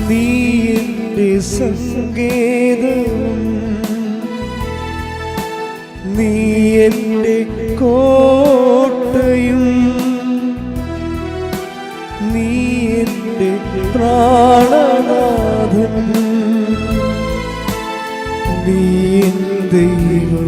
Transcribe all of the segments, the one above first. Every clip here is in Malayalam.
നീ എൻ്റെ സങ്കേതവും നീ എൻ്റെ കോട്ടയും നീ എൻ്റെ പ്രാണനാഥൻ നീ എൻ ദൈവം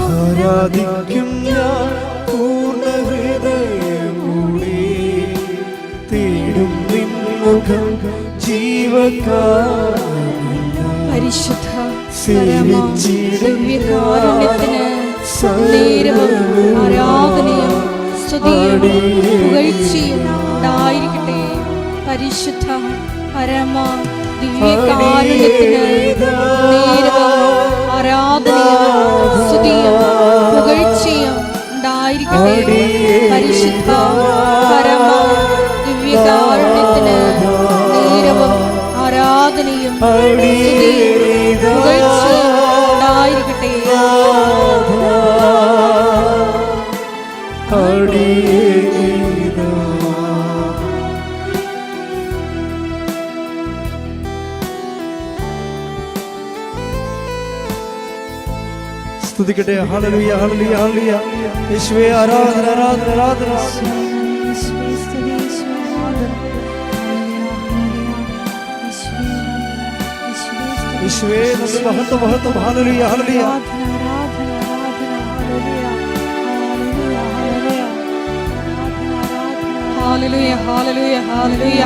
ആരാധിക്കും ഞാൻ പൂർണ്ണ ഹൃദയമോടെ തേടും നിൻ മുഖം ജീവകാലമെല്ലാം പരിശുദ്ധ സേവിച്ചിടുന്നതിന് ആരാധനയും സ്തുതിയും പുകഴ്ചയും ഉണ്ടായിരിക്കട്ടെ. പരിശുദ്ധ പരമ ദിവ്യകാരുണ്യത്തിന് ആരാധനയും സ്തുതിയും പുകഴ്ചയും ഉണ്ടായിരിക്കട്ടെ. പരിശുദ്ധ പരമ ദിവ്യകാരുണ്യത്തിന് നേരവും ആരാധനയും സ്തുതിയും പുകഴ്ചയും ഉണ്ടായിരിക്കട്ടെ. സ്തുതിക്കട്ടെ. ഹല്ലേലൂയ ഹല്ലേലൂയ ഹല്ലേലൂയ. യേശുവേ ആരാധന ആരാധന ആരാധന. യേശുവേ നന്ദി മഹത്വം മഹത്വം. ഹല്ലേലൂയ ഹല്ലേലൂയ. ഹല്ലേലൂയ ഹല്ലേലൂയ ഹല്ലേലൂയ.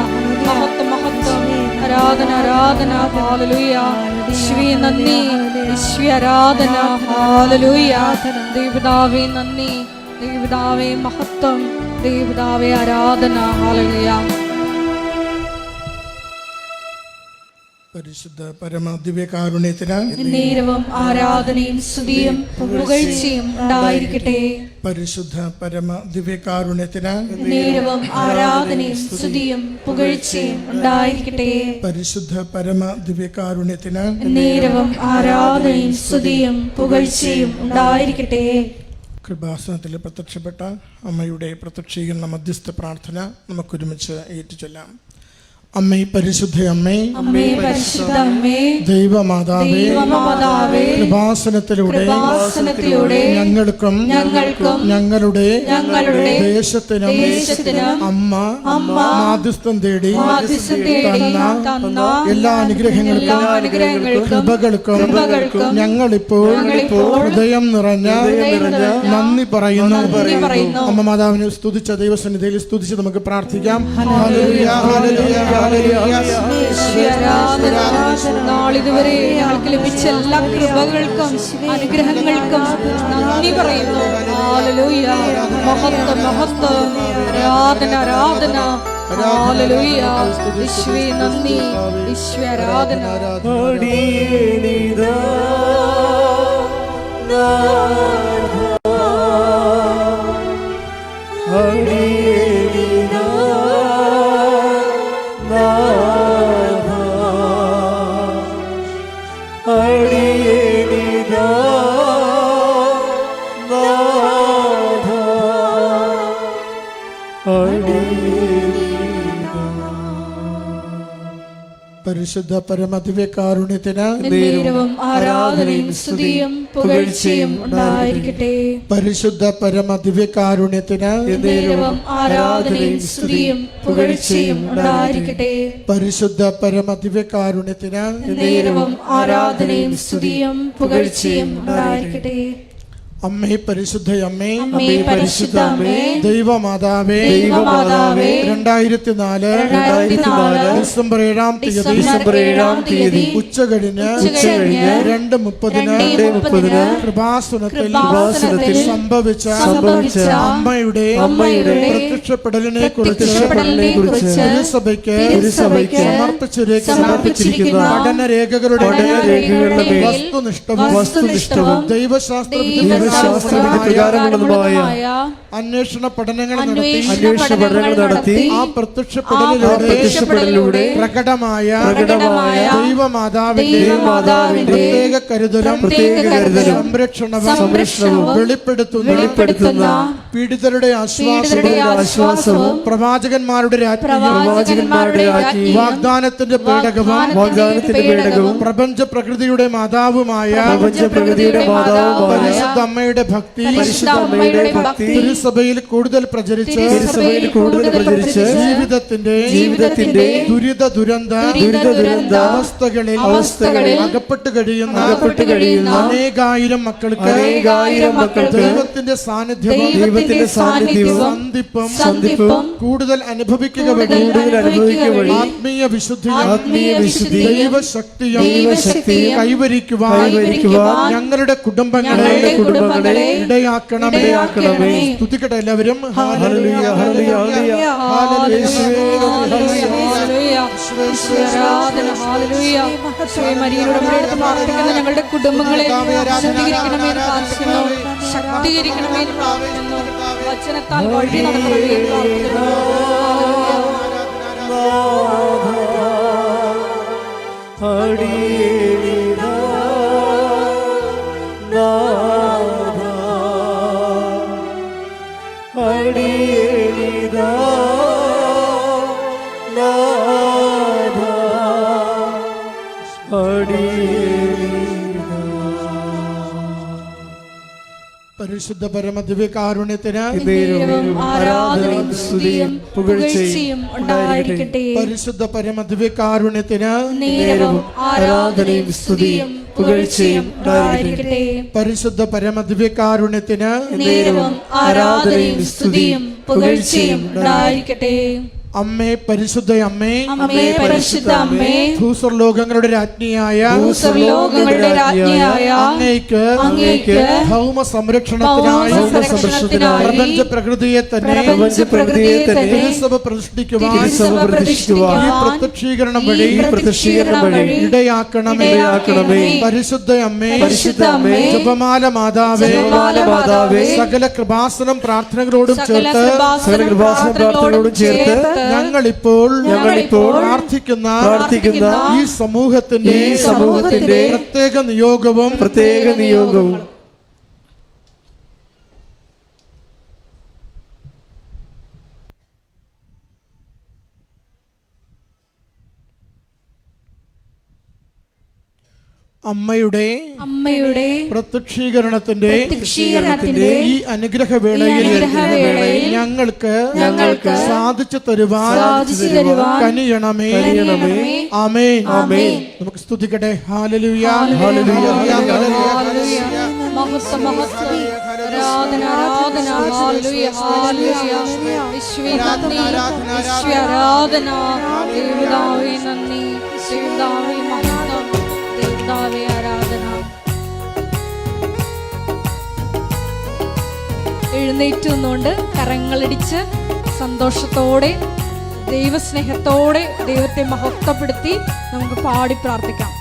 മഹത്വം മഹത്വം. ആരാധന ആരാധന. ഹല്ലേലൂയ. യേശുവേ നന്ദി. യേശുവേ ആരാധന. ഹല്ലേലൂയ. ദൈവപിതാവേ നന്ദി. ദൈവപിതാവേ മഹത്വം. ദൈവപിതാവേ ആരാധന. ഹല്ലേലൂയ. പരിശുദ്ധ പരമ ദിവ്യകാരുണ്യത്തിന് നേരവും ആരാധനയും സ്തുതിയും പുകഴ്ചയും ഉണ്ടായിരിക്കട്ടെ. പരിശുദ്ധ പരമ ദിവ്യകാരുണ്യത്തിന് നേരവും ആരാധനയും സ്തുതിയും പുകഴ്ചയും ഉണ്ടായിരിക്കട്ടെ. പരിശുദ്ധ പരമ ദിവ്യകാരുണ്യത്തിന് നേരവും ആരാധനയും സ്തുതിയും പുകഴ്ചയും ഉണ്ടായിരിക്കട്ടെ. കൃപാസനത്തിൽ പ്രത്യക്ഷപ്പെട്ട അമ്മയുടെ പ്രത്യക്ഷീകരണ മധ്യസ്ഥ പ്രാർത്ഥന നമുക്കൊരുമിച്ച് ഏറ്റുചൊല്ലാം. അമ്മേ പരിശുദ്ധ അമ്മേ, അമ്മേ പരിശുദ്ധ അമ്മേ, ദൈവമാതാവേ, കൃപാസനത്തിലൂടെ ഞങ്ങൾക്കും ഞങ്ങളുടെ ദേശത്തിനും അമ്മ മാധ്യസ്ഥം തേടി തന്ന എല്ലാ അനുഗ്രഹങ്ങൾക്കും കൃപകൾക്കും ഞങ്ങളിപ്പോൾ ഹൃദയം നിറഞ്ഞ നന്ദി പറയുന്നു. അമ്മ മാതാവിനെ സ്തുതിച്ച ദൈവസന്നിധിയിൽ സ്തുതിച്ച് നമുക്ക് പ്രാർത്ഥിക്കാം. ഹല്ലേലൂയ ഹല്ലേലൂയ. നാളിതുവരെ ഞങ്ങൾക്ക് ലഭിച്ച എല്ലാ കൃപകൾക്കും അനുഗ്രഹങ്ങൾക്കും നന്ദി പറയുന്നു. ഹല്ലേലൂയ. മഹത്വം മഹത്വം. ആരാധന ആരാധന. ഹല്ലേലൂയ. യേശുവേ നന്ദി. യേശുവേ ആരാധന. പരിശുദ്ധ പരമ ദിവ്യകാരുണ്യത്തിന് നേരവും ആരാധനയും സ്തുതിയും പുകഴ്ചയും ഉണ്ടായിരിക്കട്ടെ. പരിശുദ്ധ പരമ ദിവ്യകാരുണ്യത്തിന് നേരവും ആരാധനയും സ്തുതിയും പുകഴ്ചയും ഉണ്ടായിരിക്കട്ടെ. പരിശുദ്ധ പരമ ദിവ്യകാരുണ്യത്തിന് നേരവും ആരാധനയും സ്തുതിയും പുകഴ്ചയും ഉണ്ടായിരിക്കട്ടെ. അമ്മേ പരിശുദ്ധയമ്മേ, അമ്മേ പരിശുദ്ധ അമ്മേ, ദൈവമാതാവേ, ദൈവമാതാവേ, 2004 ഡിസംബർ 7-ാം തീയതി ഉച്ചകഴിഞ്ഞ് 2:30 കൃപാസനത്തിൽ സംഭവിച്ച അമ്മയുടെ പ്രത്യക്ഷപ്പെടലിനെ കുറിച്ച് തിരുസഭയ്ക്ക് സമർപ്പിച്ചിരിക്കുന്ന പഠനരേഖകളുടെ വസ്തുനിഷ്ഠവും ദൈവശാസ്ത്രപ്രകാരമുള്ളതുമായ അന്വേഷണ പഠനങ്ങൾ നടത്തി ആ പ്രത്യക്ഷപ്പെടലിലൂടെ പ്രകടമായ ദൈവമാതാവിന്റെ പ്രത്യേക കരുതലും സംരക്ഷണവും വെളിപ്പെടുത്തുന്ന പീഡിതരുടെ ആശ്വാസവും പ്രവാചകന്മാരുടെ രാജ്ഞിയും വാഗ്ദാനത്തിന്റെ പേടകവും പ്രപഞ്ച പ്രകൃതിയുടെ മാതാവുമായ പരിശുദ്ധ അമ്മയുടെ ഭക്തി തിരുസഭയിൽ കൂടുതൽ പ്രചരിച്ച് ജീവിതത്തിന്റെ ദുരിത അവസ്ഥകളിൽ അകപ്പെട്ട് കഴിയുന്ന അനേകായിരം മക്കൾക്ക് ദൈവത്തിന്റെ സാന്നിധ്യവും സന്ധിപ്പും കൂടുതൽ അനുഭവിക്കുക വഴി ആത്മീയ വിശുദ്ധി ദൈവശക്തിയും കൈവരിക്കുവാൻ ഞങ്ങളുടെ കുടുംബങ്ങളെ ഇടയാക്കണമേ. സ്തുതിക്കട്ടെ എല്ലാവരും. ഹല്ലേലൂയ, ഹല്ലേലൂയ, ഞങ്ങളുടെ കുടുംബങ്ങളെ ശക്തീകരിക്കണമേ എന്ന് പ്രാർത്ഥിക്കുന്നു. ശക്തീകരിക്കണമേ എന്ന് പ്രാർത്ഥിക്കുന്നു. വചനത്താൽ വഴി നടക്കണമേ എന്ന് പ്രാർത്ഥിക്കുന്നു. പരിശുദ്ധ പരമദിവ്യകാരുണ്യത്തിന് ആരാധനയും സ്തുതിയും പുകഴ്ചയും ഉണ്ടായിരിക്കട്ടെ. പരിശുദ്ധ പരമദിവ്യകാരുണ്യത്തിന് ആരാധനയും സ്തുതിയും പുകഴ്ചയും ഉണ്ടായിരിക്കട്ടെ. പരിശുദ്ധ പരമദിവ്യകാരുണ്യത്തിന് ആരാധനയും സ്തുതിയും പുകഴ്ചയും ഉണ്ടായിരിക്കട്ടെ. അമ്മേ പരിശുദ്ധ അമ്മേ, അമ്മേ പരിശുദ്ധ അമ്മേ, ഭൂസ്വർലോകങ്ങളുടെ രാജ്ഞിയായ അങ്ങേക്ക് ഭൗമ സംരക്ഷണത്തിനായി പ്രപഞ്ച പ്രകൃതിയെ തന്നെ തിരുസഭ പ്രതിഷ്ഠിക്കുവാൻ ഈ പ്രത്യക്ഷീകരണം വഴി ഇടയാക്കണമേ. പരിശുദ്ധ അമ്മേ, ജപമാല മാതാവേ, സകല കൃപാസനം പ്രാർത്ഥനകളോടും ചേർത്ത് ഞങ്ങളിപ്പോൾ പ്രാർത്ഥിക്കുന്ന ഈ സമൂഹത്തിന്റെ പ്രത്യേക നിയോഗവും അമ്മയുടെ പ്രത്യക്ഷീകരണത്തിന്റെ ഈ അനുഗ്രഹവേളയിൽ ഞങ്ങൾക്ക് സാധിച്ചു തരുവാൻ കനിയണമേ. ആമേൻ. നമുക്ക് സ്തുതിക്കട്ടെ. ഹല്ലേലൂയ, ഹല്ലേലൂയ, എഴുന്നേറ്റ് നിന്നുകൊണ്ട് കരങ്ങളടിച്ച് സന്തോഷത്തോടെ ദൈവസ്നേഹത്തോടെ ദൈവത്തെ മഹത്വപ്പെടുത്തി നമുക്ക് പാടി പ്രാർത്ഥിക്കാം.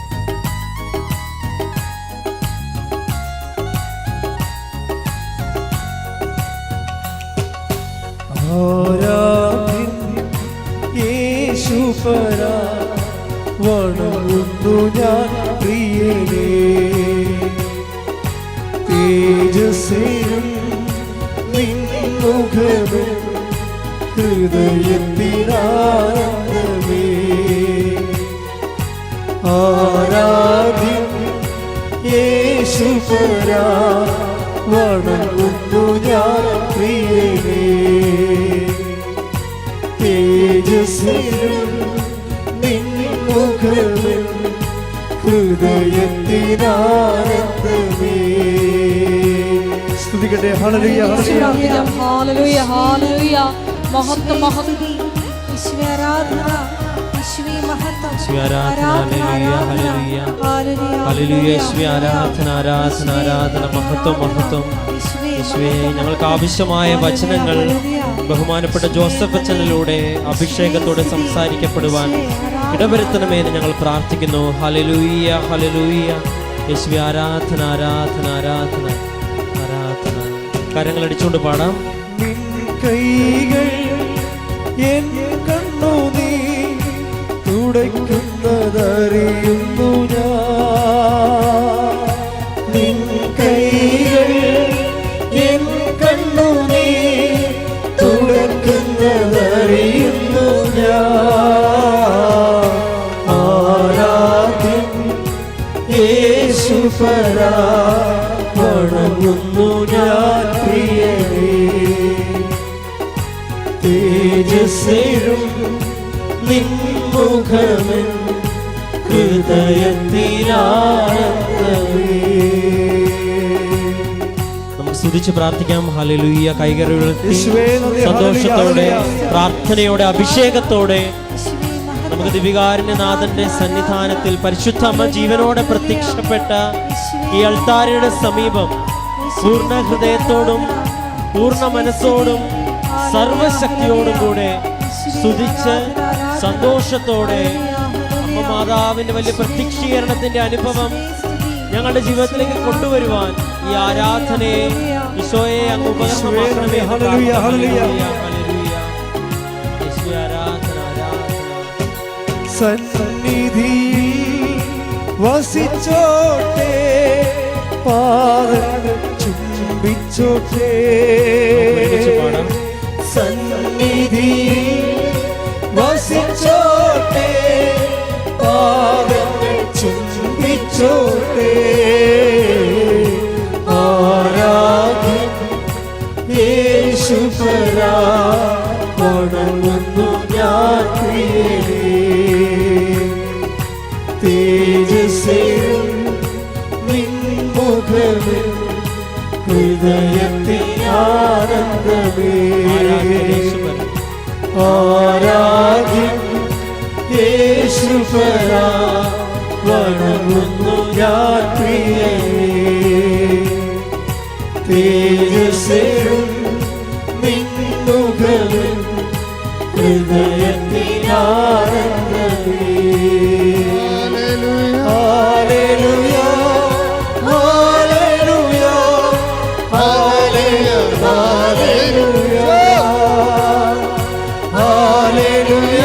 യേശുപരാ വണങ്ങുന്നു ഞാൻ പ്രിയനേ, തേജസ്സേനും നിൻമുഖമേ ഹൃദയത്തിനാനന്ദമേ. ആരാധ്യം യേശുപരാ വണങ്ങുന്നു ഞാൻ പ്രിയനേ, തേജസ്സേനും നിൻമുഖമേ ഹൃദയത്തിനാനന്ദമേ. സ്തുതിക്കട്ടെ. ഹല്ലേലൂയ, ഹല്ലേലൂയ. പ്രാർത്ഥിക്കാം. ഹല്ലേലൂയ, ഹല്ലേലൂയ. മഹത്വം, മഹത്വം. യേശുവേ ആരാധന, യേശുവേ മഹത്വം, യേശുവേ ആരാധന, ഹല്ലേലൂയ, ഹല്ലേലൂയ. ഹല്ലേലൂയ, യേശുവേ ആരാധന, ആരാധന, ആരാധന, മഹത്വം, മഹത്വം. യേശുവേ, ഞങ്ങൾക്ക് ആവശ്യമായ വചനങ്ങൾ ബഹുമാനപ്പെട്ട ജോസഫ് അച്ഛനിലൂടെ അഭിഷേകത്തോടെ സംസാരിക്കപ്പെടുവാൻ ഇടവരുത്തണമെന്ന് ഞങ്ങൾ പ്രാർത്ഥിക്കുന്നു. ഹല്ലേലൂയ, ഹല്ലേലൂയ. യേശുവേ ആരാധന, ആരാധന, ആരാധന, ആരാധന. കരങ്ങളടിച്ചുകൊണ്ട് പാടാം. നിൻ കൈകൾ എൻ കണ്ണുനീർ തുടയ്ക്കുന്നതറിയുന്നു ഞാൻ. നിൻ കൈകൾ എൻ കണ്ണുനീർ തുടയ്ക്കുന്നതറിയുന്നു ഞാൻ. ആരാധ്യൻ യേശുപരാ, വണങ്ങുന്നു ഞാൻ പ്രിയനേ. തേജസ്സേറും നിൻമുഖമെൻ ഹൃദയത്തിലാനന്ദമേ. നമുക്ക് സ്തുതിച്ച് പ്രാർത്ഥിക്കാം. ഹല്ലേലൂയ. കൈകൾ ഉയർത്തി യേശുവേ നന്ദി. സന്തോഷത്തോടെ, ഹല്ലേലൂയ. പ്രാർത്ഥനയോടെ, അഭിഷേകത്തോടെ നമുക്ക് ദിവികാരുണ്യനാഥന്റെ സന്നിധാനത്തിൽ പരിശുദ്ധ അമ്മ ജീവനോടെ പ്രത്യക്ഷപ്പെട്ട ഈ അൾത്താരയുടെ സമീപം പൂർണ്ണ ഹൃദയത്തോടും പൂർണ്ണ മനസ്സോടും സർവശക്തിയോടും കൂടെ സ്തുതിച്ച് സന്തോഷത്തോടെ അമ്മ മാതാവിന്റെ വലിയ പ്രത്യക്ഷീകരണത്തിന്റെ അനുഭവം ഞങ്ങളുടെ ജീവിതത്തിലേക്ക് കൊണ്ടുവരുവാൻ ഈ ആരാധനയെ ഈശോയെ അങ്ങ് ഉപകരണമാക്കണമേ. ഹല്ലേലൂയ, ഹല്ലേലൂയ. ഹല്ലേലൂയ. യേശുവേ ആരാധന, ആരാധന. സന്നിധിയിൽ വസിച്ചോട്ടെ, പാദങ്ങൾ ചുംബിച്ചോട്ടെ. ഒരുമിച്ച് പാടാം. സന്നിധിയിൽ വസിച്ചോട്ടെ, പാദങ്ങൾ ചുംബിച്ചോട്ടെ. ആരാധ്യൻ യേശുപരാ, വണങ്ങുന്നു ഞാൻ പ്രിയനേ. തേജസ്സേറും നിൻമുഖമെൻ ഹൃദയത്തിലാനന്ദമേ. ആരാധ്യൻ യേശുപരാ, വണങ്ങുന്നു ഞാൻ പ്രിയനേ. തേജസ്സേറും നിൻമുഖമെൻ ഹൃദയത്തിലാനന്ദമേ. ഹല്ലേലൂയ, ഹല്ലേലൂയ, ഹല്ലേലൂയ, ഹല്ലേലൂയ, ഹല്ലേലൂയ,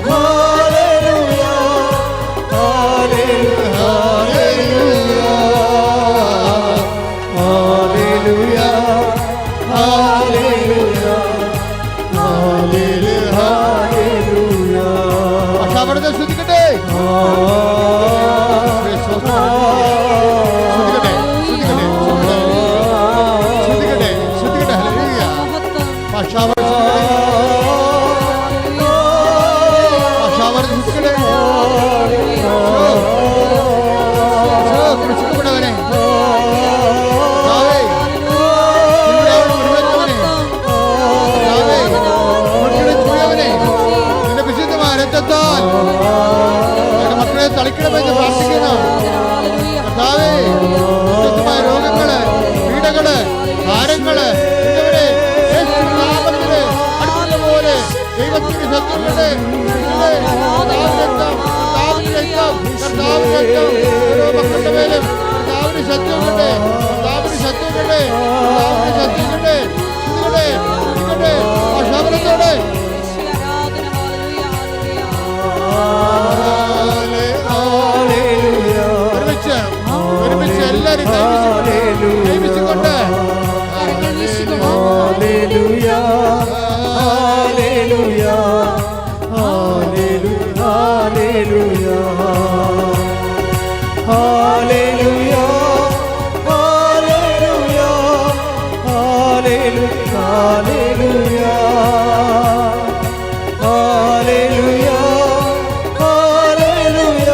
ഹല്ലേലൂയ, ഹല്ലേലൂയ, ഹല്ലേലൂയ, ഹല്ലേലൂയ, ഹല്ലേലൂയ. അവിടുത്തെ ശ്രദ്ധിക്കട്ടെ, ശ്രദ്ധിക്കട്ടെ, ശ്രദ്ധിക്കട്ടെ. ഹല്ലേലൂയ. ഭാഷാവർ ശ്രദ്ധിക്കപ്പെട്ടവനെ നിന്റെ വിശുദ്ധമായ രക്തത്താൽ ഞങ്ങളുടെ മക്കളെ തളിക്കണമെന്ന് പ്രാർത്ഥിക്കുന്നു. കർത്താവേ, വിശുദ്ധമായ രോഗങ്ങള്, പീഡകള്, ഭാരങ്ങള് എന്നിവരെ യേശുവിന്റെ നാമത്തില് അടുത്ത പോലെ ദൈവത്തിന്റെ ശത്രുക്കളെ ഓരോ മക്കളുടെ മേലും കർത്താവിന് ശത്രുക്കളെ, കർത്താവിന് ശത്രുക്കളെ, കർത്താവിന് ശത്രുക്കളെ ഇങ്ങോട്ടെ ശബരത്തോടെ ഒരുമിച്ച് എല്ലാവരും കൈവച്ചുകൊണ്ട് ഹല്ലേലൂയ, ഹല്ലേലൂയ, ഹല്ലേലൂയ, ഹല്ലേലൂയ, ഹല്ലേലൂയ, ഹല്ലേലൂയ, ഹല്ലേലൂയ, ഹല്ലേലൂയ, ഹല്ലേലൂയ, ഹല്ലേലൂയ,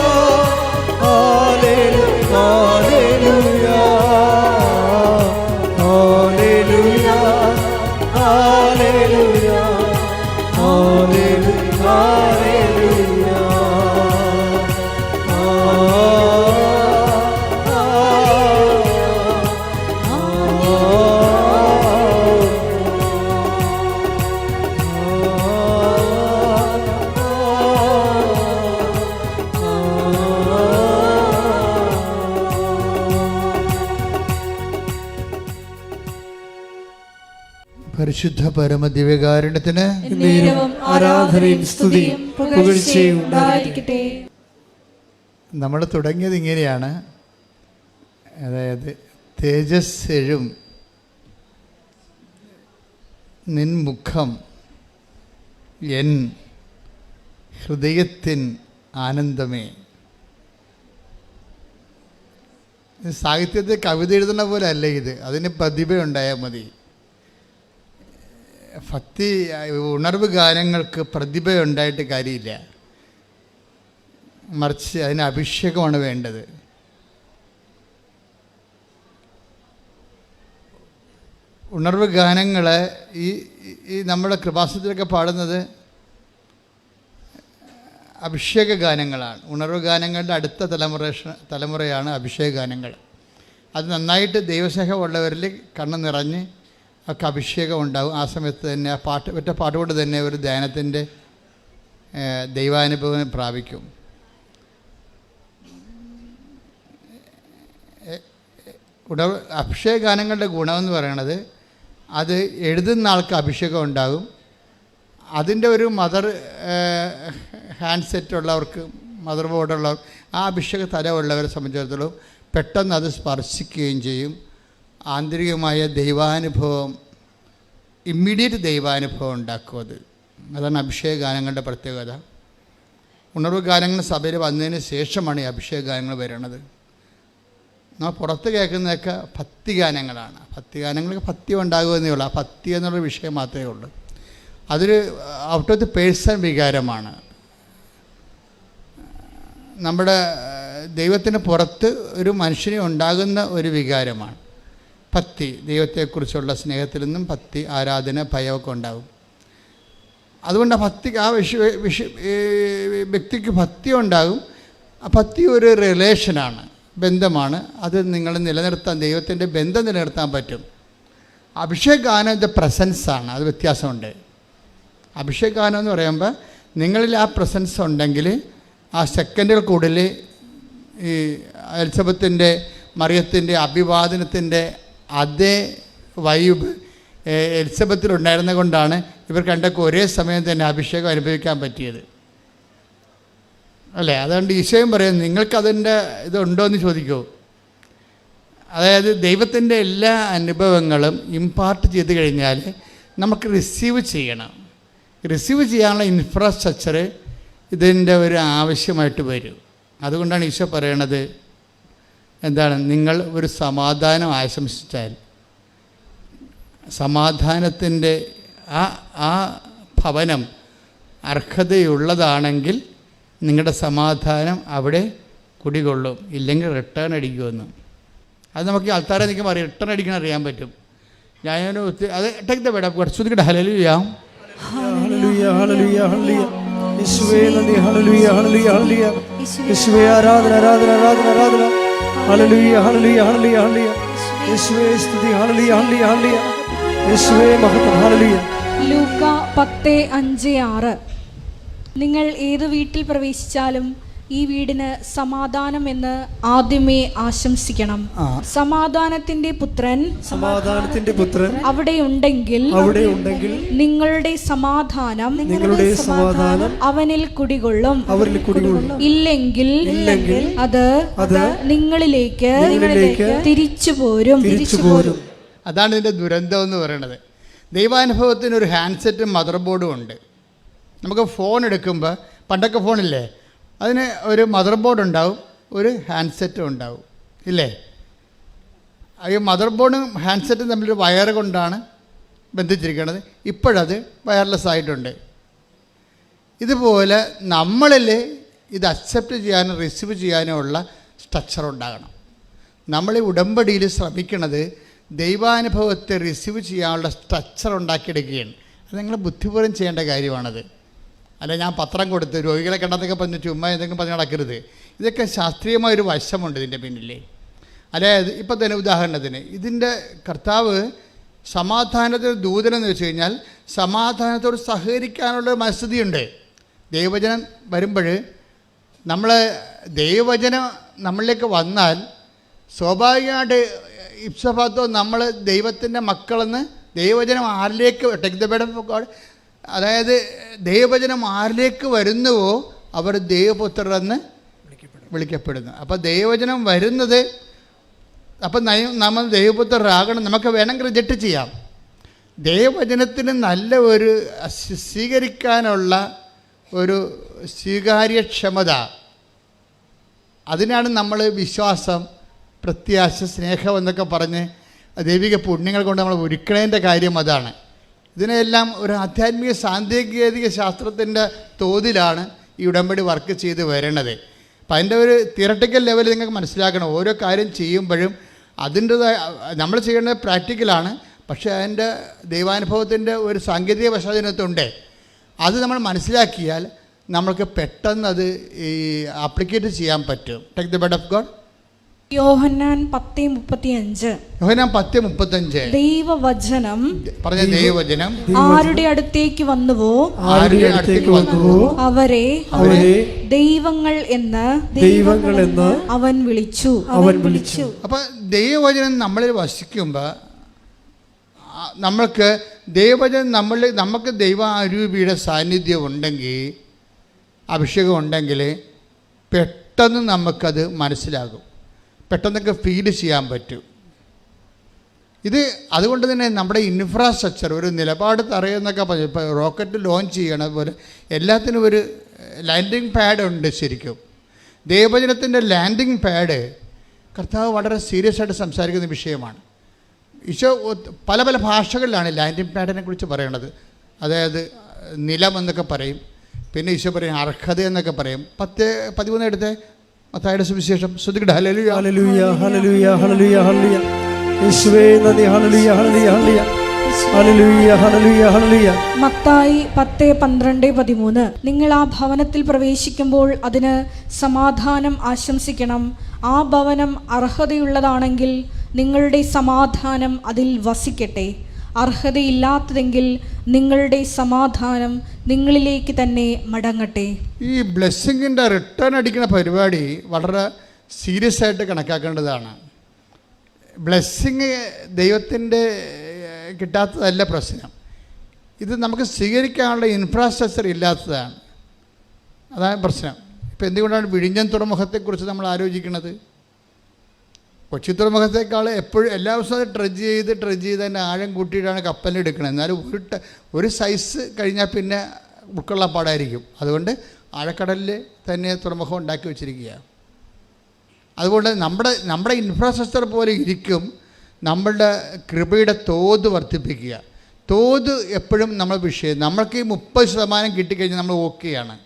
ഹല്ലേലൂയ, ഹല്ലേലൂയ, പരിശുദ്ധ പരമദിവ്യകാരുണ്യത്തിന് എന്നേരവും ആരാധനയും സ്തുതിയും പുകഴ്ചയും ഉണ്ടായിരിക്കട്ടെ. നമ്മൾ തുടങ്ങിയത് ഇങ്ങനെയാണ്, അതായത് തേജസ് എഴും നിൻ മുഖം എൻ ഹൃദയത്തിൻ ആനന്ദമേ. സാഹിത്യത്തിൽ കവിത എഴുതുന്ന പോലെ അല്ല ഇത്, അതിന് പ്രതിഭ ഉണ്ടായാൽ മതി. ഭക്തി ഉണർവ് ഗാനങ്ങൾക്ക് പ്രതിഭ ഉണ്ടായിട്ട് കാര്യമില്ല, മറിച്ച് അതിന് അഭിഷേകമാണ് വേണ്ടത്. ഉണർവ് ഗാനങ്ങൾ ഈ നമ്മുടെ കൃപാസനത്തിലൊക്കെ പാടുന്നത് അഭിഷേക ഗാനങ്ങളാണ്. ഉണർവ് ഗാനങ്ങളുടെ അടുത്ത തലമുറയാണ് അഭിഷേക ഗാനങ്ങൾ. അത് നന്നായിട്ട് ദൈവസ്നേഹമുള്ളവരിൽ കണ്ണ് നിറഞ്ഞ് ഒക്കെ അഭിഷേകം ഉണ്ടാകും. ആ സമയത്ത് തന്നെ ആ ഒറ്റ പാട്ടുകൊണ്ട് തന്നെ ഒരു ധ്യാനത്തിൻ്റെ ദൈവാനുഭവം പ്രാപിക്കും. അഭിഷേക ഗാനങ്ങളുടെ ഗുണമെന്ന് പറയണത്, അത് എഴുതുന്ന ആൾക്ക് അഭിഷേകം ഉണ്ടാകും. അതിൻ്റെ ഒരു ഹാൻഡ് സെറ്റ് ഉള്ളവർക്ക്, മദർ ബോർഡുള്ളവർ, ആ അഭിഷേക തലമുള്ളവരെ സംബന്ധിച്ചിടത്തോളം പെട്ടെന്ന് അത് സ്പർശിക്കുകയും ചെയ്യും. ആന്തരികമായ ദൈവാനുഭവം, ഇമ്മീഡിയറ്റ് ദൈവാനുഭവം ഉണ്ടാക്കും. അതാണ് അഭിഷേക ഗാനങ്ങളുടെ പ്രത്യേകത. ഉണർവ് ഗാനങ്ങൾ സഭയിൽ വന്നതിന് ശേഷമാണ് ഈ അഭിഷേക ഗാനങ്ങൾ വരുന്നത്. നമ്മൾ പുറത്ത് കേൾക്കുന്നതൊക്കെ ഭക്തിഗാനങ്ങളാണ്. ഭക്തിഗാനങ്ങൾക്ക് ഭക്തി ഉണ്ടാകുമെന്നേ ഉള്ളൂ. ആ ഭക്തി എന്നുള്ള വിഷയം മാത്രമേ ഉള്ളൂ. അതൊരു ഔട്ട് ഓഫ് ദി പേഴ്സൺ വികാരമാണ്. നമ്മുടെ ദൈവത്തിന് പുറത്ത് ഒരു മനുഷ്യന് ഉണ്ടാകുന്ന ഒരു വികാരമാണ് ഭക്തി. ദൈവത്തെക്കുറിച്ചുള്ള സ്നേഹത്തിൽ നിന്നും ഭക്തി, ആരാധന, ഭയമൊക്കെ ഉണ്ടാകും. അതുകൊണ്ട് ആ ഭക്തിക്ക് വ്യക്തിക്ക് ഭക്തി ഉണ്ടാകും. ആ ഭക്തി ഒരു റിലേഷനാണ്, ബന്ധമാണ്. അത് നിങ്ങൾ നിലനിർത്താൻ, ദൈവത്തിൻ്റെ ബന്ധം നിലനിർത്താൻ പറ്റും. അഭിഷേക ഗാനം ഇത് പ്രസൻസാണ്, അത് വ്യത്യാസമുണ്ട്. അഭിഷേക ഗാനം എന്ന് പറയുമ്പോൾ നിങ്ങളിൽ ആ പ്രസൻസ് ഉണ്ടെങ്കിൽ ആ സെക്കൻഡുകൾക്കുള്ളിൽ ഈ എലിസബത്തിൻ്റെ മറിയത്തിൻ്റെ അഭിവാദനത്തിൻ്റെ അതേ വൈബ് എലിസബത്തിലുണ്ടായിരുന്നത് കൊണ്ടാണ് ഇവർ കണ്ടൊക്കെ ഒരേ സമയം തന്നെ അഭിഷേകം അനുഭവിക്കാൻ പറ്റിയത്, അല്ലേ? അതുകൊണ്ട് ഈശോയും പറയും, നിങ്ങൾക്കതിൻ്റെ ഇതുണ്ടോ എന്ന് ചോദിക്കൂ. അതായത് ദൈവത്തിൻ്റെ എല്ലാ അനുഭവങ്ങളും ഇമ്പാർട്ട് ചെയ്ത് കഴിഞ്ഞാൽ നമുക്ക് റിസീവ് ചെയ്യണം. റിസീവ് ചെയ്യാനുള്ള ഇൻഫ്രാസ്ട്രക്ചർ ഇതിൻ്റെ ഒരു ആവശ്യമായിട്ട് വരും. അതുകൊണ്ടാണ് ഈശോ പറയണത്, എന്താണ്, നിങ്ങൾ ഒരു സമാധാനം ആശംസിച്ചാൽ സമാധാനത്തിൻ്റെ ആ ഭവനം അർഹതയുള്ളതാണെങ്കിൽ നിങ്ങളുടെ സമാധാനം അവിടെ കുടികൊള്ളും, ഇല്ലെങ്കിൽ റിട്ടേൺ അടിക്കുമെന്ന്. അത് നമുക്ക് ഈ ആൾക്കാരെ നിൽക്കുമ്പോൾ അറിയാം, റിട്ടേൺ അടിക്കണം അറിയാൻ പറ്റും. ഞാൻ അത് take the bread of God. ശ്രുതിക്കട്ടെ ഹല്ലേലൂയ ഹല്ലേലൂയ ഹല്ലേലൂയ ഹല്ലേലൂയ. യേശുവേ നന്ദി. ഹല്ലേലൂയ ഹല്ലേലൂയ ഹല്ലേലൂയ. യേശുവേ ആരാധന ആരാധന ആരാധന ആരാധന. ഹല്ലേലൂയ ഹല്ലേലൂയ ഹല്ലേലൂയ ഹല്ലേലൂയ. യേശുവേ സ്തുതി. ഹല്ലേലൂയ ഹല്ലേലൂയ ഹല്ലേലൂയ. യേശുവേ മഹത്വം. ഹല്ലേലൂയ. ലൂക്ക 10:5-6. നിങ്ങൾ ഏത് വീട്ടിൽ പ്രവേശിച്ചാലും ഈ വീടിന് സമാധാനം എന്ന് ആദ്യമേ ആശംസിക്കണം. സമാധാനത്തിന്റെ പുത്രൻ അവിടെ ഉണ്ടെങ്കിൽ നിങ്ങളുടെ സമാധാനം അവനിൽ കുടികൊള്ളും. ഇല്ലെങ്കിൽ അത് നിങ്ങളിലേക്ക് തിരിച്ചു പോരും. അതാണ് ഇതിൻ്റെ ദുരന്തം എന്ന് പറയുന്നത്. ദൈവാനുഭവത്തിന് ഒരു ഹാൻഡ്സെറ്റും മദർ ബോർഡും ഉണ്ട്. നമുക്ക് ഫോൺ എടുക്കുമ്പോൾ, പണ്ടൊക്കെ ഫോണില്ലേ, അതിന് ഒരു മദർ ബോർഡ് ഉണ്ടാവും, ഒരു ഹാൻഡ്സെറ്റും ഉണ്ടാവും, ഇല്ലേ? ഈ മദർ ബോർഡും ഹാൻഡ്സെറ്റും തമ്മിലൊരു വയർ കൊണ്ടാണ് ബന്ധിച്ചിരിക്കുന്നത്. ഇപ്പോഴത് വയർലെസ് ആയിട്ടുണ്ട്. ഇതുപോലെ നമ്മളിൽ ഇത് അക്സെപ്റ്റ് ചെയ്യാനും റിസീവ് ചെയ്യാനും ഉള്ള സ്ട്രക്ചർ ഉണ്ടാകണം. നമ്മൾ ഈ ഉടമ്പടിയിൽ ശ്രമിക്കുന്നത് ദൈവാനുഭവത്തെ റിസീവ് ചെയ്യാനുള്ള സ്ട്രക്ചർ ഉണ്ടാക്കിയെടുക്കുകയാണ്. അത് നിങ്ങൾ ബുദ്ധിപൂർവ്വം ചെയ്യേണ്ട കാര്യമാണത്. അല്ല ഞാൻ പത്രം കൊടുത്ത് രോഗികളെ കണ്ടെന്നൊക്കെ പറഞ്ഞ് ചുമ്മാ എന്തെങ്കിലും പറഞ്ഞ് നടക്കരുത്. ഇതൊക്കെ ശാസ്ത്രീയമായൊരു വശമുണ്ട് ഇതിൻ്റെ പിന്നിൽ. അതായത് ഇപ്പം തന്നെ ഉദാഹരണത്തിന് ഇതിൻ്റെ കർത്താവ് സമാധാനത്തിന് ദൂതനെന്ന് വെച്ച് കഴിഞ്ഞാൽ സമാധാനത്തോട് സഹകരിക്കാനുള്ള മനസ്ഥിതിയുണ്ട്. ദൈവവചനം വരുമ്പോൾ ദൈവവചനം നമ്മളിലേക്ക് വന്നാൽ സ്വാഭാവികമായിട്ട് ഇപ്സഭാത്തോ നമ്മൾ ദൈവത്തിൻ്റെ മക്കളെന്ന് ദൈവവചനം ആരിലേക്ക് take the bread of God, അതായത് ദൈവവചനം ആരിലേക്ക് വരുന്നുവോ അവർ ദൈവപുത്രരെന്ന് വിളിക്കപ്പെടുന്നു. അപ്പോൾ ദൈവവചനം വരുന്നത്, അപ്പം നമ്മൾ ദൈവപുത്രരാകണം. നമുക്ക് വേണമെങ്കിൽ റിജക്റ്റ് ചെയ്യാം. ദൈവവചനത്തിന് നല്ല ഒരു സ്വീകരിക്കാനുള്ള ഒരു സ്വീകാര്യക്ഷമത, അതിനാണ് നമ്മൾ വിശ്വാസം, പ്രത്യാശ, സ്നേഹം എന്നൊക്കെ പറഞ്ഞ് ദൈവിക പുണ്യങ്ങൾ കൊണ്ട് നമ്മൾ ഒരുക്കണേൻ്റെ കാര്യം അതാണ്. ഇതിനെല്ലാം ഒരു ആധ്യാത്മിക സാങ്കേതിക ശാസ്ത്രത്തിൻ്റെ തോതിലാണ് ഈ ഉടമ്പടി വർക്ക് ചെയ്ത് വരണത്. അപ്പം അതിൻ്റെ ഒരു തിയറട്ടിക്കൽ ലെവലിൽ നിങ്ങൾക്ക് മനസ്സിലാക്കണം. ഓരോ കാര്യം ചെയ്യുമ്പോഴും അതിൻ്റെതായ നമ്മൾ ചെയ്യേണ്ടത് പ്രാക്ടിക്കലാണ്, പക്ഷേ അതിൻ്റെ ദൈവാനുഭവത്തിൻ്റെ ഒരു സാങ്കേതിക പശ്ചാത്തലത്തുണ്ട്. അത് നമ്മൾ മനസ്സിലാക്കിയാൽ നമ്മൾക്ക് പെട്ടെന്ന് അത് ഈ ആപ്ലിക്കേറ്റ് ചെയ്യാൻ പറ്റും. Take the bread of God. യോഹന്നാൻ 10:35. യോഹന്നാൻ 10:35. ദൈവവചനം പറഞ്ഞ ദൈവവചനം ആരുടെ അടുത്തേക്ക് വന്നുവോ അവരെ ദൈവങ്ങൾ എന്ന് അവൻ വിളിച്ചു. അപ്പൊ ദൈവവചനം നമ്മളിൽ വസിക്കുമ്പോൾ നമ്മൾക്ക് ദൈവവചനം നമുക്ക് ദൈവാരൂപിയുടെ സാന്നിധ്യം ഉണ്ടെങ്കിൽ, അഭിഷേകം ഉണ്ടെങ്കിൽ പെട്ടെന്ന് നമുക്കത് മനസ്സിലാകും, പെട്ടെന്നൊക്കെ ഫീൽ ചെയ്യാൻ പറ്റും. ഇത് അതുകൊണ്ട് തന്നെ നമ്മുടെ ഇൻഫ്രാസ്ട്രക്ചർ ഒരു നിലപാട് തറയെന്നൊക്കെ പറഞ്ഞു. ഇപ്പോൾ റോക്കറ്റ് ലോഞ്ച് ചെയ്യണ പോലെ എല്ലാത്തിനും ഒരു ലാൻഡിങ് പാഡ് ഉണ്ട്. ശരിക്കും ദൈവവചനത്തിൻ്റെ ലാൻഡിങ് പാഡ് കർത്താവ് വളരെ സീരിയസ് ആയിട്ട് സംസാരിക്കുന്ന വിഷയമാണ്. ഈശോ പല പല ഭാഷകളിലാണ് ലാൻഡിങ് പാഡിനെ കുറിച്ച് പറയണത്. അതായത് നിലം എന്നൊക്കെ പറയും, പിന്നെ ഈശോ പറയും അർഹത എന്നൊക്കെ പറയും. 10:13 എടുത്ത് മത്തായിയുടെ സുവിശേഷം. ശ്രദ്ധിക്കട്ടെ. ഹല്ലേലൂയ ഹല്ലേലൂയ ഹല്ലേലൂയ ഹല്ലേലൂയ ഹല്ലേലൂയ. യേശുവേ നന്ദി. ഹല്ലേലൂയ ഹല്ലേലൂയ ഹല്ലേലൂയ ഹല്ലേലൂയ ഹല്ലേലൂയ ഹല്ലേലൂയ. മത്തായി 10:12-13. നിങ്ങൾ ആ ഭവനത്തിൽ പ്രവേശിക്കുമ്പോൾ അതിന് സമാധാനം ആശംസിക്കണം. ആ ഭവനം അർഹതയുള്ളതാണെങ്കിൽ നിങ്ങളുടെ സമാധാനം അതിൽ വസിക്കട്ടെ. അർഹതയില്ലാത്തതെങ്കിൽ നിങ്ങളുടെ സമാധാനം നിങ്ങളിലേക്ക് തന്നെ മടങ്ങട്ടെ. ഈ ബ്ലെസ്സിങ്ങിൻ്റെ റിട്ടേൺ അടിക്കുന്ന പരിപാടി വളരെ സീരിയസ് ആയിട്ട് കണക്കാക്കേണ്ടതാണ്. ബ്ലെസ്സിങ് ദൈവത്തിൻ്റെ കിട്ടാത്തതല്ല പ്രശ്നം, ഇത് നമുക്ക് സ്വീകരിക്കാനുള്ള ഇൻഫ്രാസ്ട്രക്ചർ ഇല്ലാത്തതാണ്. അതാണ് പ്രശ്നം. ഇപ്പോൾ എന്തുകൊണ്ടാണ് വിഴിഞ്ഞം തുറമുഖത്തെക്കുറിച്ച് നമ്മൾ ആലോചിക്കുന്നത്? കൊച്ചി തുറമുഖത്തേക്കാൾ എപ്പോഴും എല്ലാ ദിവസവും ട്രഡ്ജ് ചെയ്ത് അതിൻ്റെ ആഴം കൂട്ടിയിട്ടാണ് കപ്പലിനെടുക്കുന്നത്. എന്നാലും ഒരു സൈസ് കഴിഞ്ഞാൽ പിന്നെ ഉൾക്കൊള്ളാൻ പാടായിരിക്കും. അതുകൊണ്ട് ആഴക്കടലിൽ തന്നെ തുറമുഖം ഉണ്ടാക്കി വെച്ചിരിക്കുക. അതുകൊണ്ട് നമ്മുടെ ഇൻഫ്രാസ്ട്രക്ചർ പോലെ ഇരിക്കും നമ്മളുടെ കൃപയുടെ തോത് വർദ്ധിപ്പിക്കുക. തോത് എപ്പോഴും നമ്മൾ വിഷയം. നമ്മൾക്ക് ഈ 30% കിട്ടിക്കഴിഞ്ഞാൽ നമ്മൾ ഓക്കെയാണ്.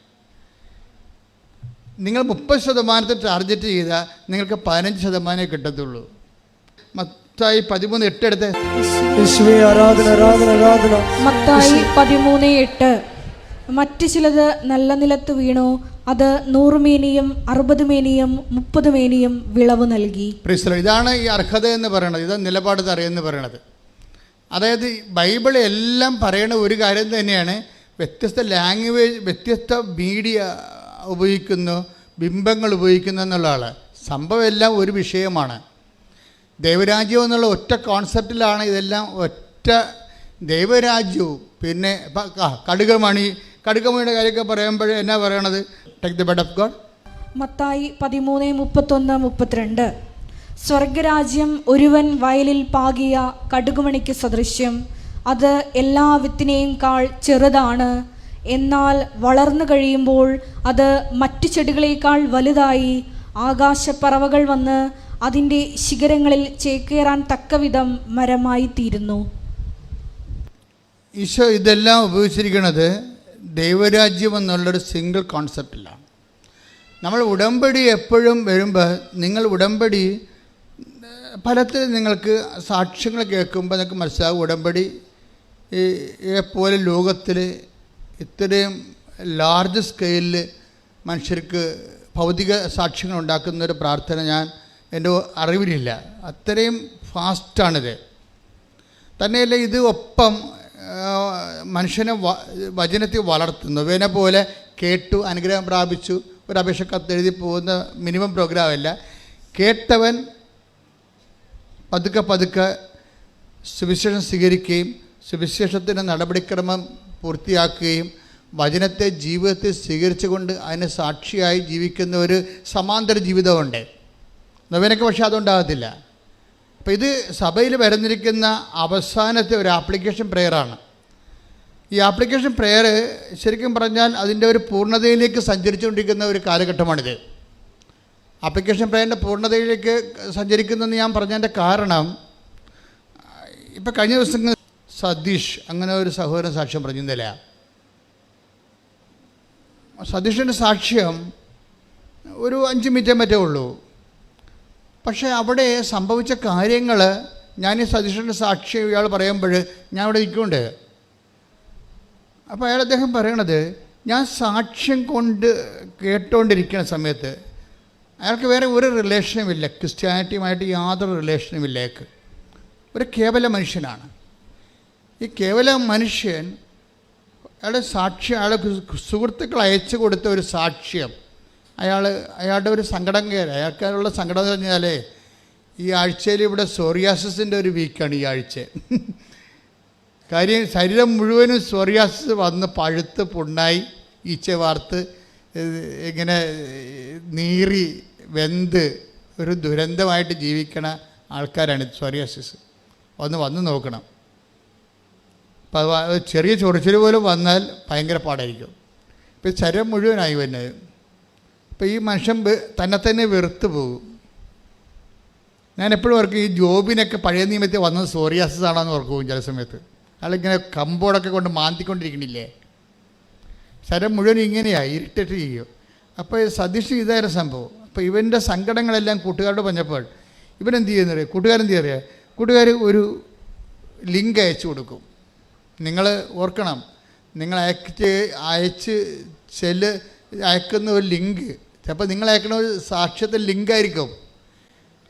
നിങ്ങൾ 30% ടാർഗറ്റ് ചെയ്താൽ നിങ്ങൾക്ക് 15% കിട്ടത്തുള്ളൂ. മത്തായി 13:8 എടുത്ത്. മത്തായി 13:8. മറ്റു ചിലത് നല്ല നിലത്ത് വീണു, അത് 100 മേനിയും 60 മേനിയും 30 മേനിയും വിളവ് നൽകി. ഇതാണ് ഈ അർഹത എന്ന് പറയുന്നത്. ഇതാണ് നിലപാട് തറയെന്ന് പറയണത്. അതായത് ബൈബിൾ എല്ലാം പറയണ ഒരു കാര്യം തന്നെയാണ്. വ്യത്യസ്ത ലാംഗ്വേജ്, വ്യത്യസ്ത മീഡിയ ഉപയോഗിക്കുന്നു, ബിംബങ്ങൾ ഉപയോഗിക്കുന്നു എന്നുള്ള ആൾ. സംഭവം എല്ലാം ഒരു വിഷയമാണ്. ദൈവരാജ്യം എന്നുള്ള ഒറ്റ കോൺസെപ്റ്റിലാണ് ഇതെല്ലാം. ഒറ്റ ദൈവരാജ്യവും പിന്നെ കടുകമണിയുടെ കാര്യമൊക്കെ പറയുമ്പോൾ എന്നാ പറയണത്? Take the bread of God. Mathai 13:31-32. സ്വർഗരാജ്യം ഒരുവൻ വയലിൽ പാകിയ കടുകുമണിക്ക് സദൃശ്യം. അത് എല്ലാ വിത്തിനെയും കാൾ ചെറുതാണ്, എന്നാൽ വളർന്നു കഴിയുമ്പോൾ അത് മറ്റു ചെടികളേക്കാൾ വലുതായി ആകാശപ്പറവകൾ വന്ന് അതിൻ്റെ ശിഖരങ്ങളിൽ ചേക്കേറാൻ തക്കവിധം മരമായി തീരുന്നു. ഈശോ ഇതെല്ലാം ഉപയോഗിച്ചിരിക്കുന്നത് ദൈവരാജ്യം എന്നുള്ളൊരു സിംഗിൾ കോൺസെപ്റ്റിലാണ്. നമ്മൾ ഉടമ്പടി എപ്പോഴും വരുമ്പോൾ നിങ്ങൾ ഉടമ്പടി ഫലത്തിൽ നിങ്ങൾക്ക് സാക്ഷ്യങ്ങൾ കേൾക്കുമ്പോൾ നിങ്ങൾക്ക് മനസ്സിലാകും ഉടമ്പടി പോലെ ലോകത്തിൽ ഇത്രയും ലാർജ് സ്കെയിലിൽ മനുഷ്യർക്ക് ഭൗതിക സാക്ഷ്യങ്ങൾ ഉണ്ടാക്കുന്നൊരു പ്രാർത്ഥന എൻ്റെ അറിവിലില്ല. അത്രയും ഫാസ്റ്റാണിത്. തന്നെയല്ല ഇത് ഒപ്പം മനുഷ്യനെ വചനത്തിൽ വളർത്തുന്നു. വേനെ പോലെ കേട്ടു അനുഗ്രഹം പ്രാപിച്ചു ഒരു അപേക്ഷ കത്തെഴുതി പോകുന്ന മിനിമം പ്രോഗ്രാമല്ല. കേട്ടവൻ പതുക്കെ സുവിശേഷം സ്വീകരിക്കുകയും സുവിശേഷത്തിൻ്റെ നടപടിക്രമം പൂർത്തിയാക്കുകയും വചനത്തെ ജീവിതത്തിൽ സ്വീകരിച്ചുകൊണ്ട് അതിന് സാക്ഷിയായി ജീവിക്കുന്ന ഒരു സമാന്തര ജീവിതമുണ്ട്. നവീനക്ക് പക്ഷേ അതുണ്ടാകത്തില്ല. അപ്പോൾ ഇത് സഭയിൽ വരുന്നിരിക്കുന്ന അവസാനത്തെ ഒരു ആപ്ലിക്കേഷൻ പ്രെയറാണ്. ഈ ആപ്ലിക്കേഷൻ പ്രെയർ ശരിക്കും പറഞ്ഞാൽ അതിൻ്റെ ഒരു പൂർണ്ണതയിലേക്ക് സഞ്ചരിച്ചുകൊണ്ടിരിക്കുന്ന ഒരു കാലഘട്ടമാണിത്. ആപ്ലിക്കേഷൻ പ്രെയറിൻ്റെ പൂർണ്ണതയിലേക്ക് സഞ്ചരിക്കുന്നതെന്ന് ഞാൻ പറഞ്ഞതിൻ്റെ കാരണം, ഇപ്പം കഴിഞ്ഞ ദിവസം സതീഷ് അങ്ങനെ ഒരു സഹോദരൻ സാക്ഷ്യം പറഞ്ഞില്ല. സതീഷിൻ്റെ സാക്ഷ്യം ഒരു 5 മിനിറ്റേ മറ്റേ ഉള്ളൂ. പക്ഷേ അവിടെ സംഭവിച്ച കാര്യങ്ങൾ ഞാൻ ഈ സതീഷിൻ്റെ സാക്ഷ്യം ഇയാൾ പറയുമ്പോൾ ഞാൻ അവിടെ നിൽക്കുന്നുണ്ട്. അപ്പോൾ അദ്ദേഹം പറയണത്, ഞാൻ സാക്ഷ്യം കൊണ്ട് കേട്ടുകൊണ്ടിരിക്കുന്ന സമയത്ത് അയാൾക്ക് വേറെ ഒരു റിലേഷനുമില്ല, ക്രിസ്ത്യാനിറ്റിയുമായിട്ട് യാതൊരു റിലേഷനുമില്ല. ഒരു കേവല മനുഷ്യനാണ്. ഈ കേവല മനുഷ്യൻ അയാളുടെ സാക്ഷ്യം, അയാളെ സുഹൃത്തുക്കൾ അയച്ചു കൊടുത്ത ഒരു സാക്ഷ്യം, അയാളുടെ ഒരു സങ്കടം അയാൾക്കുള്ള സങ്കടം എന്ന് പറഞ്ഞാൽ ഈ ആഴ്ചയിൽ ഇവിടെ സോറിയാസിൻ്റെ ഒരു വീക്കാണ് ഈ ആഴ്ച. കാര്യം ശരീരം മുഴുവനും സോറിയാസിസ് വന്ന് പഴുത്ത് പുണ്ണായി ഈച്ച വാർത്ത് ഇങ്ങനെ നീറി വെന്ത് ഒരു ദുരന്തമായിട്ട് ജീവിക്കണ ആൾക്കാരാണ് സോറിയാസിസ്. വന്ന് നോക്കണം. അപ്പോൾ അത് ചെറിയ ചൊറിച്ചിൽ പോലും വന്നാൽ ഭയങ്കര പാടായിരിക്കും. ഇപ്പോൾ ശരീരം മുഴുവനായി വരുന്നത്. അപ്പോൾ ഈ മനുഷ്യൻ തന്നെ വെറുത്ത് പോകും. ഞാൻ എപ്പോഴും ഓർക്കും, ഈ ജോബിനൊക്കെ പഴയ നിയമത്തിൽ വന്നത് സോറിയാസിസ് ആണെന്ന് ഓർക്കും ചില സമയത്ത്. അയാളിങ്ങനെ കമ്പോടൊക്കെ കൊണ്ട് മാന്തിക്കൊണ്ടിരിക്കണില്ലേ, ശരീരം മുഴുവൻ ഇങ്ങനെയായി ഇറിറ്റേറ്റ് ചെയ്യും. അപ്പോൾ സതീഷ് ഇതായിരുന്നു സംഭവം. അപ്പോൾ ഇവൻ്റെ സങ്കടങ്ങളെല്ലാം കൂട്ടുകാരോട് പറഞ്ഞപ്പോൾ ഇവനെന്ത് ചെയ്യുന്നത്, കൂട്ടുകാരെന്ത് ചെയ്യുക, കൂട്ടുകാർ ഒരു ലിങ്ക് അയച്ചു കൊടുക്കും. നിങ്ങൾ ഓർക്കണം, നിങ്ങൾ അയക്കുന്ന ഒരു ലിങ്ക് ചിലപ്പോൾ നിങ്ങൾ അയക്കുന്ന ഒരു സാക്ഷ്യത്തിൽ ലിങ്കായിരിക്കും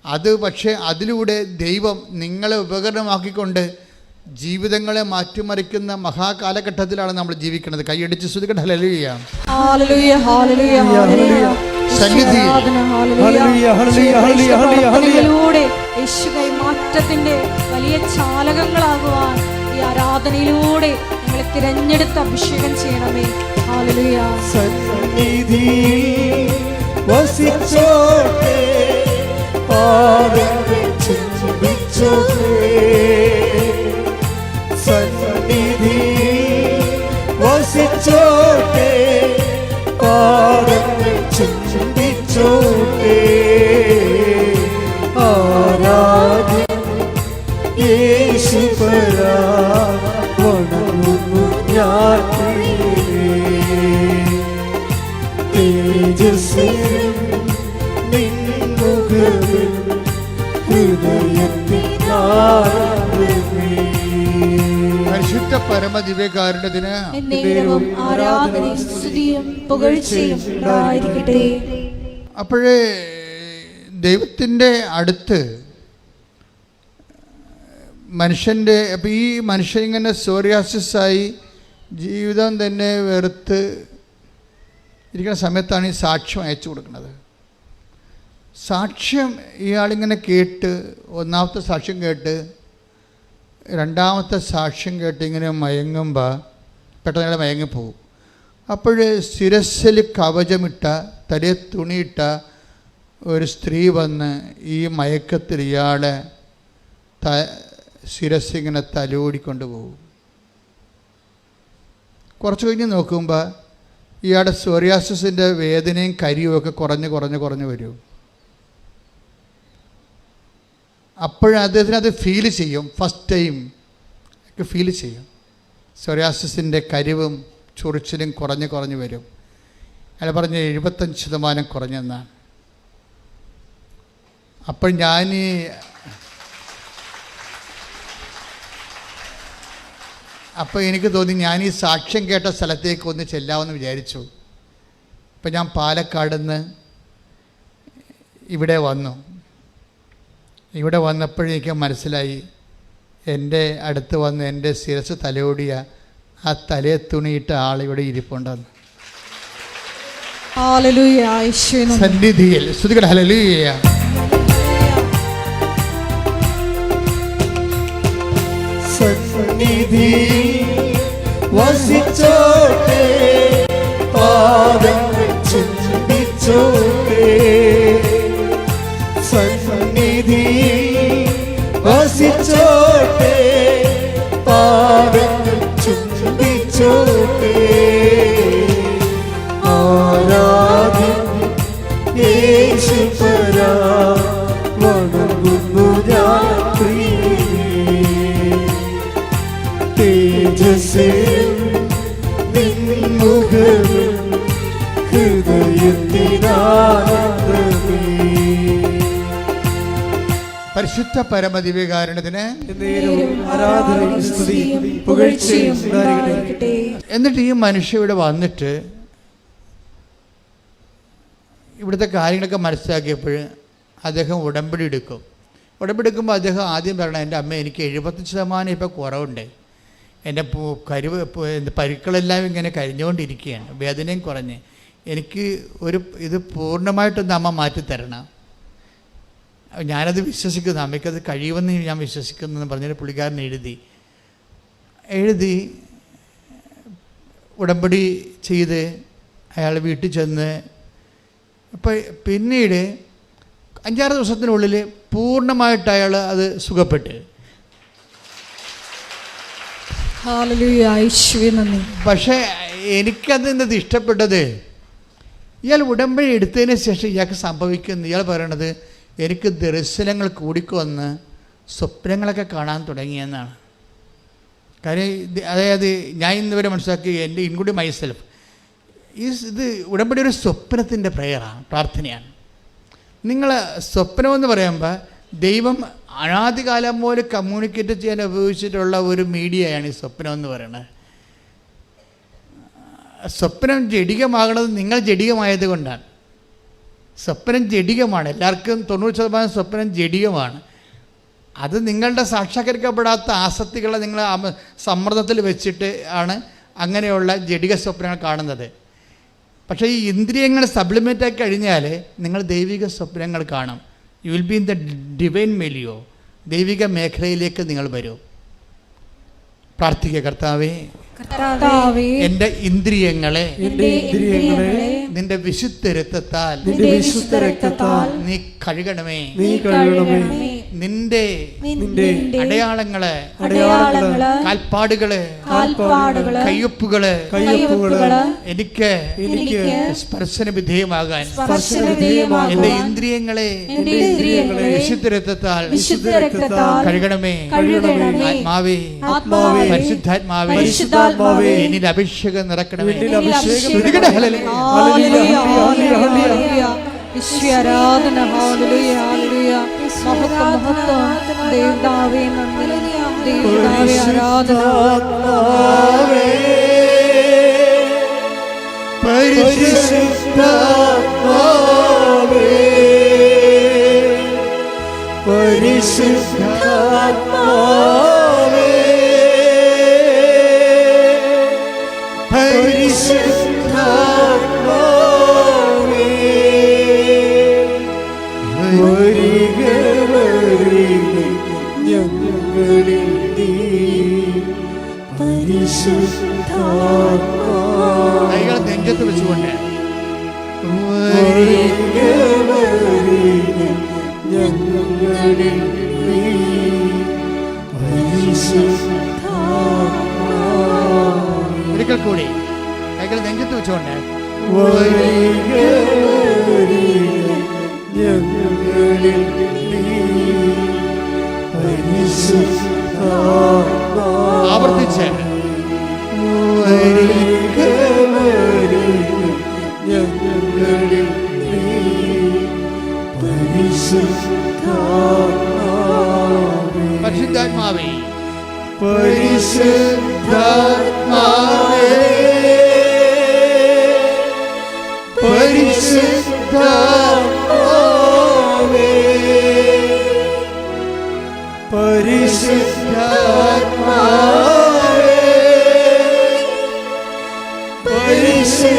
അത്. പക്ഷേ അതിലൂടെ ദൈവം നിങ്ങളെ ഉപകരണമാക്കിക്കൊണ്ട് ജീവിതങ്ങളെ മാറ്റിമറിക്കുന്ന മഹാകാലഘട്ടത്തിലാണ് നമ്മൾ ജീവിക്കുന്നത്. കൈയടിച്ച് സ്തുതിക്കട്ടെ. ഹല്ലേലൂയ, ഹല്ലേലൂയ, ഹല്ലേലൂയ, ഹല്ലേലൂയ. ആരാധനയിലൂടെ യേശുവേ മാറ്റത്തിന്റെ വലിയ ചാലകങ്ങളാകുവാൻ ഈ ആരാധനയിലൂടെ ഞങ്ങളെ തിരഞ്ഞെടുത്ത് അഭിഷേകം ചെയ്യണമേ. ഹല്ലേലൂയ. സന്നിധിയിൽ വസിച്ചോട്ടെ, പാദങ്ങൾ ചുംബിച്ചോട്ടെ. സന്നിധിയിൽ വസിച്ചോട്ടെ, പാദങ്ങൾ ചുംബിച്ചോട്ടെ. ആരാധ്യം യേശുപരാ, വണങ്ങുന്നു ഞാൻ തേജസ്സിൽ നിൻമുഖവിൽ ഹൃദയത്തിൽ പരിശുദ്ധ പരമദിവ്യകാരുണ്യത്തിന് എന്നേരവും ആരാധനയും സ്തുതിയും പുകഴ്ചയും ഉണ്ടായിരിക്കട്ടെ. അപ്പോഴേ ദൈവത്തിൻ്റെ അടുത്ത് മനുഷ്യൻ്റെ, അപ്പോൾ ഈ മനുഷ്യൻ ഇങ്ങനെ സോറിയാസിസായി ജീവിതം തന്നെ വെറുത്ത് ഇരിക്കുന്ന സമയത്താണ് ഈ സാക്ഷ്യം അയച്ചു കൊടുക്കുന്നത്. സാക്ഷ്യം ഇയാളിങ്ങനെ കേട്ട്, ഒന്നാമത്തെ സാക്ഷ്യം കേട്ട് രണ്ടാമത്തെ സാക്ഷ്യം കേട്ട് ഇങ്ങനെ മയങ്ങുമ്പോൾ പെട്ടെന്ന് അയാൾ മയങ്ങിപ്പോവും. അപ്പോൾ ശിരസ്സിൽ കവചമിട്ട, തലയെ തുണിയിട്ട ഒരു സ്ത്രീ വന്ന് ഈ മയക്കത്തിൽ ഇയാളെ ശിരസ്സിങ്ങനെ തലോടിക്കൊണ്ട് പോകും. കുറച്ച് കഴിഞ്ഞ് നോക്കുമ്പോൾ ഇയാളുടെ സോറിയാസിസിൻ്റെ വേദനയും കരിയുമൊക്കെ കുറഞ്ഞ് വരും. അദ്ദേഹത്തിന് അത് ഫീൽ ചെയ്യും. ഫസ്റ്റ് ടൈം ഫീൽ ചെയ്യും. സോറിയാസിസിൻ്റെ കരിവും ചൊറിച്ചിലും കുറഞ്ഞ് വരും. അയാൾ പറഞ്ഞ് 75% കുറഞ്ഞെന്നാണ്. അപ്പോൾ അപ്പോൾ എനിക്ക് തോന്നി ഞാൻ ഈ സാക്ഷ്യം കേട്ട സ്ഥലത്തേക്ക് ഒന്ന് ചെല്ലാമെന്ന് വിചാരിച്ചു. അപ്പം ഞാൻ പാലക്കാട് നിന്ന് ഇവിടെ വന്നു. ഇവിടെ വന്നപ്പോഴേക്ക് മനസ്സിലായി, എൻ്റെ അടുത്ത് വന്ന് എൻ്റെ ശിരസ് തലയോടിയ ആ തലയെ തുണിയിട്ട ആളിവിടെ ഇരിപ്പുണ്ടെന്ന്. സന്നിധിയിൽ സ്തുതിക്കട്ടെ. ഹല്ലേലൂയ. സന്നിധി വസിച്ചോട്ടെ, പാദങ്ങൾ ചുംബിച്ചോട്ടെ. സന്നിധി വസിച്ചോട്ടെ, പാദങ്ങൾ ചുംബിച്ചോട്ടെ. ആരാധ്യം യേശുപരാ, വണങ്ങുന്നു ഞാൻ പ്രിയനേ. തേജസ്സിൽ നിൻമുഖവും ഹൃദയത്തിനാനന്ദമേ. പരിശുദ്ധ പരമദിവ്യകാരുണ്യത്തിന് ആരാധനയും സ്തുതിയും പുകഴ്ചയും ഉണ്ടായിരിക്കട്ടെ. എന്നിട്ട് ഈ മനുഷ്യ ഇവിടെ വന്നിട്ട് ഇവിടുത്തെ കാര്യങ്ങളൊക്കെ മനസ്സിലാക്കിയപ്പോൾ അദ്ദേഹം ഉടമ്പടി എടുക്കും. ഉടമ്പടി എടുക്കുമ്പോൾ അദ്ദേഹം ആദ്യം പറയണം, എൻ്റെ അമ്മ എനിക്ക് 70% ഇപ്പോൾ കുറവുണ്ട്, എൻ്റെ പരുക്കളെല്ലാം ഇങ്ങനെ കരിഞ്ഞുകൊണ്ടിരിക്കുകയാണ്, വേദനയും കുറഞ്ഞ്, എനിക്ക് ഇത് പൂർണ്ണമായിട്ടൊന്ന് അമ്മ മാറ്റിത്തരണം. ഞാനത് വിശ്വസിക്കുന്നു, അമ്മയ്ക്കത് കഴിയുമെന്ന് ഞാൻ വിശ്വസിക്കുന്നു എന്ന് പറഞ്ഞിട്ട് പുള്ളിക്കാരൻ എഴുതി ഉടമ്പടി ചെയ്ത് അയാൾ വീട്ടിൽ ചെന്ന് അപ്പോൾ പിന്നീട് 5-6 ദിവസത്തിനുള്ളിൽ പൂർണ്ണമായിട്ട് അയാൾ അത് സുഖപ്പെട്ട്. പക്ഷേ എനിക്കത് ഇഷ്ടപ്പെട്ടത്, ഇയാൾ ഉടമ്പടി എടുത്തതിന് ശേഷം ഇയാൾക്ക് സംഭവിക്കുന്നു, ഇയാൾ പറയണത് എനിക്ക് ദർശനങ്ങൾ കൂടിക്കൊന്ന് സ്വപ്നങ്ങളൊക്കെ കാണാൻ തുടങ്ങിയെന്നാണ്. കാര്യം അതായത് ഞാൻ ഇന്നുവരെ മനസ്സിലാക്കി, എൻ്റെ ഇൻക്ലൂഡ് മൈസെൽഫ്, ഇത് ഉടമ്പടി ഒരു സ്വപ്നത്തിൻ്റെ പ്രേയറാണ്, പ്രാർത്ഥനയാണ്. നിങ്ങൾ സ്വപ്നമെന്ന് പറയുമ്പോൾ ദൈവം അനാദികാലം പോലെ കമ്മ്യൂണിക്കേറ്റ് ചെയ്യാൻ ഉപയോഗിച്ചിട്ടുള്ള ഒരു മീഡിയയാണ് ഈ സ്വപ്നം എന്ന് പറയുന്നത്. സ്വപ്നം ജഡികമാകണത് നിങ്ങൾ ജഡികമായത് കൊണ്ടാണ്. സ്വപ്നം ജഡികമാണ്, എല്ലാവർക്കും 90% സ്വപ്നം ജഡികമാണ്. അത് നിങ്ങളുടെ സാക്ഷാത്കരിക്കപ്പെടാത്ത ആസക്തികളെ നിങ്ങൾ സമ്മർദ്ദത്തിൽ വെച്ചിട്ട് ആണ് അങ്ങനെയുള്ള ജഡിക സ്വപ്നങ്ങൾ കാണുന്നത്. പക്ഷേ ഈ ഇന്ദ്രിയങ്ങൾ സപ്ലിമെൻ്റാക്കി കഴിഞ്ഞാൽ നിങ്ങൾ ദൈവിക സ്വപ്നങ്ങൾ കാണും. You will be in the divine milieu, ദൈവിക മേഖലയിലേക്ക് നിങ്ങൾ വരൂ. പ്രാർത്ഥിക്കുക, കർത്താവേ എൻ്റെ ഇന്ദ്രിയങ്ങളെ നിന്റെ വിശുദ്ധ രക്തത്താൽ നീ കഴുകണമേ. നിന്റെ അടയാളങ്ങള്, കാൽപ്പാടുകള്, കയ്യൊപ്പുകള് എനിക്ക് സ്പർശന വിധേയമാകാൻ എന്റെ ഇന്ദ്രിയങ്ങളെ വിശുദ്ധ രക്തത്താൽ കഴുകണമേ. ആത്മാവേ, പരിശുദ്ധാത്മാവേ, എന്നിൽ അഭിഷേകം നിറക്കണമേ. ആരാധന, ഹല്ലേലൂയ, ഹല്ലേലൂയ, മഹത്വം, മഹത്വം, ദേവതാവേ നന്ദി, ദേവതാവേ ആരാധന. പരിശുദ്ധാത്മാവേ, പരിശുദ്ധാത്മാവേ, പരിശുദ്ധാത്മാവേ, വരിക വരിക ഞങ്ങളിൽ നീ പരിശുദ്ധാത്മാവേ. കൈകൾ നെഞ്ചത്ത് വെച്ചുകൊണ്ട് വരിക വരിക ഞങ്ങളിൽ നീ പരിശുദ്ധാത്മാവേ. ഒരിക്കൽ കൂടി കൈകൾ നെഞ്ചത്ത് വെച്ചുകൊണ്ട് വരിക വരിക ഞങ്ങളിൽ നീ പരിശുദ്ധാത്മാവേ. ആവർത്തിച്ച് വരിക വരിക ഞങ്ങളിൽ നീ പരിശുദ്ധാത്മാവേ. പരിശുദ്ധാത്മാവേ, പരിശുദ്ധാത്മാവേ, പരിശുദ്ധാത്മാവേ, പരിശുദ്ധാത്മാവേ, പരിശുദ്ധാത്മാവേ,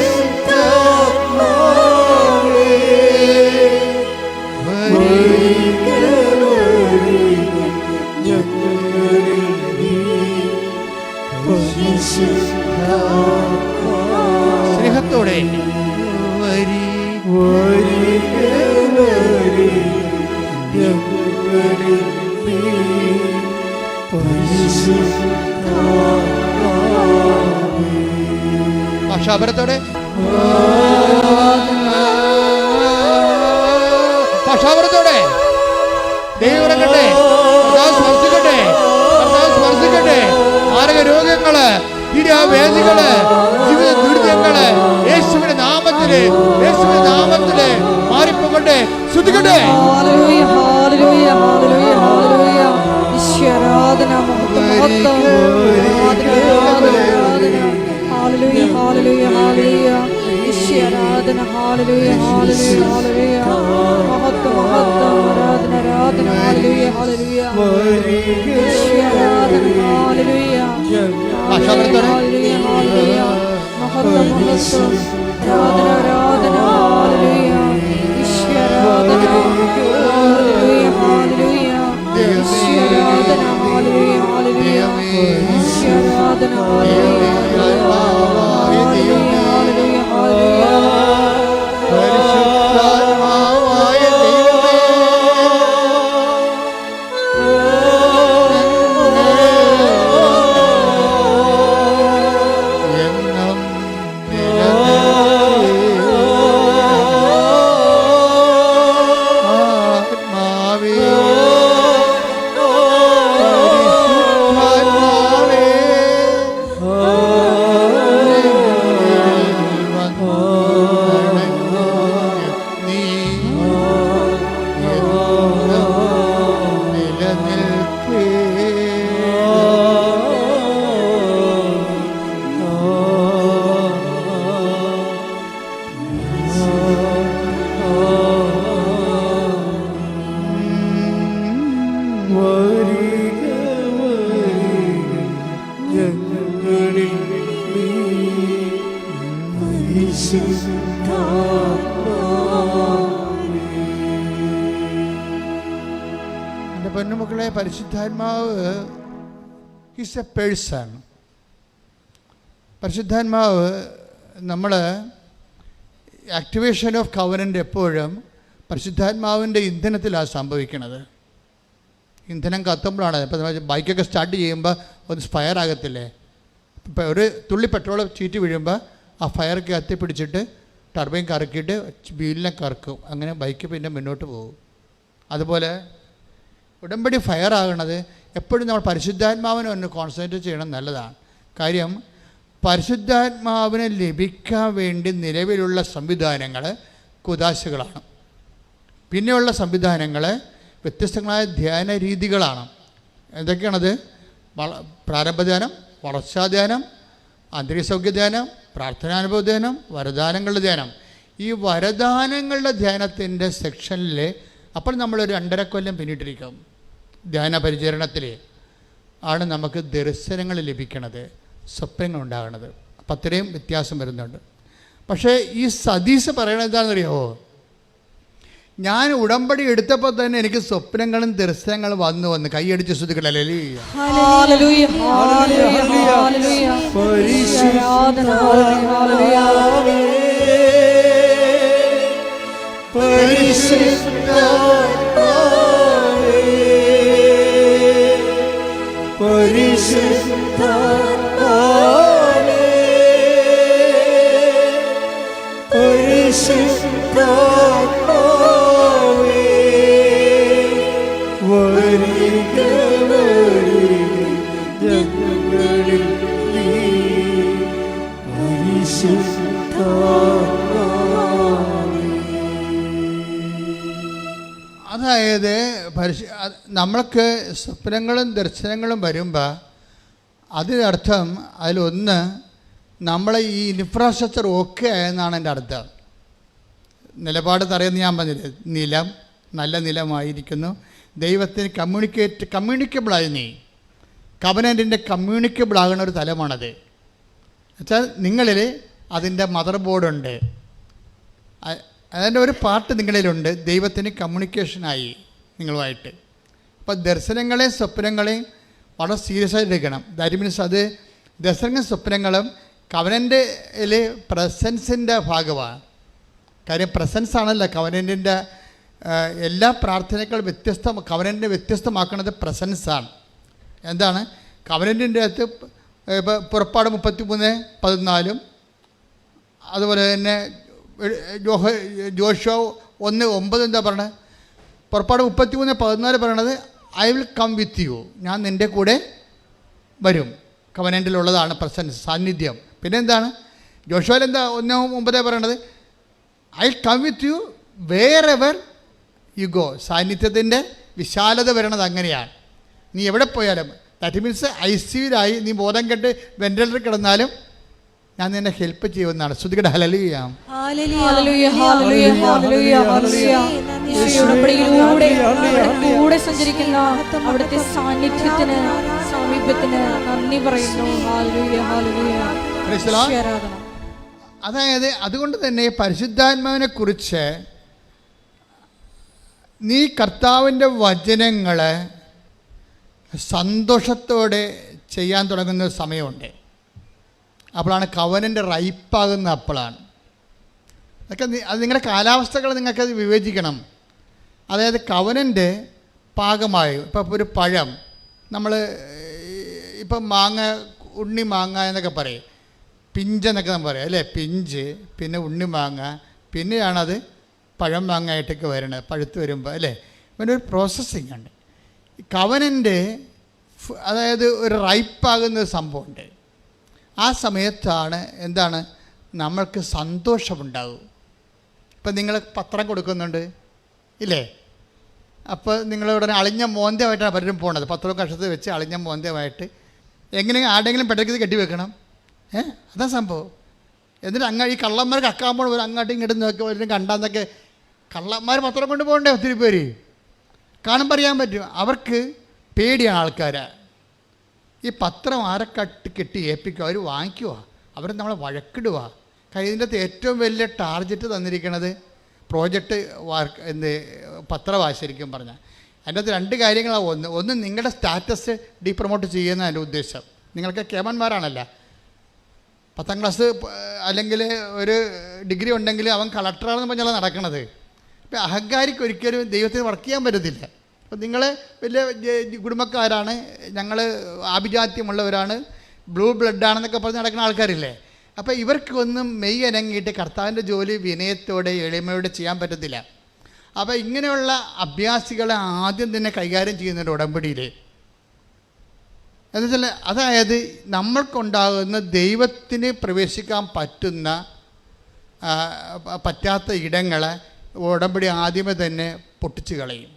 വരിക വരിക ഞങ്ങളിൽ നീ സ്നേഹത്തോടെ വരി ഭാഷാപരത്തോടെ ഭാഷാപരത്തോടെ ദൈവം ഇറങ്ങട്ടെ, സ്പർശിക്കട്ടെ, സ്പർശിക്കട്ടെ. മാരക രോഗങ്ങള്, വേദികള്, ജീവിത ദുരിതങ്ങള് യേശുവിന്റെ നാമത്തില്, യേശുവിന്റെ നാമത്തില് മാറിപ്പോകട്ടെ. ശ്രദ്ധിക്കട്ടെ. ഹല്ലേലൂയ, ഹല്ലേലൂയ, ഹല്ലേലൂയ, ഹല്ലേലൂയ. ഈശ്വരാധന, മഹത്വം, മഹത്വം. ഹല്ലേലൂയ, ഹല്ലേലൂയ, ഹല്ലേലൂയ. ഈശ്വരാധന, ഹല്ലേലൂയ, ഹല്ലേലൂയ, ഹല്ലേലൂയ. മഹത്വം, മഹത്വം. ആരാധന, ആരാധന. ഹല്ലേലൂയ, ഹല്ലേലൂയ. ഈശ്വരാധന, ഹല്ലേലൂയ. ഹല്ലേലൂയ, ഹല്ലേലൂയ. മഹത്വം, മഹത്വം. ആരാധന, ആരാധന. ഹല്ലേലൂയ. ഈശ്വരാധന, ഹല്ലേലൂയ, ഹല്ലേലൂയ. ഈശ്വരാധന, ഹല്ലേലൂയ, ഹല്ലേലൂയ. ഈശ്വരാധന, ഹല്ലേലൂയ, ഹല്ലേലൂയ, ഹല്ലേലൂയ, ഹല്ലേലൂയ. പരിശുദ്ധാത്മാവായ ദൈവമേ, എന്നും ആത്മാവേ, പരിശുദ്ധാത്മാവേ, നീ നിലനിൽക്കേ. എൻ്റെ പൊന്നുമക്കളെ, പരിശുദ്ധാത്മാവ് ഈസ് എ പേഴ്സൺ. പരിശുദ്ധാത്മാവ് നമ്മൾ ആക്ടിവേഷൻ ഓഫ് കവനൻ്റ് എപ്പോഴും പരിശുദ്ധാത്മാവിൻ്റെ ഇന്ധനത്തിലാണ് സംഭവിക്കുന്നത്. ഇന്ധനം കത്തുമ്പോഴാണ്. ഇപ്പോൾ ബൈക്കൊക്കെ സ്റ്റാർട്ട് ചെയ്യുമ്പോൾ ഒന്ന് ഫയർ ആകത്തില്ലേ? ഇപ്പോൾ ഒരു തുള്ളി പെട്രോൾ ചീറ്റി വീഴുമ്പോൾ ആ ഫയർ കത്തിപ്പിടിച്ചിട്ട് ടർബൈൻ കറക്കിയിട്ട് വീലിനെ കറക്കും. അങ്ങനെ ബൈക്ക് പിന്നെ മുന്നോട്ട് പോകും. അതുപോലെ ഉടമ്പടി ഫയർ ആകണത് എപ്പോഴും നമ്മൾ പരിശുദ്ധാത്മാവിനെ ഒന്ന് കോൺസെൻട്രേറ്റ് ചെയ്യണം, നല്ലതാണ്. കാര്യം പരിശുദ്ധാത്മാവിനെ ലഭിക്കാൻ വേണ്ടി നിലവിലുള്ള സംവിധാനങ്ങൾ കുദാശകളാണ്. പിന്നെയുള്ള സംവിധാനങ്ങൾ വ്യത്യസ്തങ്ങളായ ധ്യാന രീതികളാണ്. എന്തൊക്കെയാണത്? പ്രാരംഭധ്യാനം, വളർച്ചാധ്യാനം, ആന്തരികസൗഖ്യ ധ്യാനം, പ്രാർത്ഥനാനുഭവ ധ്യാനം, വരദാനങ്ങളുടെ ധ്യാനം. ഈ വരദാനങ്ങളുടെ ധ്യാനത്തിൻ്റെ സെക്ഷനിൽ അപ്പോൾ നമ്മളൊരു 2.5 കൊല്ലം പിന്നിട്ടിരിക്കും. ധ്യാന പരിചരണത്തിൽ ആണ് നമുക്ക് ദർശനങ്ങൾ ലഭിക്കണത്, സ്വപ്നങ്ങൾ ഉണ്ടാകണത്. അപ്പം അത്രയും വ്യത്യാസം വരുന്നുണ്ട്. പക്ഷേ ഈ സതീശ് പറയണത് എന്താണെന്നറിയാമോ? ഞാൻ ഉടമ്പടി എടുത്തപ്പോൾ തന്നെ എനിക്ക് സ്വപ്നങ്ങളും ദർശനങ്ങളും വന്ന് കൈയടിച്ച് ശ്രദ്ധിക്കണേ. ഹല്ലേലൂയ, ഹല്ലേലൂയ, ഹല്ലേലൂയ. പരിശുദ്ധാത്മാവേ, പരിശുദ്ധാത്മാവേ, പരിശുദ്ധാത്മാവേ, പരിശുദ്ധാത്മാവേ, വരിക വരിക ഞങ്ങളിൽ നീ, പരിശുദ്ധാത്മാവേ. അതായത് നമ്മൾക്ക് സ്വപ്നങ്ങളും ദർശനങ്ങളും വരുമ്പോൾ അതിനർത്ഥം അതിലൊന്ന് നമ്മളെ ഈ ഇൻഫ്രാസ്ട്രക്ചർ ഓക്കെ ആയെന്നാണ് എൻ്റെ അർത്ഥം. നിലപാട് തറയെന്ന് ഞാൻ പറഞ്ഞില്ലേ, നിലം നല്ല നിലമായിരിക്കുന്നു. ദൈവത്തിന് കമ്മ്യൂണിക്കബിളായി നീ കവനൻറ്റിൻ്റെ കമ്മ്യൂണിക്കബിൾ ആകുന്ന ഒരു തലമാണത്. എന്നുവെച്ചാൽ നിങ്ങളിൽ അതിൻ്റെ മദർ ബോർഡുണ്ട്, അതിൻ്റെ ഒരു പാർട്ട് നിങ്ങളിലുണ്ട്. ദൈവത്തിന് കമ്മ്യൂണിക്കേഷനായി നിങ്ങളുമായിട്ട്. അപ്പോൾ ദർശനങ്ങളെയും സ്വപ്നങ്ങളെയും വളരെ സീരിയസ് ആയിട്ട് എടുക്കണം. ദാറ്റ് മീൻസ് അത് ദർശനങ്ങളും സ്വപ്നങ്ങളും കവനൻ്റിൽ പ്രസൻസിൻ്റെ ഭാഗമാണ്. കാര്യം പ്രസൻസ് ആണല്ലോ കവനൻറ്റിൻ്റെ എല്ലാ പ്രാർത്ഥനകളും കവനൻറ്റിനെ വ്യത്യസ്തമാക്കുന്നത് പ്രസൻസാണ്. എന്താണ് കവനൻറ്റിൻ്റെ അകത്ത് ഇപ്പോൾ പുറപ്പാട് 33:14 അതുപോലെ തന്നെ ജോഷുവ 1:9 എന്താ പറയണത്? പുറപ്പാട് 33:14 പറയണത് I will come with you, ഞാൻ നിൻ്റെ കൂടെ വരും. കവനൻറ്റിലുള്ളതാണ് പ്രസൻസ്, സാന്നിധ്യം. പിന്നെ എന്താണ് ജോഷുവയിൽ എന്താ 1:9 പറയണത്? I come with you wherever you go. സാന്നിധ്യത്തിൻ്റെ വിശാലത വരണത് അങ്ങനെയാണ്. നീ എവിടെ പോയാലും, ദാറ്റ് മീൻസ് ICUലായി നീ ബോധം കെട്ട് വെന്റിലേറ്ററിൽ കിടന്നാലും ഞാൻ നിന്നെ ഹെൽപ്പ് ചെയ്യുമെന്നാണ്. ശ്രുതികട ഹല്ലേലൂയ. കൂടെ സഞ്ചരിക്കുന്ന അവിടുത്തെ സാന്നിധ്യത്തിന്, സാമീപ്യത്തിന് നന്ദി പറയുന്നു. അതായത് അതുകൊണ്ട് തന്നെ പരിശുദ്ധാത്മാവിനെ കുറിച്ച് നീ കർത്താവിൻ്റെ വചനങ്ങൾ സന്തോഷത്തോടെ ചെയ്യാൻ തുടങ്ങുന്ന സമയമുണ്ട്. അപ്പോഴാണ് കവനൻ്റെ റൈപ്പാകുന്ന അപ്പോഴാണ്. അതൊക്കെ അത് നിങ്ങളുടെ കാലാവസ്ഥകൾ നിങ്ങൾക്കത് വിവേചിക്കണം. അതായത് കവനൻ്റെ പാകമായി ഇപ്പോൾ ഒരു പഴം നമ്മൾ ഇപ്പം മാങ്ങ, ഉണ്ണി മാങ്ങ എന്നൊക്കെ പറയും, പിഞ്ചെന്നൊക്കെ നമ്മൾ പറയും അല്ലേ? പിഞ്ച്, പിന്നെ ഉണ്ണി മാങ്ങ, പിന്നെയാണത് പഴം മാങ്ങയായിട്ടൊക്കെ വരണത് പഴുത്ത് വരുമ്പോൾ അല്ലേ? പിന്നെ ഒരു പ്രോസസ്സിങ് ഉണ്ട്. കവനൻ്റെ അതായത് ഒരു റൈപ്പാകുന്ന ഒരു സംഭവമുണ്ട്. ആ സമയത്താണ് എന്താണ് നമ്മൾക്ക് സന്തോഷമുണ്ടാകും. ഇപ്പം നിങ്ങൾ പത്രം കൊടുക്കുന്നുണ്ട് ഇല്ലേ? അപ്പോൾ നിങ്ങളുടനെ അളിഞ്ഞ മോന്തമായിട്ടാണ് പലരും പോണത്. പത്രവും കഷത്തിൽ വെച്ച് അളിഞ്ഞ മോന്തമായിട്ട് എങ്ങനെ ആരുടെങ്കിലും പെട്ടെന്ന് കെട്ടി വെക്കണം. അതാ സംഭവം. എന്നിട്ട് ഈ കള്ളന്മാർ കക്കാമ്പോൾ ഒരു അങ്ങോട്ടും ഇങ്ങോട്ടും നോക്കി വരും കണ്ടാന്നൊക്കെ. കള്ളന്മാർ പത്രം കൊണ്ട് പോകണ്ടേ? ഒത്തിരി പേര് കാണുമ്പോൾ അറിയാൻ പറ്റും. അവർക്ക് പേടിയാണ് ആൾക്കാരെ. ഈ പത്രം ആരെ കെട്ടി ഏൽപ്പിക്കുക, അവർ വാങ്ങിക്കുക, അവർ നമ്മളെ വഴക്കിടുക. ഇതിൻ്റെ അകത്ത് ഏറ്റവും വലിയ ടാർഗറ്റ് തന്നിരിക്കുന്നത് പ്രോജക്റ്റ് പത്രമാണ് ശരിക്കും പറഞ്ഞാൽ. അതിൻ്റെ അകത്ത് 2 കാര്യങ്ങളാണ്. ഒന്ന് നിങ്ങളുടെ സ്റ്റാറ്റസ് ഡീപ്രൊമോട്ട് ചെയ്യുന്ന അതിൻ്റെ ഉദ്ദേശം. നിങ്ങൾക്ക് കേമന്മാരാണല്ല, 10ാം ക്ലാസ് അല്ലെങ്കിൽ ഒരു ഡിഗ്രി ഉണ്ടെങ്കിൽ അവൻ കളക്ടറാണെന്ന് പറഞ്ഞാൽ നടക്കണത്. ഇപ്പം അഹങ്കാരിക്ക് ഒരിക്കലും ദൈവത്തിന് വർക്ക് ചെയ്യാൻ പറ്റത്തില്ല. അപ്പം നിങ്ങൾ വലിയ കുടുംബക്കാരാണ്, ഞങ്ങൾ ആഭിജാത്യമുള്ളവരാണ്, ബ്ലൂ ബ്ലഡാണെന്നൊക്കെ പറഞ്ഞ് നടക്കുന്ന ആൾക്കാരില്ലേ? അപ്പോൾ ഇവർക്കൊന്നും മെയ് അനങ്ങിയിട്ട് കർത്താവിൻ്റെ ജോലി വിനയത്തോടെ എളിമയോടെ ചെയ്യാൻ പറ്റത്തില്ല. അപ്പോൾ ഇങ്ങനെയുള്ള അഭ്യാസികളെ ആദ്യം തന്നെ കൈകാര്യം ചെയ്യുന്നുണ്ട് ഉടമ്പടിയിൽ. എന്നുവെച്ചാൽ അതായത് നമ്മൾക്കുണ്ടാകുന്ന ദൈവത്തിന് പ്രവേശിക്കാൻ പറ്റാത്ത ഇടങ്ങളെ ഉടമ്പടി ആദ്യമേ തന്നെ പൊട്ടിച്ച് കളയും.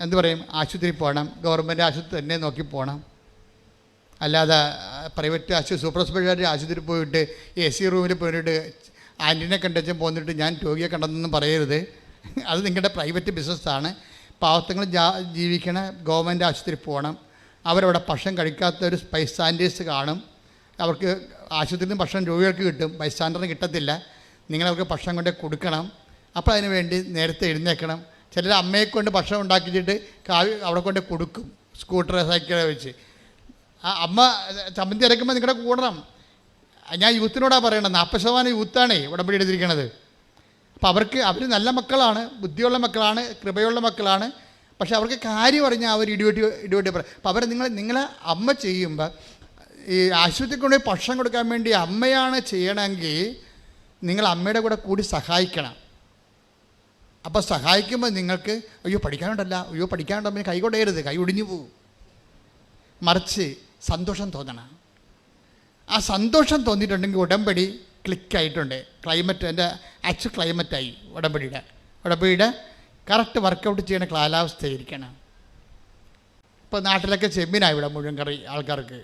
എന്തു പറയും? ആശുപത്രി പോകണം, ഗവൺമെൻറ് ആശുപത്രി തന്നെ നോക്കി പോകണം, അല്ലാതെ പ്രൈവറ്റ് ആശുപത്രി സൂപ്പർ സ്പെഷ്യാലിറ്റി ആശുപത്രി പോയിട്ട് AC റൂമിൽ പോയിട്ട് ആൻറ്റിനെ കണ്ടുവച്ചാൽ പോന്നിട്ട് ഞാൻ രോഗിയെ കണ്ടെന്നൊന്നും പറയരുത്. അത് നിങ്ങളുടെ പ്രൈവറ്റ് ബിസിനസ്സാണ്. പാവത്തങ്ങൾ ജീവിക്കണ ഗവൺമെൻറ് ആശുപത്രി പോകണം. അവരവിടെ ഭക്ഷണം കഴിക്കാത്തൊരു ബൈസ്റ്റാൻഡേഴ്സ് കാണും. അവർക്ക് ആശുപത്രിയിൽ നിന്ന് ഭക്ഷണം രോഗികൾക്ക് കിട്ടും, ബൈസ്റ്റാൻഡറിന് കിട്ടത്തില്ല. നിങ്ങളവർക്ക് ഭക്ഷണം കൊണ്ട് കൊടുക്കണം. അപ്പോൾ അതിന് വേണ്ടി നേരത്തെ എഴുന്നേൽക്കണം. ചിലർ അമ്മയെ കൊണ്ട് ഭക്ഷണം ഉണ്ടാക്കിയിട്ട് അവിടെ കൊണ്ട് കൊടുക്കും, സ്കൂട്ടർ സൈക്കിളെ വെച്ച്. ആ അമ്മ ചമ്മന്തി അരയ്ക്കുമ്പോൾ നിങ്ങളുടെ കൂടണം. ഞാൻ യൂത്തിനോടാണ് പറയണത്, 40% യൂത്താണേ ഉടമ്പടി എടുത്തിരിക്കണത്. അപ്പോൾ അവർ നല്ല മക്കളാണ്, ബുദ്ധിയുള്ള മക്കളാണ്, കൃപയുള്ള മക്കളാണ്. പക്ഷെ അവർക്ക് കാര്യം പറഞ്ഞാൽ അവർ ഇടിവെട്ടി പറയും. അപ്പോൾ നിങ്ങളെ അമ്മ ചെയ്യുമ്പോൾ ഈ ആശുപത്രിക്ക് കൊണ്ടുപോയി ഭക്ഷണം കൊടുക്കാൻ വേണ്ടി അമ്മയാണ് ചെയ്യണമെങ്കിൽ നിങ്ങൾ അമ്മയുടെ കൂടെ കൂടി സഹായിക്കണം. അപ്പോൾ സഹായിക്കുമ്പോൾ നിങ്ങൾക്ക് അയ്യോ പഠിക്കാനുണ്ടല്ലോ പിന്നെ കൈ കൊണ്ടേരുത്, കൈ ഒടിഞ്ഞു പോകും. മറിച്ച് സന്തോഷം തോന്നണം. ആ സന്തോഷം തോന്നിയിട്ടുണ്ടെങ്കിൽ ഉടമ്പടി ക്ലിക്കായിട്ടുണ്ട്. ക്ലൈമറ്റ് എൻ്റെ ആക്ച്വൽ ക്ലൈമറ്റായി ഉടമ്പടിയുടെ കറക്റ്റ് വർക്കൗട്ട് ചെയ്യുന്ന കാലാവസ്ഥയായിരിക്കണം. ഇപ്പോൾ നാട്ടിലൊക്കെ ചെമ്മീനായി ഇവിടെ മുഴുവൻ കറി ആൾക്കാർക്ക്.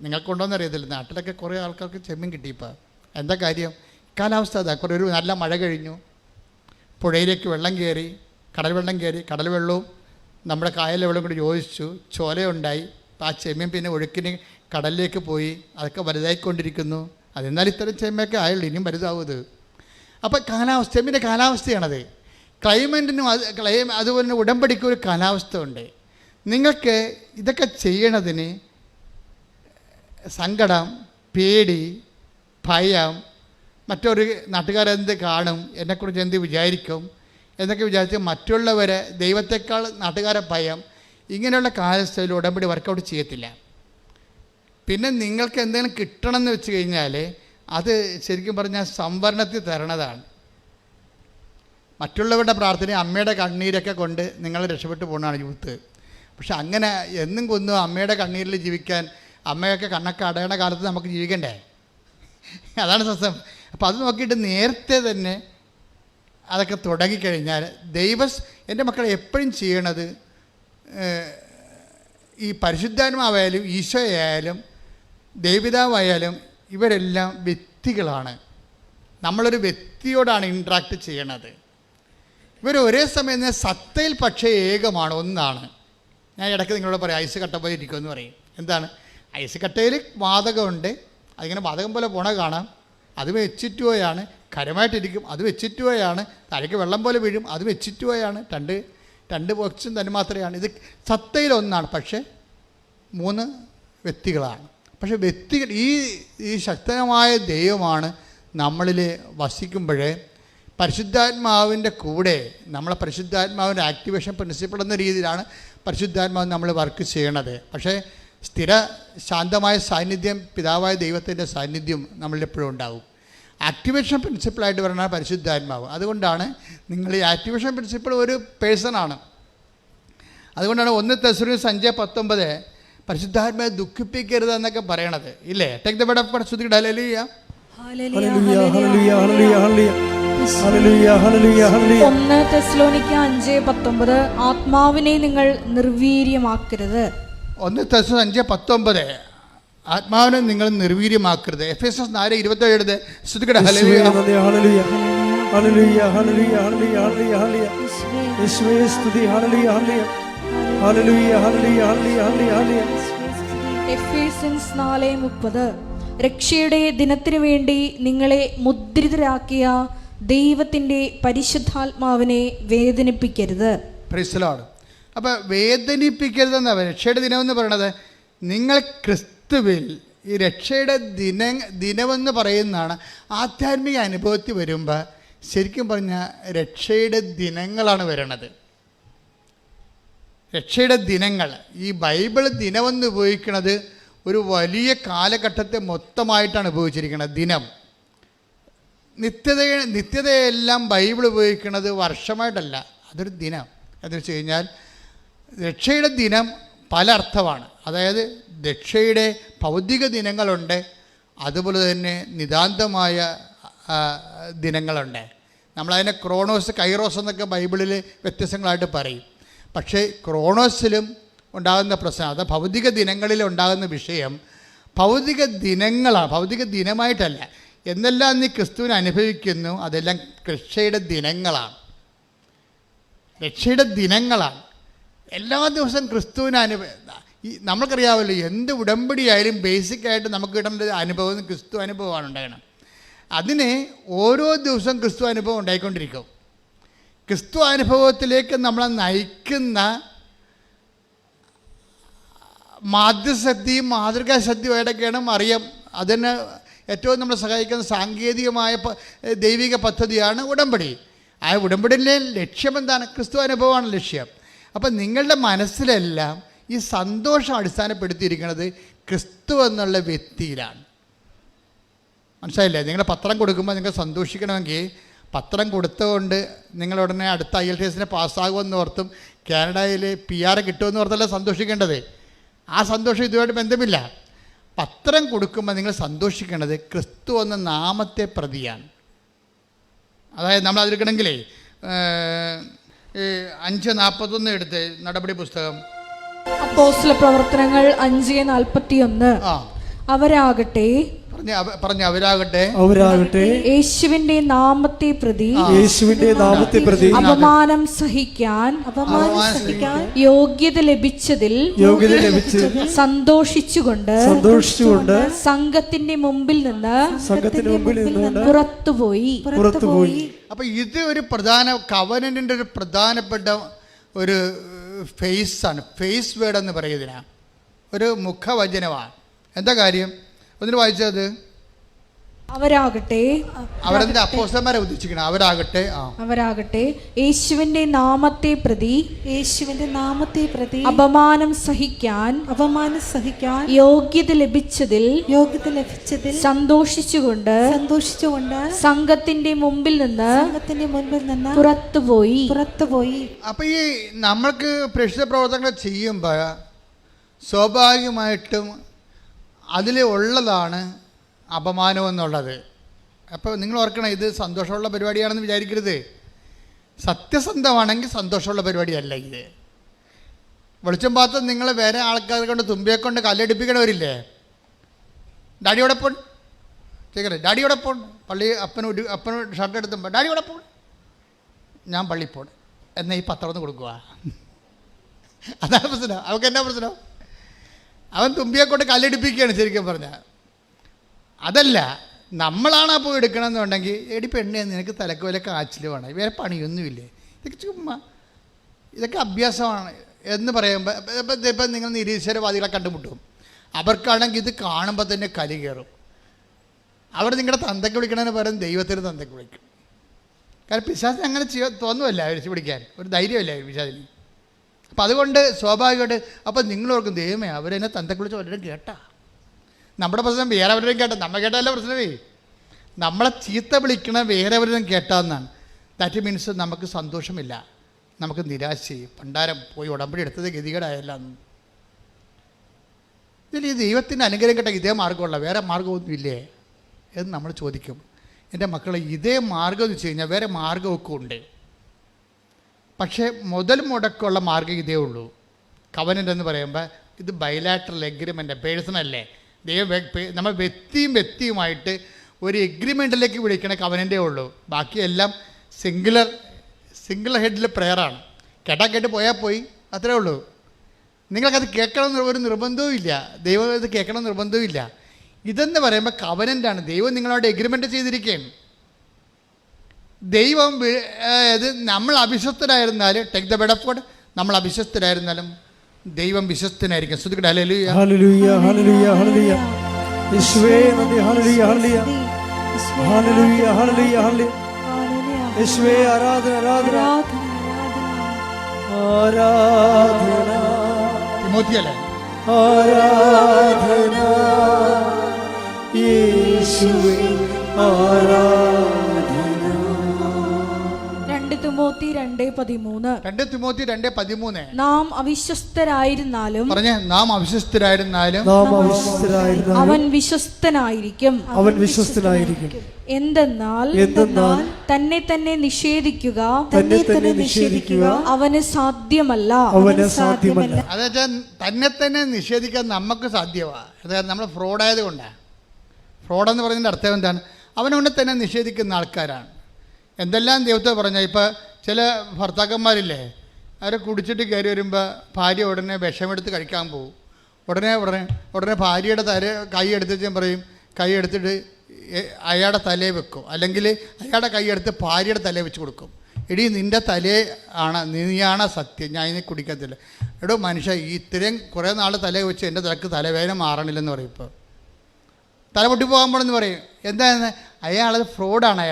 നിങ്ങൾക്കുണ്ടോയെന്ന് അറിയത്തില്ല, നാട്ടിലൊക്കെ കുറേ ആൾക്കാർക്ക് ചെമ്മീൻ കിട്ടിയിപ്പോൾ. എന്താ കാര്യം? കാലാവസ്ഥ അതാ. കുറേ ഒരു നല്ല മഴ കഴിഞ്ഞു, പുഴയിലേക്ക് വെള്ളം കയറി, കടൽ വെള്ളവും നമ്മുടെ കായലിലെ വെള്ളം കൂടി യോജിച്ചു, ചോലയുണ്ടായി. അപ്പോൾ ആ ചെമ്മീൻ പിന്നെ ഒഴുക്കിന് കടലിലേക്ക് പോയി, അതൊക്കെ വലുതായിക്കൊണ്ടിരിക്കുന്നു. അതെന്നാൽ ഇത്തരം ചെമ്മയൊക്കെ ആയുള്ളൂ, ഇനിയും വലുതാവുന്നത്. അപ്പോൾ ചെമ്മീൻ്റെ കാലാവസ്ഥയാണത്. ക്ലൈമറ്റിനും അതുപോലെ ഉടമ്പടിക്കും ഒരു കാലാവസ്ഥ ഉണ്ട്. നിങ്ങൾക്ക് ഇതൊക്കെ ചെയ്യണതിന് സങ്കടം, പേടി, ഭയം, മറ്റൊരു നാട്ടുകാരെന്ത് കാണും, എന്നെക്കുറിച്ച് എന്ത് വിചാരിക്കും എന്നൊക്കെ വിചാരിച്ച് മറ്റുള്ളവരെ, ദൈവത്തെക്കാൾ നാട്ടുകാരെ ഭയം, ഇങ്ങനെയുള്ള കാലാവസ്ഥയിൽ ഉടമ്പടി വർക്കൗട്ട് ചെയ്യത്തില്ല. പിന്നെ നിങ്ങൾക്ക് എന്തെങ്കിലും കിട്ടണമെന്ന് വെച്ച് കഴിഞ്ഞാൽ അത് ശരിക്കും പറഞ്ഞാൽ സംവരണത്തിൽ തരണതാണ്. മറ്റുള്ളവരുടെ പ്രാർത്ഥന, അമ്മയുടെ കണ്ണീരൊക്കെ കൊണ്ട് നിങ്ങൾ രക്ഷപ്പെട്ടു പോകുന്നതാണ് യൂത്ത്. പക്ഷെ അങ്ങനെ എന്നും കൊന്നും അമ്മയുടെ കണ്ണീരിൽ ജീവിക്കാൻ, അമ്മയൊക്കെ കണ്ണൊക്കെ അടയണ കാലത്ത് നമുക്ക് ജീവിക്കണ്ടേ? അതാണ് സത്യം. അപ്പോൾ അത് നോക്കിയിട്ട് നേരത്തെ തന്നെ അതൊക്കെ തുടങ്ങിക്കഴിഞ്ഞാൽ എൻ്റെ മക്കൾ എപ്പോഴും ചെയ്യണത്, ഈ പരിശുദ്ധാത്മാവായാലും ഈശോയായാലും ദൈവപിതാവായാലും ഇവരെല്ലാം വ്യക്തികളാണ്. നമ്മളൊരു വ്യക്തിയോടാണ് ഇൻട്രാക്ട് ചെയ്യണത്. ഇവർ ഒരേ സമയം സത്തയിൽ പക്ഷേ ഏകമാണ്, ഒന്നാണ്. ഞാൻ ഇടയ്ക്ക് നിങ്ങളോട് പറയും ഐസ് കട്ട പോലെ ഇരിക്കുമെന്ന് പറയും. എന്താണ് ഐസ് കട്ടയിൽ? വാതകമുണ്ട്, അതിങ്ങനെ വാതകം പോലെ പോണ കാണാം. അത് വെച്ചിട്ടുപോയാണ്. കരമായിട്ടിരിക്കും, അത് വെച്ചിട്ടുപോയാണ്. താഴേക്ക് വെള്ളം പോലെ വീഴും, അത് വെച്ചിട്ടുപോയാണ്. രണ്ട് ബോക്സും തന്നെ മാത്രമാണ്. ഇത് സത്തയിൽ ഒന്നാണ്, പക്ഷേ 3 വ്യക്തികളാണ്. പക്ഷേ വ്യക്തികൾ, ഈ ശക്തമായ ദൈവമാണ് നമ്മളിൽ വസിക്കുമ്പോഴേ പരിശുദ്ധാത്മാവിൻ്റെ കൂടെ നമ്മളെ പരിശുദ്ധാത്മാവിൻ്റെ ആക്ടിവേഷൻ പ്രിൻസിപ്പിൾ എന്ന രീതിയിലാണ് പരിശുദ്ധാത്മാവ് നമ്മൾ വർക്ക് ചെയ്യണത്. പക്ഷേ സ്ഥിര ശാന്തമായ സാന്നിധ്യം, പിതാവായ ദൈവത്തിൻ്റെ സാന്നിധ്യം നമ്മളിലെപ്പോഴും ഉണ്ടാവും. ആക്ടിവേഷൻ പ്രിൻസിപ്പിളായിട്ട് പറയുന്ന പരിശുദ്ധാത്മാവ്. അതുകൊണ്ടാണ് നിങ്ങൾ ഈ ആക്ടിവേഷൻ പ്രിൻസിപ്പിൾ ഒരു പേഴ്സണാണ്. അതുകൊണ്ടാണ് 1 തെസ്സലോനിക്കർ 5:19 പരിശുദ്ധാത്മാവെ ദുഃഖിപ്പിക്കരുത് എന്നൊക്കെ പറയണത്. ഇല്ലേ? Take the word of God. ശ്രുതിക്കട്ടെ. ഹല്ലേലൂയ, ഹല്ലേലൂയ, ഹല്ലേലൂയ, ഹല്ലേലൂയ, ഹല്ലേലൂയ, ഹല്ലേലൂയ, ഹല്ലേലൂയ. 1 തെസ്സലോനിക്കർ 5:19 ആത്മാവിനെ നിങ്ങൾ നിർവീര്യമാക്കരുത്. 1 തെസ്സലോനിക്കർ 5:19 ആത്മാവിനെ നിങ്ങൾ നിർവീര്യമാക്കരുത്. എഫേസ്യർ 4:27 ശ്രുതിക്കട്ടെ. ഹല്ലേലൂയ, ഹല്ലേലൂയ, ഹല്ലേലൂയ, ഹല്ലേലൂയ, ഹല്ലേലൂയ, ഹല്ലേലൂയ, ഹല്ലേലൂയ. യേശുവേ സ്തുതി. ഹല്ലേലൂയ, ഹല്ലേലൂയ, ഹല്ലേലൂയ, ഹല്ലേലൂയ, ഹല്ലേലൂയ, ഹല്ലേലൂയ. എഫേസ്യൻസ് 4:30 രക്ഷയുടെ ദിനത്തിനു വേണ്ടി നിങ്ങളെ മുദ്രിതരാക്കിയ ദൈവത്തിൻ്റെ പരിശുദ്ധാത്മാവിനെ വേദനിപ്പിക്കരുത്. Praise the Lord. അപ്പോൾ വേദനിപ്പിക്കരുതെന്നാണ് രക്ഷയുടെ ദിനമെന്ന് പറയണത്. നിങ്ങൾ ക്രിസ്തുവിൽ, ഈ രക്ഷയുടെ ദിനമെന്ന് പറയുന്നതാണ്. ആധ്യാത്മിക അനുഭവത്തിൽ വരുമ്പോൾ ശരിക്കും പറഞ്ഞാൽ രക്ഷയുടെ ദിനങ്ങളാണ് വരണത്. രക്ഷയുടെ ദിനങ്ങൾ, ഈ ബൈബിൾ ദിനമെന്ന് ഉപയോഗിക്കുന്നത് ഒരു വലിയ കാലഘട്ടത്തെ മൊത്തമായിട്ടാണ് ഉപയോഗിച്ചിരിക്കുന്നത്. ദിനം, നിത്യതയെല്ലാം ബൈബിൾ ഉപയോഗിക്കുന്നത് വർഷമായിട്ടല്ല, അതൊരു ദിനം. എന്ന് വെച്ച് കഴിഞ്ഞാൽ രക്ഷയുടെ ദിനം പല അർത്ഥമാണ്. അതായത് രക്ഷയുടെ ഭൗതിക ദിനങ്ങളുണ്ട്, അതുപോലെ തന്നെ നിതാന്തമായ ദിനങ്ങളുണ്ട്. നമ്മളതിനെ ക്രോണോസ്, കൈറോസ് എന്നൊക്കെ ബൈബിളിൽ വ്യത്യസ്തങ്ങളായിട്ട് പറയും. പക്ഷേ ക്രോണോസിലും ഉണ്ടാകുന്ന പ്രശ്നം, അത് ഭൗതിക ദിനങ്ങളിൽ ഉണ്ടാകുന്ന വിഷയം ഭൗതിക ദിനങ്ങളാണ്, ഭൗതിക ദിനമായിട്ടല്ല. എന്നെല്ലാം നീ ക്രിസ്തുവിനെ അനുഭവിക്കുന്നു, അതെല്ലാം രക്ഷയുടെ ദിനങ്ങളാണ്. രക്ഷയുടെ ദിനങ്ങളാണ്. എല്ലാ ദിവസവും ക്രിസ്തുവിനെ നമ്മൾക്കറിയാമല്ലോ, എന്ത് ഉടമ്പടിയായാലും ബേസിക്കായിട്ട് നമുക്ക് കിട്ടേണ്ട അനുഭവം ക്രിസ്തു അനുഭവമാണ് ഉണ്ടാകണം. അതിന് ഓരോ ദിവസവും ക്രിസ്തു അനുഭവം ഉണ്ടായിക്കൊണ്ടിരിക്കും. ക്രിസ്തു അനുഭവത്തിലേക്ക് നമ്മളെ നയിക്കുന്ന മാധ്യശക്തിയും മാതൃകാശക്തിയുമായിട്ടൊക്കെയാണ് മറിയം. അതിന് ഏറ്റവും നമ്മളെ സഹായിക്കുന്ന സാങ്കേതികമായ ദൈവിക പദ്ധതിയാണ് ഉടമ്പടി. ആ ഉടമ്പടിയിലെ ലക്ഷ്യം എന്താണ്? ക്രിസ്തു അനുഭവമാണ് ലക്ഷ്യം. അപ്പം നിങ്ങളുടെ മനസ്സിലെല്ലാം ഈ സന്തോഷം അടിസ്ഥാനപ്പെടുത്തിയിരിക്കുന്നത് ക്രിസ്തു എന്നുള്ള വ്യക്തിയിലാണ്. മനസ്സിലായില്ലേ? നിങ്ങൾ പത്രം കൊടുക്കുമ്പോൾ നിങ്ങൾ സന്തോഷിക്കണമെങ്കിൽ പത്രം കൊടുത്തുകൊണ്ട് നിങ്ങൾ ഉടനെ അടുത്ത IELTS പാസ്സാകുമെന്ന് ഓർത്തും കാനഡയിൽ PR കിട്ടുമെന്ന് ഓർത്തല്ല സന്തോഷിക്കേണ്ടത്. ആ സന്തോഷം ഇതുമായിട്ട് ബന്ധമില്ല. പത്രം കൊടുക്കുമ്പോൾ നിങ്ങൾ സന്തോഷിക്കേണ്ടത് ക്രിസ്തു എന്ന നാമത്തെ പ്രതിയാണ്. അതായത് നമ്മൾ അതിലെടുക്കണമെങ്കിലേ 5:41 എടുത്ത് നടപടി പുസ്തകം, അപ്പോസ്തല പ്രവർത്തനങ്ങൾ 5:41 അവരാകട്ടെ യേശുവിന്റെ നാമത്തെ പ്രതി അപമാനം സഹിക്കാൻ യോഗ്യത ലഭിച്ചതിൽ സന്തോഷിച്ചുകൊണ്ട് സംഘത്തിന്റെ മുമ്പിൽ നിന്ന് പുറത്തുപോയി. അപ്പൊ ഇത് ഒരു പ്രധാന കവനന്റിന്റെ ഒരു പ്രധാനപ്പെട്ട ഒരു ഫേസ് ആണ്. ഫേസ് വേർഡ് എന്ന് പറയുന്നതിനാ ഒരു മുഖവചനമാണ്. എന്താ കാര്യം? ഒന്നിന് വായിച്ചത്. അവരാകട്ടെ അവരെന്താ അപ്പോസ്തലന്മാരെ ഉദ്ദേശിക്കണം? അവരാകട്ടെ യേശുവിന്റെ നാമത്തെ പ്രതി അപമാനം സഹിക്കാൻ യോഗ്യത ലഭിച്ചതിൽ സന്തോഷിച്ചുകൊണ്ട് സംഘത്തിന്റെ മുമ്പിൽ നിന്ന് പുറത്തുപോയി. അപ്പൊ ഈ നമ്മൾക്ക് പ്രേക്ഷിത പ്രവർത്തനങ്ങൾ ചെയ്യുമ്പോൾ സ്വാഭാവികമായിട്ടും അതിൽ ഉള്ളതാണ് അപമാനം എന്നുള്ളത്. അപ്പോൾ നിങ്ങൾ ഓർക്കണം, ഇത് സന്തോഷമുള്ള പരിപാടിയാണെന്ന് വിചാരിക്കരുത്. സത്യസന്ധമാണെങ്കിൽ സന്തോഷമുള്ള പരിപാടിയല്ല ഇത്. വെളിച്ചം പാത്ത് നിങ്ങൾ വേറെ ആൾക്കാരെ കൊണ്ട് തുമ്പിയെ കൊണ്ട് കല്ലെടുപ്പിക്കണവരില്ലേ? ഡാഡിയോടെ പോൺ കേൾക്കട്ടെ, ഡാഡിയോടെ പോൺ പള്ളി അപ്പനോട് ഷർട്ട് എടുത്തുമ്പോൾ ഡാഡിയോടെ പോൺ, ഞാൻ പള്ളി പോൺ എന്നാൽ ഈ പത്രം ഒന്ന് കൊടുക്കുക. അതാണ് പ്രശ്നം. അവർക്ക് എന്നാ പ്രശ്നം? അവൻ തുമ്പിയെ കൊണ്ട് കല്ലെടുപ്പിക്കുകയാണ് ശരിക്കും പറഞ്ഞാൽ. അതല്ല, നമ്മളാണ് അപ്പോൾ എടുക്കണമെന്നുണ്ടെങ്കിൽ എടി പെണ്ണേ നിനക്ക് തലക്ക് വല്ല കാച്ചിൽ വേണം, വേറെ പണിയൊന്നുമില്ലേ, ഇതൊക്കെ ചുമ്മാ ഇതൊക്കെ അഭ്യാസമാണ് എന്ന് പറയുമ്പോൾ ഇപ്പം നിങ്ങൾ നിരീശ്വരവാദികളെ കണ്ടുമുട്ടും. അവർക്കാണെങ്കിൽ ഇത് കാണുമ്പോൾ തന്നെ കലി കയറും. അവർ നിങ്ങളുടെ തന്തയ്ക്ക് വിളിക്കണമെന്ന് പറയും, ദൈവത്തിന് തന്തയ്ക്ക് വിളിക്കും. കാരണം പിശാചിന് അങ്ങനെ തോന്നുമല്ല അവർ പിടിക്കാൻ, ഒരു ധൈര്യമല്ല അവർ പിശാചിന്. അപ്പം അതുകൊണ്ട് സ്വാഭാവികമായിട്ട് അപ്പം നിങ്ങളോർക്കും ദൈവമേ അവരെന്നെ തന്തയ്ക്ക് വിളിച്ച് വല്ലതും കേട്ടാ. നമ്മുടെ പ്രശ്നം വേറെ അവരുടെയും കേട്ടാൽ നമ്മൾ കേട്ടാലേ പ്രശ്നമേ. നമ്മളെ ചീത്ത വിളിക്കണ വേറെ അവരുടെയും കേട്ടാന്നാണ്. ദാറ്റ് മീൻസ് നമുക്ക് സന്തോഷമില്ല, നമുക്ക് നിരാശയും പണ്ടാരം പോയി ഉടമ്പടി എടുത്തത് ഗതികേടായല്ല. ഇതിൽ ഈ ദൈവത്തിൻ്റെ അനുഗ്രഹം കേട്ടാൽ ഇതേ മാർഗ്ഗമുള്ള വേറെ മാർഗ്ഗമൊന്നുമില്ലേ എന്ന് നമ്മൾ ചോദിക്കും. എൻ്റെ മക്കളെ, ഇതേ മാർഗ്ഗം എന്ന് വെച്ച് കഴിഞ്ഞാൽ വേറെ മാർഗ്ഗമൊക്കെ ഉണ്ട്. പക്ഷേ മുതൽ മുടക്കമുള്ള മാർഗ്ഗം ഇതേ ഉള്ളൂ. കവനൻ്റ് എന്ന് പറയുമ്പോൾ ഇത് ബൈലാറ്ററൽ എഗ്രിമെൻ്റ്, പേഴ്സണല്ലേ. ദൈവം നമ്മൾ വ്യക്തിയുമായിട്ട് ഒരു എഗ്രിമെൻറ്റിലേക്ക് വിളിക്കണ കവനൻ്റേ ഉള്ളൂ. ബാക്കിയെല്ലാം സിംഗിൾ ഹെഡിൽ പ്രെയറാണ്. കേട്ട് പോയാൽ പോയി, അത്രേ ഉള്ളൂ. നിങ്ങൾക്കത് കേൾക്കണമെന്ന് ഒരു നിർബന്ധവും ഇല്ല. ദൈവം ഇത് കേൾക്കണം നിർബന്ധവും ഇല്ല. ഇതെന്ന് പറയുമ്പോൾ കവനൻ്റാണ്. ദൈവം നിങ്ങളോട് എഗ്രിമെൻ്റ് ചെയ്തിരിക്കുകയാണ്. ദൈവം ഇത് നമ്മൾ അവിശ്വസ്തരായിരുന്നാലും, take the bread of God, നമ്മൾ അവിശ്വസ്തരായിരുന്നാലും ദൈവം വിശ്വസ്തനായിരിക്കും. ശ്രദ്ധിക്കട്ടെ. ഹല്ലേലൂയ ഹല്ലേലൂയ ഹല്ലേലൂയ ഹല്ലേലൂയ. യേശുവേ നന്ദി. ഹല്ലേലൂയ ഹല്ലേലൂയ ഹല്ലേലൂയ ഹല്ലേലൂയ ഹല്ലേലൂയ. യേശുവേ ആരാധന ആരാധന ആരാധന. തിമോത്തിയല്ലേ? ആരാധന യേശുവേ ആരാധന. 2 തിമോത്തി 2:13 നാം അവിശ്വസ്തരായിരുന്നാലും അവൻ വിശ്വസ്തനായിരിക്കും. എന്തെന്നാൽ തന്നെ നിഷേധിക്കുക അവന് സാധ്യമല്ല. അതായത് തന്നെ നിഷേധിക്കാൻ നമുക്ക് സാധ്യമാണ്. അതായത് നമ്മൾ ഫ്രോഡായത് കൊണ്ടാണ്. ഫ്രോഡെന്ന് പറയുന്നതിൻ്റെ അർത്ഥം എന്താണ്? അവനവനെ തന്നെ നിഷേധിക്കുന്ന ആൾക്കാരാണ്. എന്തെല്ലാം ദൈവത്തെ പറഞ്ഞാൽ, ഇപ്പോൾ ചില ഭർത്താക്കന്മാരില്ലേ, അവർ കുടിച്ചിട്ട് കയറി വരുമ്പോൾ ഭാര്യ ഉടനെ വിഷമെടുത്ത് കഴിക്കാൻ പോകും. ഉടനെ ഭാര്യയുടെ കൈ എടുത്തിട്ട് പറയും, കൈ എടുത്തിട്ട് അയാളുടെ തലയെ വെക്കും, അല്ലെങ്കിൽ അയാളുടെ കൈ എടുത്ത് ഭാര്യയുടെ തലയെ വെച്ച് കൊടുക്കും. എടീ നിൻ്റെ തലേ ആണ്, നീയാണ് സത്യം, ഞാൻ ഇതിനെ കുടിക്കത്തില്ല. എടോ മനുഷ്യ, ഇത്രയും കുറേ നാൾ തലയെ വെച്ച് എൻ്റെ തലക്ക് തലവേദന മാറണില്ലെന്ന് പറയും. ഇപ്പോൾ തല പൊട്ടിപ്പോകാമ്പോഴെന്ന് പറയും. എന്താണെന്ന്? അയാളത് ഫ്രോഡാണ്.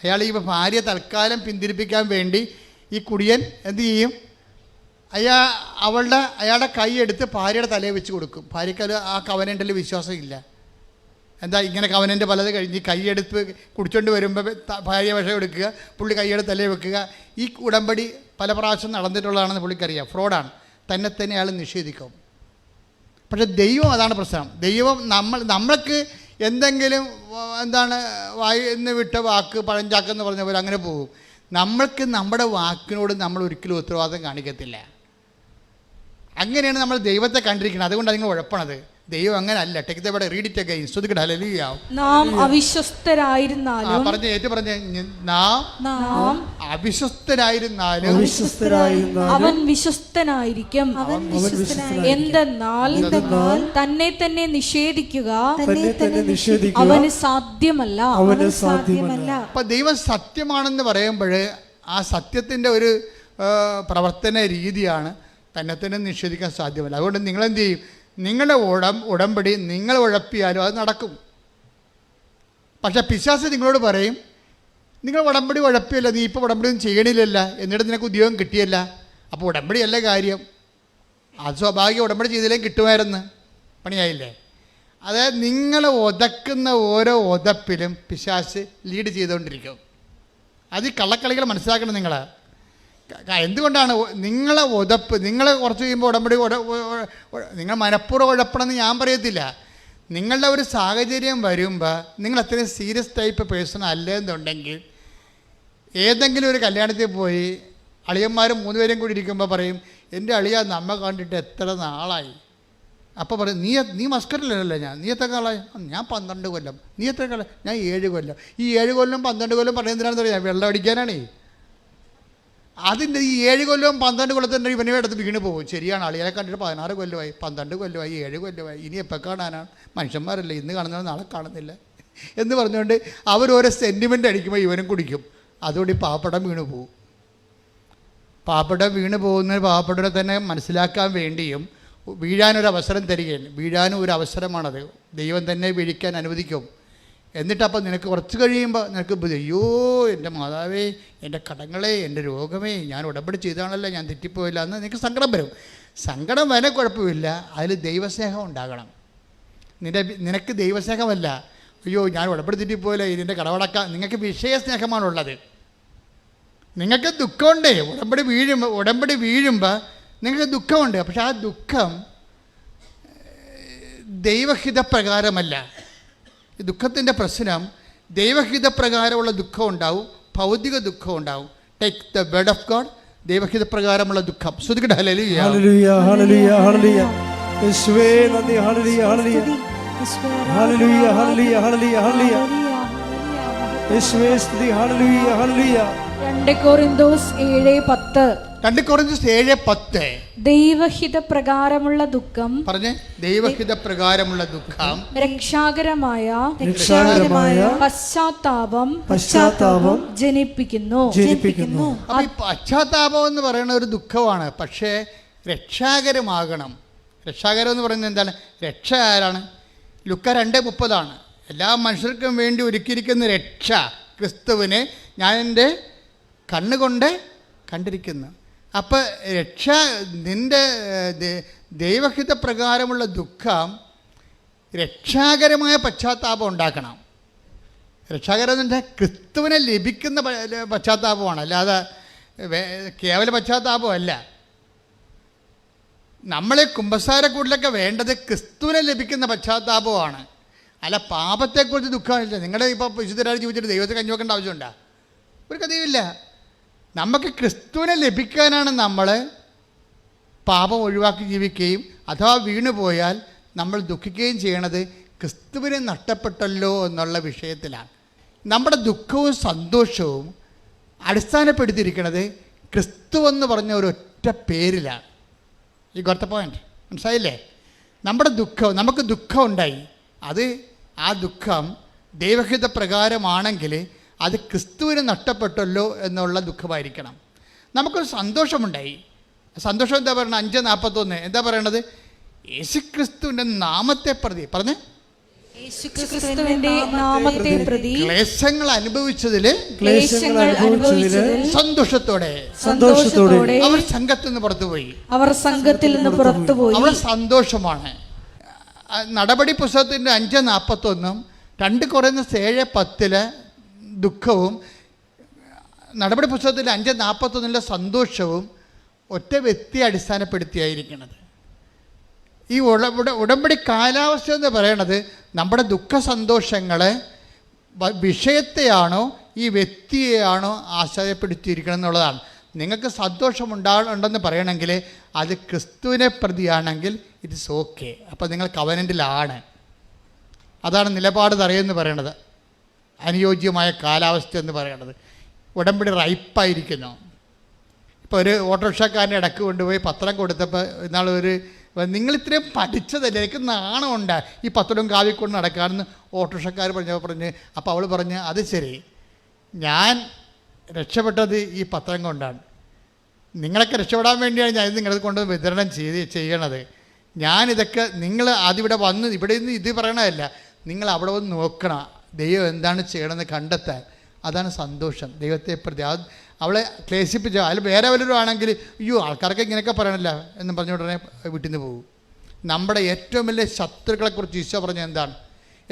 അയാൾ ഈ ഭാര്യ തൽക്കാലം പിന്തിരിപ്പിക്കാൻ വേണ്ടി ഈ കുടിയൻ എന്ത് ചെയ്യും? അയാളുടെ കൈ എടുത്ത് ഭാര്യയുടെ തലയെ വെച്ച് കൊടുക്കും. ഭാര്യയ്ക്ക് ആ കവനൻ്റിൽ വിശ്വാസം ഇല്ല. എന്താ ഇങ്ങനെ കവനൻ്റ് പലത് കഴിഞ്ഞ് കൈയെടുത്ത് കുടിച്ചോണ്ട് വരുമ്പോൾ ഭാര്യ വിഷം എടുക്കുക, പുള്ളി കൈയെടുത്ത് തലയെ വെക്കുക. ഈ ഉടമ്പടി പല പ്രാവശ്യം നടന്നിട്ടുള്ളതാണെന്ന് പുള്ളിക്കറിയാം. ഫ്രോഡാണ്. തന്നെ അയാൾ നിഷേധിക്കും. പക്ഷെ ദൈവം അതാണ് പ്രശ്നം. ദൈവം നമ്മൾക്ക് എന്തെങ്കിലും വായിന്ന് വിട്ട വാക്ക് പഴഞ്ചാക്കെന്ന് പറഞ്ഞ പോലെ അങ്ങനെ പോകും. നമ്മൾക്ക് നമ്മുടെ വാക്കിനോട് നമ്മൾ ഒരിക്കലും ഉത്തരവാദിത്തം കാണിക്കത്തില്ല. അങ്ങനെയാണ് നമ്മൾ ദൈവത്തെ കണ്ടിരിക്കുന്നത്. അതുകൊണ്ടാണ് നിങ്ങൾ ഉഴപ്പണത്. ദൈവം അങ്ങനെ അല്ല. Take the word, read it again. ശ്രദ്ധിക്കട്ടെ. ഹല്ലേലൂയ. നാം അവിശ്വസ്തരായിരുന്നാലും നാം അവിശ്വസ്തരായിരുന്നാലും അവൻ വിശ്വസ്തനായിരിക്കും. എന്തെന്നാൽ തന്നെ നിഷേധിക്കുക അവന് സാധ്യമല്ല. അപ്പൊ ദൈവം സത്യമാണെന്ന് പറയുമ്പോൾ ആ സത്യത്തിൻ്റെ ഒരു പ്രവർത്തന രീതിയാണ് തന്നെ നിഷേധിക്കാൻ സാധ്യമല്ല. അതുകൊണ്ട് നിങ്ങളെന്ത് ചെയ്യും? നിങ്ങളുടെ ഉടമ്പടി നിങ്ങൾ ഉഴപ്പിയാലും അത് നടക്കും. പക്ഷേ പിശാച് നിങ്ങളോട് പറയും, നിങ്ങൾ ഉടമ്പടി ഉഴപ്പിയല്ല, നീ ഇപ്പോൾ ഉടമ്പടി ഒന്നും ചെയ്യണില്ലല്ല, എന്നിട്ട് നിനക്ക് ഉദ്യോഗം കിട്ടിയല്ല, അപ്പോൾ ഉടമ്പടിയല്ല കാര്യം, അത് സ്വാഭാവിക ഉടമ്പടി ചെയ്തില്ലെങ്കിൽ കിട്ടുമായിരുന്നു, പണിയായില്ലേ? അതായത് നിങ്ങൾ ഉതക്കുന്ന ഓരോ ഉതപ്പിലും പിശാച് ലീഡ് ചെയ്തുകൊണ്ടിരിക്കും. അത് ഈ കള്ളക്കളികൾ മനസ്സിലാക്കണം നിങ്ങൾ. എന്തുകൊണ്ടാണ് നിങ്ങളെ ഉതപ്പ്, നിങ്ങൾ കുറച്ച് കഴിയുമ്പോൾ ഉടമ്പടി നിങ്ങൾ മനഃപൂർവ്വം ഉഴപ്പണമെന്ന് ഞാൻ പറയത്തില്ല. നിങ്ങളുടെ ഒരു സാഹചര്യം വരുമ്പോൾ നിങ്ങൾ അത്രയും സീരിയസ് ടൈപ്പ് പേഴ്സൺ അല്ലെന്നുണ്ടെങ്കിൽ ഏതെങ്കിലും ഒരു കല്യാണത്തിൽ പോയി അളിയന്മാരും 3 പേരും കൂടി ഇരിക്കുമ്പോൾ പറയും, എൻ്റെ അളിയ നമ്മ കണ്ടിട്ട് എത്ര നാളായി. അപ്പോൾ പറയും, നീ മസ്കറ്റിലല്ലേ, നീ എത്ര കാലമായി? ഞാൻ 12 കൊല്ലം. നീ എത്ര കാലം? ഞാൻ 7 കൊല്ലം. ഈ 7 കൊല്ലം 12 കൊല്ലം പറയുന്നതിനാണെന്ന് അറിയാം, വെള്ളം അടിക്കാനാണേ. അതിൻ്റെ ഈ 7 കൊല്ലവും 12 കൊല്ലത്തിൻ്റെ ഇവനെ എടുത്ത് വീണ് പോകും. ശരിയാണ്, അളിയെ കണ്ടിട്ട് 16 കൊല്ലമായി, 12 കൊല്ലമായി, 7 കൊല്ലമായി, ഇനി എപ്പോൾ കാണാനാണ്? മനുഷ്യന്മാരല്ലേ, ഇന്ന് കാണുന്നത് നാളെ കാണുന്നില്ല എന്ന് പറഞ്ഞുകൊണ്ട് അവരോരോ സെൻറ്റിമെൻ്റ് അടിക്കുമ്പോൾ ഇവനും കുടിക്കും. അതുകൊണ്ട് ഈ പാപ്പടം വീണ് പോകും. പാപ്പടം വീണ് പോകുന്നതിന് പാപ്പടനെ തന്നെ മനസ്സിലാക്കാൻ വേണ്ടിയും വീഴാനൊരവസരം തരികയാണ്. വീഴാനും ഒരു അവസരമാണത്, ദൈവം തന്നെ വീഴിക്കാൻ അനുവദിക്കും. എന്നിട്ടപ്പോൾ നിനക്ക് കുറച്ച് കഴിയുമ്പോൾ നിനക്ക് അയ്യോ എൻ്റെ മാതാവേ, എൻ്റെ കടങ്ങളെ, എൻ്റെ രോഗമേ, ഞാൻ ഉടമ്പടി ചെയ്താണല്ലോ, ഞാൻ തെറ്റിപ്പോയില്ല എന്ന് നിനക്ക് സങ്കടം വരും. സങ്കടം വരെ കുഴപ്പമില്ല, അതിൽ ദൈവസ്നേഹം ഉണ്ടാകണം. നിനക്ക് ദൈവസ്നേഹമല്ല, അയ്യോ ഞാൻ ഉടമ്പടി തെറ്റിപ്പോയില്ല, ഇതിൻ്റെ കടവടക്കാം. നിങ്ങൾക്ക് വിഷയസ്നേഹമാണുള്ളത്. നിങ്ങൾക്ക് ദുഃഖമുണ്ട്, ഉടമ്പടി വീഴുമ്പോൾ നിങ്ങൾക്ക് ദുഃഖമുണ്ട്. പക്ഷെ ആ ദുഃഖം ദൈവഹിതപ്രകാരമല്ല. ഈ ദുഃഖത്തിൻ്റെ പ്രശ്നം ദൈവഹിതപ്രകാരമുള്ള ദുഃഖം ഉണ്ടാവും, ഭൗതിക ദുഃഖം ഉണ്ടാവും. Take the word of God, ദൈവഹിതപ്രകാരമുള്ള ദുഃഖം. ശ്രുതികട ഹല്ലേലൂയ ഹല്ലേലൂയ ഹല്ലേലൂയ ഹല്ലേലൂയ. യേശുവേ നന്ദി. ഹല്ലേലൂയ ഹല്ലേലൂയ ഹല്ലേലൂയ ഹല്ലേലൂയ ഹല്ലേലൂയ ഹല്ലേലൂയ. യേശുവേ സ്തുതി. ഹല്ലേലൂയ ഹല്ലേലൂയ. 2 കൊരിന്തോസ് 7:10. 2 കൊരിന്തോസ് 7:10. ദൈവഹിത പ്രകാരമുള്ള ദുഃഖം പറഞ്ഞേ, ദൈവഹിത പ്രകാരമുള്ള ദുഃഖം രക്ഷാകരമായ പശ്ചാത്താപം ജനിപ്പിക്കുന്നു. അപ്പോൾ ഈ പശ്ചാത്താപം എന്ന് പറയുന്ന ഒരു ദുഃഖമാണ്, പക്ഷേ രക്ഷാകരമാകണം. രക്ഷാകരം എന്ന് പറയുന്നത് എന്താണ്? രക്ഷ ആരാണ്? ലുക്ക 2:30 എല്ലാ മനുഷ്യർക്കും വേണ്ടി ഒരുക്കിയിരിക്കുന്ന രക്ഷ ക്രിസ്തുവിനെ ഞാൻ എൻ്റെ കണ്ണുകൊണ്ട് കണ്ടിരിക്കുന്നു. അപ്പോൾ രക്ഷ നിൻ്റെ ദൈവഹിത പ്രകാരമുള്ള ദുഃഖം രക്ഷാകരമായ പശ്ചാത്താപം ഉണ്ടാക്കണം. രക്ഷാകരം എന്ന് പറഞ്ഞാൽ ക്രിസ്തുവിനെ ലഭിക്കുന്ന പശ്ചാത്താപമാണ്, അല്ലാതെ കേവല പശ്ചാത്താപമല്ല. നമ്മളെ കുമ്പസാരക്കൂടിലൊക്കെ വേണ്ടത് ക്രിസ്തുവിനെ ലഭിക്കുന്ന പശ്ചാത്താപമാണ്, അല്ല പാപത്തെക്കുറിച്ച് ദുഃഖമില്ല. നിങ്ങളുടെ ഇപ്പോൾ വിശുദ്ധരായി ജീവിച്ചിട്ട് ദൈവത്തെ കഞ്ഞി വെക്കേണ്ട ആവശ്യമുണ്ടോ? ഒരു കഥയുമില്ല. നമുക്ക് ക്രിസ്തുവിനെ ലഭിക്കാനാണ് നമ്മൾ പാപം ഒഴിവാക്കി ജീവിക്കുകയും അഥവാ വീണുപോയാൽ നമ്മൾ ദുഃഖിക്കുകയും ചെയ്യണത് ക്രിസ്തുവിനെ നഷ്ടപ്പെട്ടല്ലോ എന്നുള്ള വിഷയത്തിലാണ്. നമ്മുടെ ദുഃഖവും സന്തോഷവും അടിസ്ഥാനപ്പെടുത്തിയിരിക്കുന്നത് ക്രിസ്തു എന്ന് പറഞ്ഞ ഒരൊറ്റ പേരിലാണ്. ഈ ഗോട്ട് ദ പോയിന്റ്, മനസ്സിലായില്ലേ? നമുക്ക് ദുഃഖം ഉണ്ടായി, അത് ആ ദുഃഖം ദൈവഹിത പ്രകാരമാണെങ്കിൽ അത് ക്രിസ്തുവിന് നഷ്ടപ്പെട്ടല്ലോ എന്നുള്ള ദുഃഖമായിരിക്കണം. നമുക്കൊരു സന്തോഷമുണ്ടായി, സന്തോഷം എന്താ പറയുന്നത്? 5:41 എന്താ പറയണത്? യേശുക്രിസ്തുവിൻ്റെ നാമത്തെ പ്രതി പറഞ്ഞ് ക്ലേശങ്ങൾ അനുഭവിച്ചതിൽ സന്തോഷത്തോടെ അവർ സംഘത്തിൽ നിന്ന് പുറത്തുപോയി. അവർ സന്തോഷമാണ്. നടപടി പുസ്തകത്തിൻ്റെ 5:41 2 കൊരിന്തോസ് 7:10 ദുഃഖവും നടപടി പുസ്തകത്തിൻ്റെ 5:41 സന്തോഷവും ഒറ്റ വ്യക്തിയെ അടിസ്ഥാനപ്പെടുത്തിയായിരിക്കുന്നത്. ഈ ഉടമ്പടി കാലാവസ്ഥ എന്ന് പറയണത് നമ്മുടെ ദുഃഖ സന്തോഷങ്ങളെ വിഷയത്തെയാണോ ഈ വ്യക്തിയെയാണോ ആശ്രയപ്പെടുത്തിയിരിക്കണം എന്നുള്ളതാണ്. നിങ്ങൾക്ക് സന്തോഷമുണ്ടെന്ന് പറയണമെങ്കിൽ അത് ക്രിസ്തുവിനെ പ്രതിയാണെങ്കിൽ ഇറ്റ്സ് ഓക്കെ, അപ്പോൾ നിങ്ങൾ കവനൻറ്റിലാണ്. അതാണ് നിലപാട് തറയെന്ന് പറയണത്, അനുയോജ്യമായ കാലാവസ്ഥ എന്ന് പറയണത്. ഉടമ്പടി റൈപ്പായിരിക്കുന്നു. ഇപ്പോൾ ഒരു ഓട്ടോറിക്ഷക്കാരൻ്റെ ഇടയ്ക്ക് കൊണ്ടുപോയി പത്രം കൊടുത്തപ്പോൾ നിങ്ങളിത്രയും പഠിച്ചതല്ലേ, എനിക്ക് നാണമുണ്ട് ഈ പത്രവും കാവിക്കൊണ്ട് നടക്കാമെന്ന് ഓട്ടോറിക്ഷക്കാർ പറഞ്ഞ്. അപ്പോൾ അവൾ പറഞ്ഞ്, അത് ശരി, ഞാൻ രക്ഷപ്പെട്ടത് ഈ പത്രം കൊണ്ടാണ്, നിങ്ങളൊക്കെ രക്ഷപ്പെടാൻ വേണ്ടിയാണ് ഞാൻ നിങ്ങളത് കൊണ്ട് വിതരണം ചെയ്യണത്. ഞാനിതൊക്കെ നിങ്ങൾ ആദ്യം വന്ന് ഇവിടെ നിന്ന് ഇത് പറയണതല്ല, നിങ്ങൾ അവിടെ വന്ന് നോക്കണം, ദൈവം എന്താണ് ചെയ്യണമെന്ന് കണ്ടെത്താൻ. അതാണ് സന്തോഷം. ദൈവത്തെ പ്രതി അവളെ ക്ലേശിപ്പിച്ച അതിൽ വേറെ വല്ലവരും ആണെങ്കിൽ അയ്യോ ആൾക്കാർക്ക് ഇങ്ങനെയൊക്കെ പറയണല്ല എന്ന് പറഞ്ഞ ഉടനെ വീട്ടിൽ നിന്ന് പോകും. നമ്മുടെ ഏറ്റവും വലിയ ശത്രുക്കളെക്കുറിച്ച് ഈശോ പറഞ്ഞത് എന്താണ്?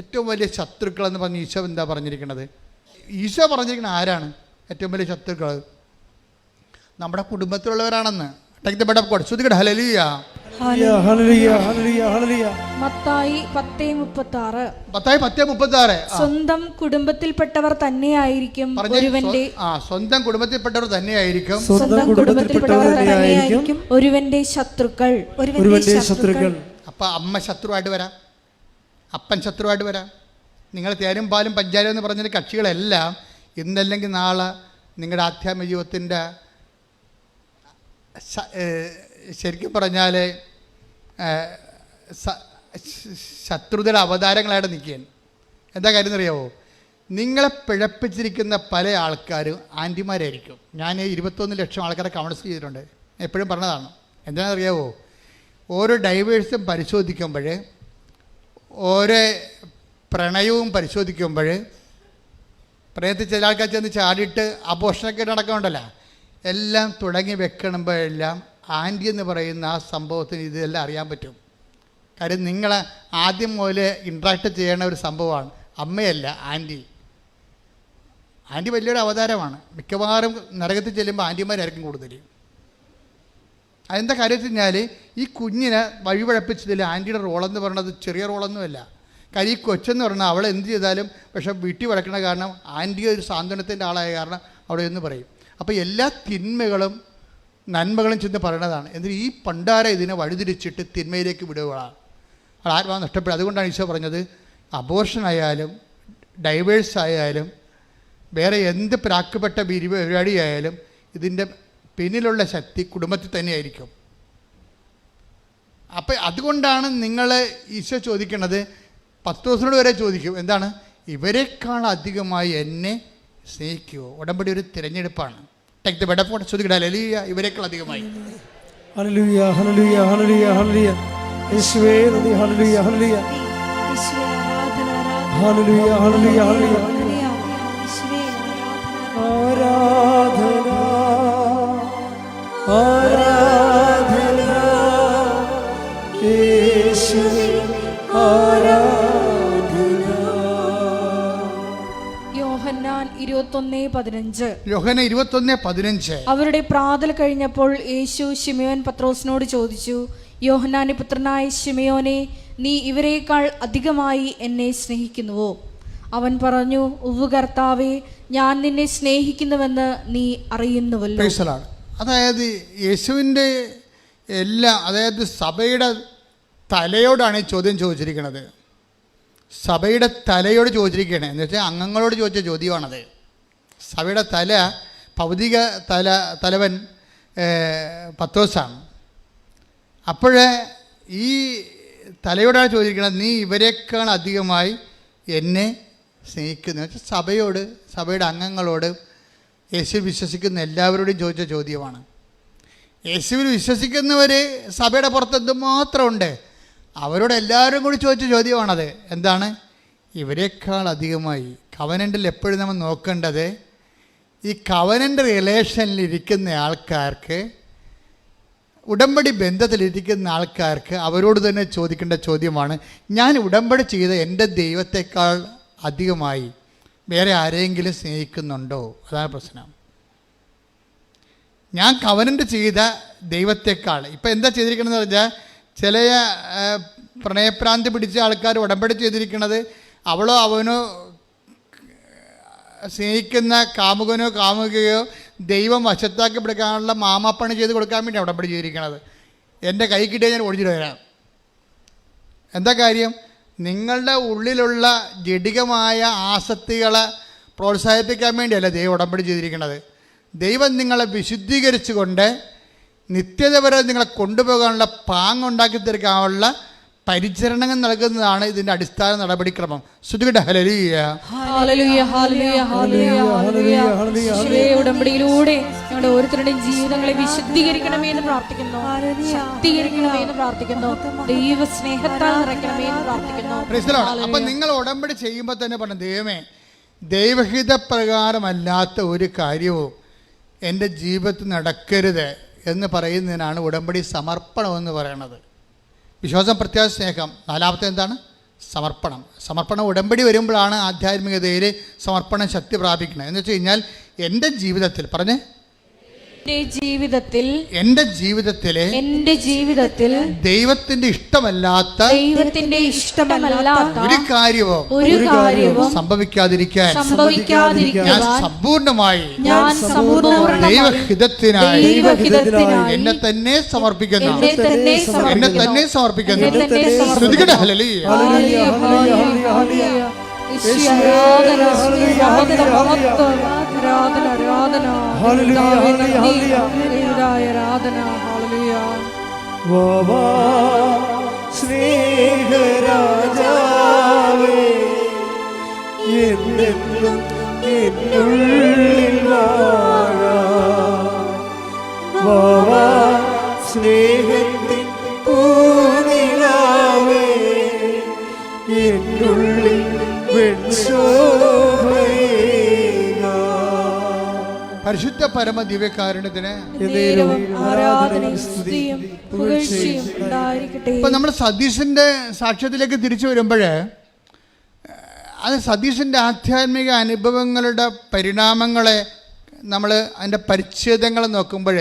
ഏറ്റവും വലിയ ശത്രുക്കളെന്ന് പറഞ്ഞ് ഈശോ എന്താ പറഞ്ഞിരിക്കുന്നത്? ഈശോ പറഞ്ഞിരിക്കുന്നത് ആരാണ് ഏറ്റവും വലിയ ശത്രുക്കൾ? നമ്മുടെ കുടുംബത്തിലുള്ളവരാണെന്ന്. ഹല്ലേലൂയ. മത്തായി 10:36. മത്തായി 10:36. സ്വന്തം കുടുംബത്തിൽപ്പെട്ടവർ തന്നെയായിരിക്കും ഒരുവന്റെ സ്വന്തം കുടുംബത്തിൽപ്പെട്ടവർ തന്നെയായിരിക്കും ഒരുവന്റെ ശത്രുക്കൾ. അപ്പം അമ്മ ശത്രുവായിട്ട് വരാം, അപ്പൻ ശത്രുവായിട്ട് വരാം. നിങ്ങൾ തേരും പാലും പഞ്ചാരം എന്ന് പറഞ്ഞ കക്ഷികളെല്ലാം ഇന്നല്ലെങ്കിൽ നാളെ നിങ്ങളുടെ ആധ്യാത്മിക ജീവിതത്തിൻ്റെ ശരിക്കും പറഞ്ഞാൽ ശത്രുതയുടെ അവതാരങ്ങളായിട്ട് നിൽക്കുകയാണ്. എന്താ കാര്യം എന്നറിയാവോ? നിങ്ങളെ പിഴപ്പിച്ചിരിക്കുന്ന പല ആൾക്കാരും ആൻറ്റിമാരായിരിക്കും. ഞാൻ 21 ലക്ഷം ആൾക്കാരെ കൗൺസിൽ ചെയ്തിട്ടുണ്ട്. എപ്പോഴും പറഞ്ഞതാണ്. എന്താണെന്നറിയാവോ? ഓരോ ഡൈവേഴ്സും പരിശോധിക്കുമ്പോൾ, ഓരോ പ്രണയവും പരിശോധിക്കുമ്പോൾ, പ്രണയത്തിൽ ചില ആൾക്കാർ ചെന്ന് ചാടിയിട്ട് അപോഷണൊക്കെ നടക്കുന്നുണ്ടല്ലോ, എല്ലാം തുടങ്ങി വെക്കണമ്പോഴെല്ലാം ആൻറ്റി എന്ന് പറയുന്ന ആ സംഭവത്തിന് ഇതെല്ലാം അറിയാൻ പറ്റും. കാര്യം നിങ്ങൾ ആദ്യം മുതൽ ഇൻട്രാക്ട് ചെയ്യേണ്ട ഒരു സംഭവമാണ്. അമ്മയല്ല, ആൻറ്റി. ആൻറ്റി വലിയൊരു അവതാരമാണ്. മിക്കവാറും നരകത്തിൽ ചെല്ലുമ്പോൾ ആൻറ്റിമാരായിരിക്കും കൂടുതൽ. അതെന്താ കാര്യം വെച്ച് കഴിഞ്ഞാൽ ഈ കുഞ്ഞിനെ വഴിപഴപ്പിച്ചതിൽ ആൻറ്റിയുടെ റോളെന്ന് പറയുന്നത് ചെറിയ റോളൊന്നുമല്ല. കാര്യം ഈ കൊച്ചെന്ന് പറഞ്ഞാൽ അവൾ എന്ത് ചെയ്താലും പക്ഷേ വീട്ടിൽ വഴക്കണ കാരണം ആൻറ്റി ഒരു സാന്ത്വനത്തിൻ്റെ ആളായ കാരണം അവിടെ എന്ന് പറയും. അപ്പോൾ എല്ലാ തിന്മകളും നന്മകളും ചെന്ന് പറയണതാണ്. എന്നിട്ട് ഈ പണ്ടാര ഇതിനെ വഴിതിരിച്ചിട്ട് തിന്മയിലേക്ക് വിടുകയാണ്. അത് ആത്മാവ് നഷ്ടപ്പെടുക. അതുകൊണ്ടാണ് ഈശോ പറഞ്ഞത് അബോർഷനായാലും ഡൈവേഴ്സ് ആയാലും വേറെ എന്ത് പ്രാക്കപ്പെട്ട പരിപാടിയായാലും ഇതിൻ്റെ പിന്നിലുള്ള ശക്തി കുടുംബത്തിൽ തന്നെയായിരിക്കും. അപ്പം അതുകൊണ്ടാണ് നിങ്ങൾ ഈശോ ചോദിക്കുന്നത്, പത്രോസിനോട് വരെ ചോദിക്കും, എന്താണ്? ഇവരെക്കാൾ അധികമായി എന്നെ സ്നേഹിക്കുമോ? ഉടമ്പടി ഒരു തിരഞ്ഞെടുപ്പാണ്. Take the bread of God. ചോദിക്കട്ടെ, ഹല്ലേലൂയ. ഇവരെക്കാൾ അധികമായി. ഹല്ലേലൂയ, ഹല്ലേലൂയ, ഹല്ലേലൂയ, ഹല്ലേലൂയ. യേശുവേ നന്ദി. ഹല്ലേലൂയ, ഹല്ലേലൂയ. ഹല്ലേലൂയ, ഹല്ലേലൂയ, ഹല്ലേലൂയ. ആരാധന, ആരാധന യേശുവേ, ആരാധന. യോഹന്നാൻ 21:15. യോഹന്നാൻ 21:15. അവരുടെ പ്രാതൽ കഴിഞ്ഞപ്പോൾ യേശു ശിമയോൻ പത്രോസിനോട് ചോദിച്ചു, യോഹന്നാന്റെ പുത്രനായ ശിമയോനെ, നീ ഇവരെക്കാൾ അധികമായി എന്നെ സ്നേഹിക്കുന്നുവോ? അവൻ പറഞ്ഞു, ഉവ്വ് കർത്താവേ, ഞാൻ നിന്നെ സ്നേഹിക്കുന്നുവെന്ന് നീ അറിയുന്നുവല്ലോ. അതായത് യേശുവിൻ്റെ അതായത് സഭയുടെ തലയോടാണ് ഈ ചോദ്യം ചോദിച്ചിരിക്കുന്നത്. സഭയുടെ തലയോട് ചോദിച്ചിരിക്കുകയാണ്. എന്ന് വെച്ചാൽ അംഗങ്ങളോട് ചോദിച്ച ചോദ്യമാണത്. സഭയുടെ തല, ഭൗതിക തലവൻ പത്രോസാണ്. അപ്പോഴേ ഈ തലയോടാണ് ചോദിക്കുന്നത്, നീ ഇവരെക്കാൾ അധികമായി എന്നെ സ്നേഹിക്കുന്നു. വെച്ചാൽ സഭയോട്, സഭയുടെ അംഗങ്ങളോട്, യേശുവിൽ വിശ്വസിക്കുന്ന എല്ലാവരോടും ചോദിച്ച ചോദ്യമാണ്. യേശുവിൽ വിശ്വസിക്കുന്നവർ സഭയുടെ പുറത്ത് എന്തുമാത്രമുണ്ട്, അവരോട് എല്ലാവരും കൂടി ചോദിച്ച ചോദ്യമാണത്. എന്താണ്? ഇവരെക്കാൾ അധികമായി. കവനൻ്റിൽ എപ്പോഴും നമ്മൾ നോക്കേണ്ടത്, ഈ കവനൻ്റ് റിലേഷനിലിരിക്കുന്ന ആൾക്കാർക്ക്, ഉടമ്പടി ബന്ധത്തിലിരിക്കുന്ന ആൾക്കാർക്ക് അവരോട് തന്നെ ചോദിക്കേണ്ട ചോദ്യമാണ്, ഞാൻ ഉടമ്പടി ചെയ്ത എൻ്റെ ദൈവത്തെക്കാൾ അധികമായി വേറെ ആരെങ്കിലും സ്നേഹിക്കുന്നുണ്ടോ? അതാണ് പ്രശ്നം. ഞാൻ കവനൻ്റ് ചെയ്ത ദൈവത്തെക്കാൾ. ഇപ്പം എന്താ ചെയ്തിരിക്കണമെന്ന് പറഞ്ഞാൽ, ചില പ്രണയപ്രാന്തി പിടിച്ച ആൾക്കാർ ഉടമ്പടി ചെയ്തിരിക്കുന്നത് അവളോ അവനോ സ്നേഹിക്കുന്ന കാമുകനോ കാമുകയോ ദൈവം വശത്താക്കി പിടിക്കാനുള്ള മാമാപ്പണി ചെയ്ത് കൊടുക്കാൻ വേണ്ടി ഉടമ്പടി ചെയ്തിരിക്കണത്. എൻ്റെ കൈ കിട്ടിയാൽ ഞാൻ ഓടിച്ചിട്ട് വരാം. എന്താ കാര്യം? നിങ്ങളുടെ ഉള്ളിലുള്ള ജഡികമായ ആസക്തികളെ പ്രോത്സാഹിപ്പിക്കാൻ വേണ്ടിയല്ല ദൈവം ഉടമ്പടി ചെയ്തിരിക്കുന്നത്. ദൈവം നിങ്ങളെ വിശുദ്ധീകരിച്ചുകൊണ്ട് നിത്യത വരെ നിങ്ങളെ കൊണ്ടുപോകാനുള്ള പാങ്ങുണ്ടാക്കി തീർക്കാനുള്ള പരിചരണം നൽകുന്നതാണ് ഇതിൻ്റെ അടിസ്ഥാന നടപടിക്രമം. ശ്രുതികട്ടെ ഹല്ലേലൂയ. ഹല്ലേലൂയ, ഹല്ലേലൂയ, ഹല്ലേലൂയ, ഹല്ലേലൂയ. യേശുവേ, ഉടമ്പടിയിലൂടെ ഞങ്ങളുടെ ഓരോരുത്തരുടെയും ജീവിതങ്ങളെ വിശുദ്ധീകരിക്കണമേ എന്ന് പ്രാർത്ഥിക്കുന്നു, ശക്തീകരിക്കണമേ എന്ന് പ്രാർത്ഥിക്കുന്നു, ദൈവ സ്നേഹത്താൽ നിറയ്ക്കണമേ എന്ന് പ്രാർത്ഥിക്കുന്നു. Praise the Lord. അപ്പം നിങ്ങൾ ഉടമ്പടി ചെയ്യുമ്പോൾ തന്നെ പറഞ്ഞു, ദൈവമേ, ദൈവഹിത പ്രകാരമല്ലാത്ത ഒരു കാര്യവും എൻ്റെ ജീവിതത്തിൽ നടക്കരുത് എന്ന് പറയുന്നതിനാണ് ഉടമ്പടി സമർപ്പണം എന്ന് പറയുന്നത്. വിശ്വാസം, പ്രത്യാശ, സ്നേഹം. നാലാമത്തെ എന്താണ്? സമർപ്പണം. സമർപ്പണം ഉടമ്പടി വരുമ്പോഴാണ് ആധ്യാത്മികതയിൽ സമർപ്പണം ശക്തി പ്രാപിക്കുന്നത്. എന്ന് വെച്ച് കഴിഞ്ഞാൽ എൻ്റെ ജീവിതത്തിൽ എൻ്റെ ജീവിതത്തിലെ ദൈവത്തിന്റെ ഇഷ്ടമല്ലാത്ത ഒരു കാര്യവും സംഭവിക്കാതിരിക്കാൻ ഞാൻ സമ്പൂർണമായി ദൈവഹിതത്തിനായി എന്നെ തന്നെ സമർപ്പിക്കുന്നു. ശ്രുതികട്ടെ ഹല്ലേലൂയ. സ്നേഹരാജാവേ, എന്നെന്നും എന്നുള്ളിൽ വാഴാം. സ്നേഹത്തിൻ പൂനിലാവേ, എന്നുള്ളിൽ പരിശുദ്ധ പരമ ദിവ്യകാരുണ്യത്തിന് ഇപ്പം നമ്മൾ സതീശൻ്റെ സാക്ഷ്യത്തിലേക്ക് തിരിച്ചു വരുമ്പോൾ അത് സതീശൻ്റെ ആധ്യാത്മിക അനുഭവങ്ങളുടെ പരിണാമങ്ങളെ നമ്മൾ അതിൻ്റെ പരിച്ഛേദങ്ങളെ നോക്കുമ്പോൾ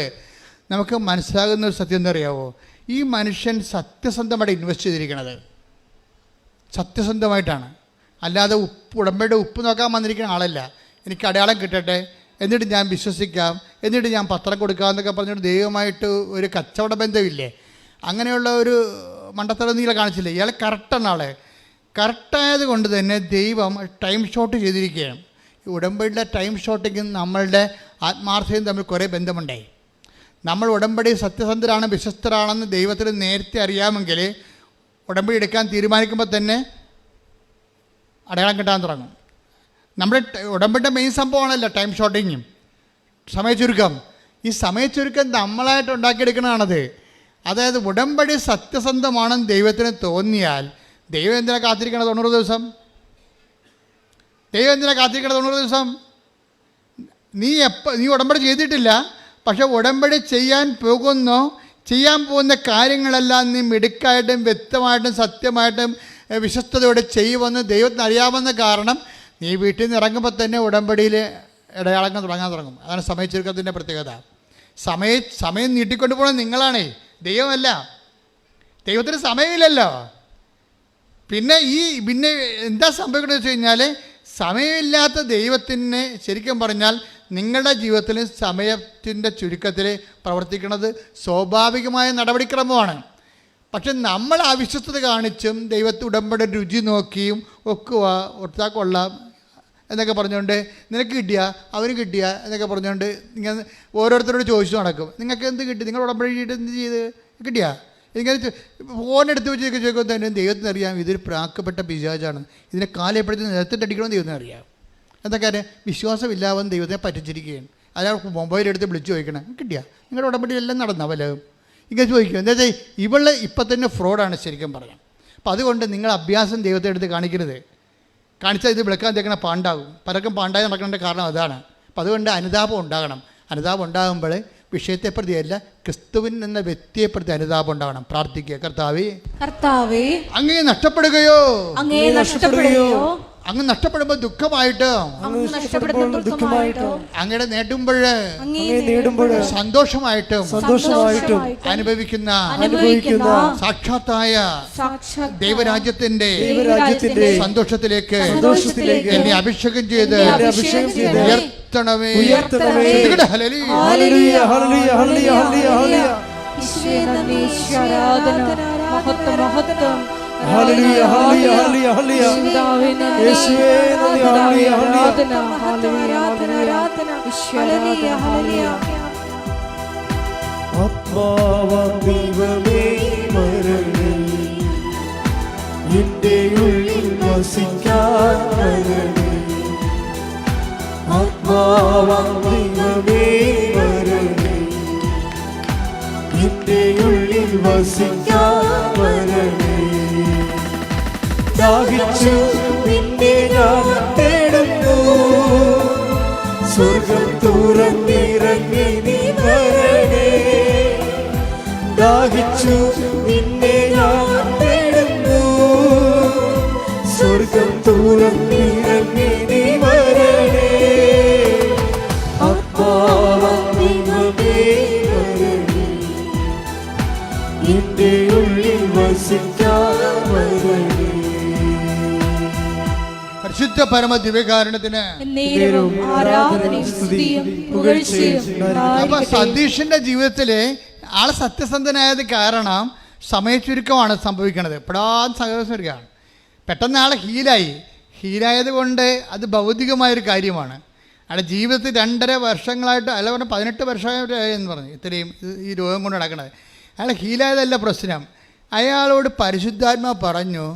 നമുക്ക് മനസ്സിലാകുന്ന ഒരു സത്യം എന്താ അറിയാവോ? ഈ മനുഷ്യൻ സത്യസന്ധമായിട്ട് ഇൻവെസ്റ്റ് ചെയ്തിരിക്കുന്നത് സത്യസന്ധമായിട്ടാണ്. അല്ലാതെ ഉടമ്പടിയുടെ ഉപ്പ് നോക്കാൻ വന്നിരിക്കുന്ന ആളല്ല. എനിക്ക് അടയാളം കിട്ടട്ടെ, എന്നിട്ട് ഞാൻ വിശ്വസിക്കാം, എന്നിട്ട് ഞാൻ പത്രം കൊടുക്കാം എന്നൊക്കെ പറഞ്ഞിട്ട് ദൈവമായിട്ട് ഒരു കച്ചവട ബന്ധമില്ലേ? അങ്ങനെയുള്ള ഒരു മണ്ടത്തരം നീല കാണിച്ചില്ലേ? ഇയാൾ കറക്റ്റാണ്. ആളെ കറക്റ്റായത് കൊണ്ട് തന്നെ ദൈവം ടൈം ഷോട്ട് ചെയ്തിരിക്കുകയാണ്. ഈ ഉടമ്പടിയുടെ ടൈം ഷോട്ടിങ്ങും നമ്മളുടെ ആത്മാർത്ഥതയും തമ്മിൽ കുറേ ബന്ധമുണ്ടായി. നമ്മൾ ഉടമ്പടി സത്യസന്ധരാണ്, വിശ്വസ്തരാണെന്ന് ദൈവത്തിന് നേരത്തെ അറിയാമെങ്കിൽ ഉടമ്പടി എടുക്കാൻ തീരുമാനിക്കുമ്പോൾ തന്നെ അടയാളം കിട്ടാൻ തുടങ്ങും. നമ്മുടെ ഉടമ്പടിയുടെ മെയിൻ സംഭവമാണല്ലോ ടൈം ഷോട്ടിങ്ങും സമയച്ചുരുക്കം. ഈ സമയച്ചുരുക്കം നമ്മളായിട്ട് ഉണ്ടാക്കിയെടുക്കണതാണത്. അതായത് ഉടമ്പടി സത്യസന്ധമാണെന്ന് ദൈവത്തിന് തോന്നിയാൽ ദൈവം എന്തിനാണ് കാത്തിരിക്കണത് 90 ദിവസം? ദൈവം എന്തിനാണ് കാത്തിരിക്കണത് 90 ദിവസം? നീ ഉടമ്പടി ചെയ്തിട്ടില്ല, പക്ഷെ ഉടമ്പടി ചെയ്യാൻ പോകുന്ന കാര്യങ്ങളെല്ലാം നീ മിടുക്കായിട്ടും വ്യക്തമായിട്ടും സത്യമായിട്ടും വിശ്വസ്തയോടെ ചെയ്യുമെന്ന് ദൈവത്തിന് അറിയാമെന്ന കാരണം നീ വീട്ടിൽ നിന്ന് ഇറങ്ങുമ്പോൾ തന്നെ ഉടമ്പടിയിൽ ഇടയാളങ്ങൾ തുടങ്ങാൻ തുടങ്ങും. അതാണ് സമയച്ചുരുക്കത്തിൻ്റെ പ്രത്യേകത. സമയം നീട്ടിക്കൊണ്ടു പോകുന്നത് നിങ്ങളാണേ, ദൈവമല്ല. ദൈവത്തിന് സമയമില്ലല്ലോ. പിന്നെ എന്താ സംഭവിക്കുന്നത് വെച്ച് കഴിഞ്ഞാൽ, സമയമില്ലാത്ത ദൈവത്തിന് ശരിക്കും പറഞ്ഞാൽ നിങ്ങളുടെ ജീവിതത്തിൽ സമയത്തിൻ്റെ ചുരുക്കത്തിൽ പ്രവർത്തിക്കുന്നത് സ്വാഭാവികമായ നടപടിക്രമമാണ്. പക്ഷെ നമ്മൾ അവിശ്വസ്തത കാണിച്ചും ദൈവത്തെ ഉടമ്പടി രുചി നോക്കിയും ഒക്കുക ഒട്ടാ കൊള്ളാം എന്നൊക്കെ പറഞ്ഞുകൊണ്ട് നിനക്ക് കിട്ടിയ അവന് കിട്ടിയ എന്നൊക്കെ പറഞ്ഞുകൊണ്ട് ഇങ്ങനെ ഓരോരുത്തരോട് ചോദിച്ചു നടക്കും. നിങ്ങൾക്ക് എന്ത് കിട്ടി? നിങ്ങൾ ഉടമ്പടി എന്ത് ചെയ്ത് കിട്ടിയാ? ഇങ്ങനെ ഫോണെടുത്ത് വെച്ച് ചോദിക്കുമ്പോൾ തന്നെ ദൈവത്തിന് അറിയാം ഇതൊരു പ്രാക്കപ്പെട്ട പിശാചാണ്, ഇതിനെ കാലെപ്പോഴത്തേക്ക് നിലത്തിട്ട് അടിക്കണമെന്ന് ദൈവത്തിന് അറിയാം. എന്താ കാര്യം? വിശ്വാസമില്ലാവെന്ന് ദൈവത്തെ പറ്റിച്ചിരിക്കുകയാണ്. അയാൾ മൊബൈലെടുത്ത് വിളിച്ചു ചോദിക്കണം, കിട്ടിയാ? നിങ്ങളുടെ ഉടമ്പടിയെല്ലാം നടന്ന വല്ലതും ഇങ്ങനെ ചോദിക്കും. എന്താ വെച്ചാൽ ഇവള് ഇപ്പം തന്നെ ഫ്രോഡാണ് ശരിക്കും പറയാം. അപ്പം അതുകൊണ്ട് നിങ്ങൾ അഭ്യാസം ദൈവത്തെ എടുത്ത് കാണിക്കരുത്. കാണിച്ചാൽ ഇത് വിളക്കാൻ തേക്കണ പാണ്ടാകും. പലർക്കും പാണ്ടായി നടക്കേണ്ട കാരണം അതാണ്. അപ്പം അതുകൊണ്ട് അനുതാപം ഉണ്ടാകണം. അനുതാപം ഉണ്ടാകുമ്പോൾ വിഷയത്തെ പ്രതിയല്ല, ക്രിസ്തുവിൻ എന്ന വ്യക്തിയെ പ്രതി അനുതാപം ഉണ്ടാകണം. പ്രാർത്ഥിക്കുക, കർത്താവേ അങ്ങേ നഷ്ടപ്പെടുകയോ അങ്ങ് നഷ്ടപ്പെടുമ്പോൾ ദുഃഖമായിട്ട് അങ്ങയുടെ നേടുമ്പോൾ സന്തോഷമായിട്ടും അനുഭവിക്കുന്ന സാക്ഷാത്തായ ദൈവരാജ്യത്തിന്റെ സന്തോഷത്തിലേക്ക് എന്നെ അഭിഷേകം ചെയ്ത് ഉയർത്തണമേ. ഹല്ലേലൂയ, ഹല്ലേലൂയ, ഹല്ലേലൂയ, ഹല്ലേലൂയ. യേശുവേ നന്ദി, ഹല്ലേലൂയ, ഹല്ലേലൂയ. ആത്മാവാം ദൈവമേ മരണമേ, എന്റെ ഉള്ളിൽ വസിക്കാൻ വരണേ. ആത്മാവാം ദൈവമേ വരണേ, എന്റെ ഉള്ളിൽ വസിക്കാൻ വരണേ. ദാഹിച്ചു നിന്നെ ഞാൻ തേടുന്നു, സ്വർഗം തുറന്നിറങ്ങി നീ വരണേ. ദാഹിച്ചു നിന്നെ ഞാൻ തേടുന്നു, സ്വർഗം തുറന്നിറങ്ങി നീ വരണേ. ആത്മാവാം ദൈവമേ വരണേ, എന്റെ ഉള്ളിൽ വസിക്കാൻ വരണേ. പരിശുദ്ധ പരമ ദിവ്യകാരുണ്യത്തിന് നേരവും ആരാധനയും സ്തുതിയും പുകഴ്ചയും അപ്പൊ സതീഷിന്റെ ജീവിതത്തില് ആള് സത്യസന്ധനായത് കാരണം സമയച്ചുരുക്കമാണ് സംഭവിക്കുന്നത്. എപ്പോഴാണ് സഹകരിക്കുകയാണ്, പെട്ടെന്ന് ആളെ ഹീലായത് കൊണ്ട് അത് ഭൗതികമായൊരു കാര്യമാണ്. അയാളുടെ ജീവിതത്തിൽ 2.5 വർഷങ്ങളായിട്ട് അല്ല പറഞ്ഞാൽ 18 വർഷമായിട്ട് എന്ന് പറഞ്ഞു ഇത്രയും ഈ രോഗം കൊണ്ട് നടക്കുന്നത്. അയാൾ ഹീലായതല്ല പ്രശ്നം. അയാളോട് പരിശുദ്ധാത്മാവ് പറഞ്ഞു,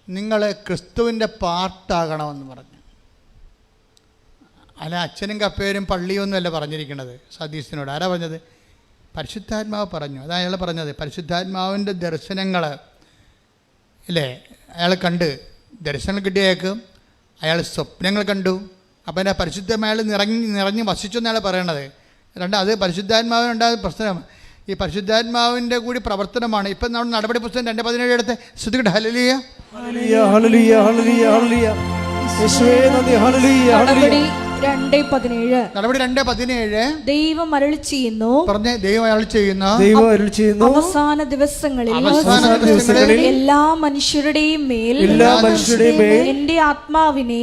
നിങ്ങൾ ക്രിസ്തുവിൻ്റെ പാർട്ടാകണമെന്ന് പറഞ്ഞു. അല്ല അച്ഛനും കപ്പേരും പള്ളിയൊന്നുമല്ല പറഞ്ഞിരിക്കുന്നത് സതീശനോട്. ആരാ പറഞ്ഞത്? പരിശുദ്ധാത്മാവ് പറഞ്ഞു. അതാണ് അയാൾ പറഞ്ഞത്. പരിശുദ്ധാത്മാവിൻ്റെ ദർശനങ്ങൾ അല്ലേ അയാൾ കണ്ട്, ദർശനം കിട്ടിയേക്കും. അയാൾ സ്വപ്നങ്ങൾ കണ്ടു. അപ്പം എൻ്റെ പരിശുദ്ധമായ നിറഞ്ഞ് വസിച്ചു എന്നയാൾ പറയണത്. അത് പരിശുദ്ധാത്മാവിനുണ്ടായ പ്രശ്നം ഈ പരിശുദ്ധാത്മാവിൻ്റെ കൂടി പ്രവർത്തനമാണ്. ഇപ്പം നമ്മൾ നടപടി പുസ്തകം 2:17 എടുത്ത് ശ്രദ്ധിക്കട്ടെ. ഹല്ലേലൂയ ഹല്ലേലൂയ ഹല്ലേലൂയ ഹല്ലേലൂയ ഹല്ലേലൂയ. യേശുവേ നന്ദി. ഹല്ലേലൂയ ഹല്ലേലൂയ. നടപടി 2:17 ദൈവം അരുളി ചെയ്യുന്നു, പറഞ്ഞ ദൈവം അരുളി ചെയ്യുന്നു, ദൈവം അരുളി ചെയ്യുന്നു, അവസാന ദിവസങ്ങളിൽ എല്ലാ മനുഷ്യരുടെയും മേൽ എന്റെ ആത്മാവിനെ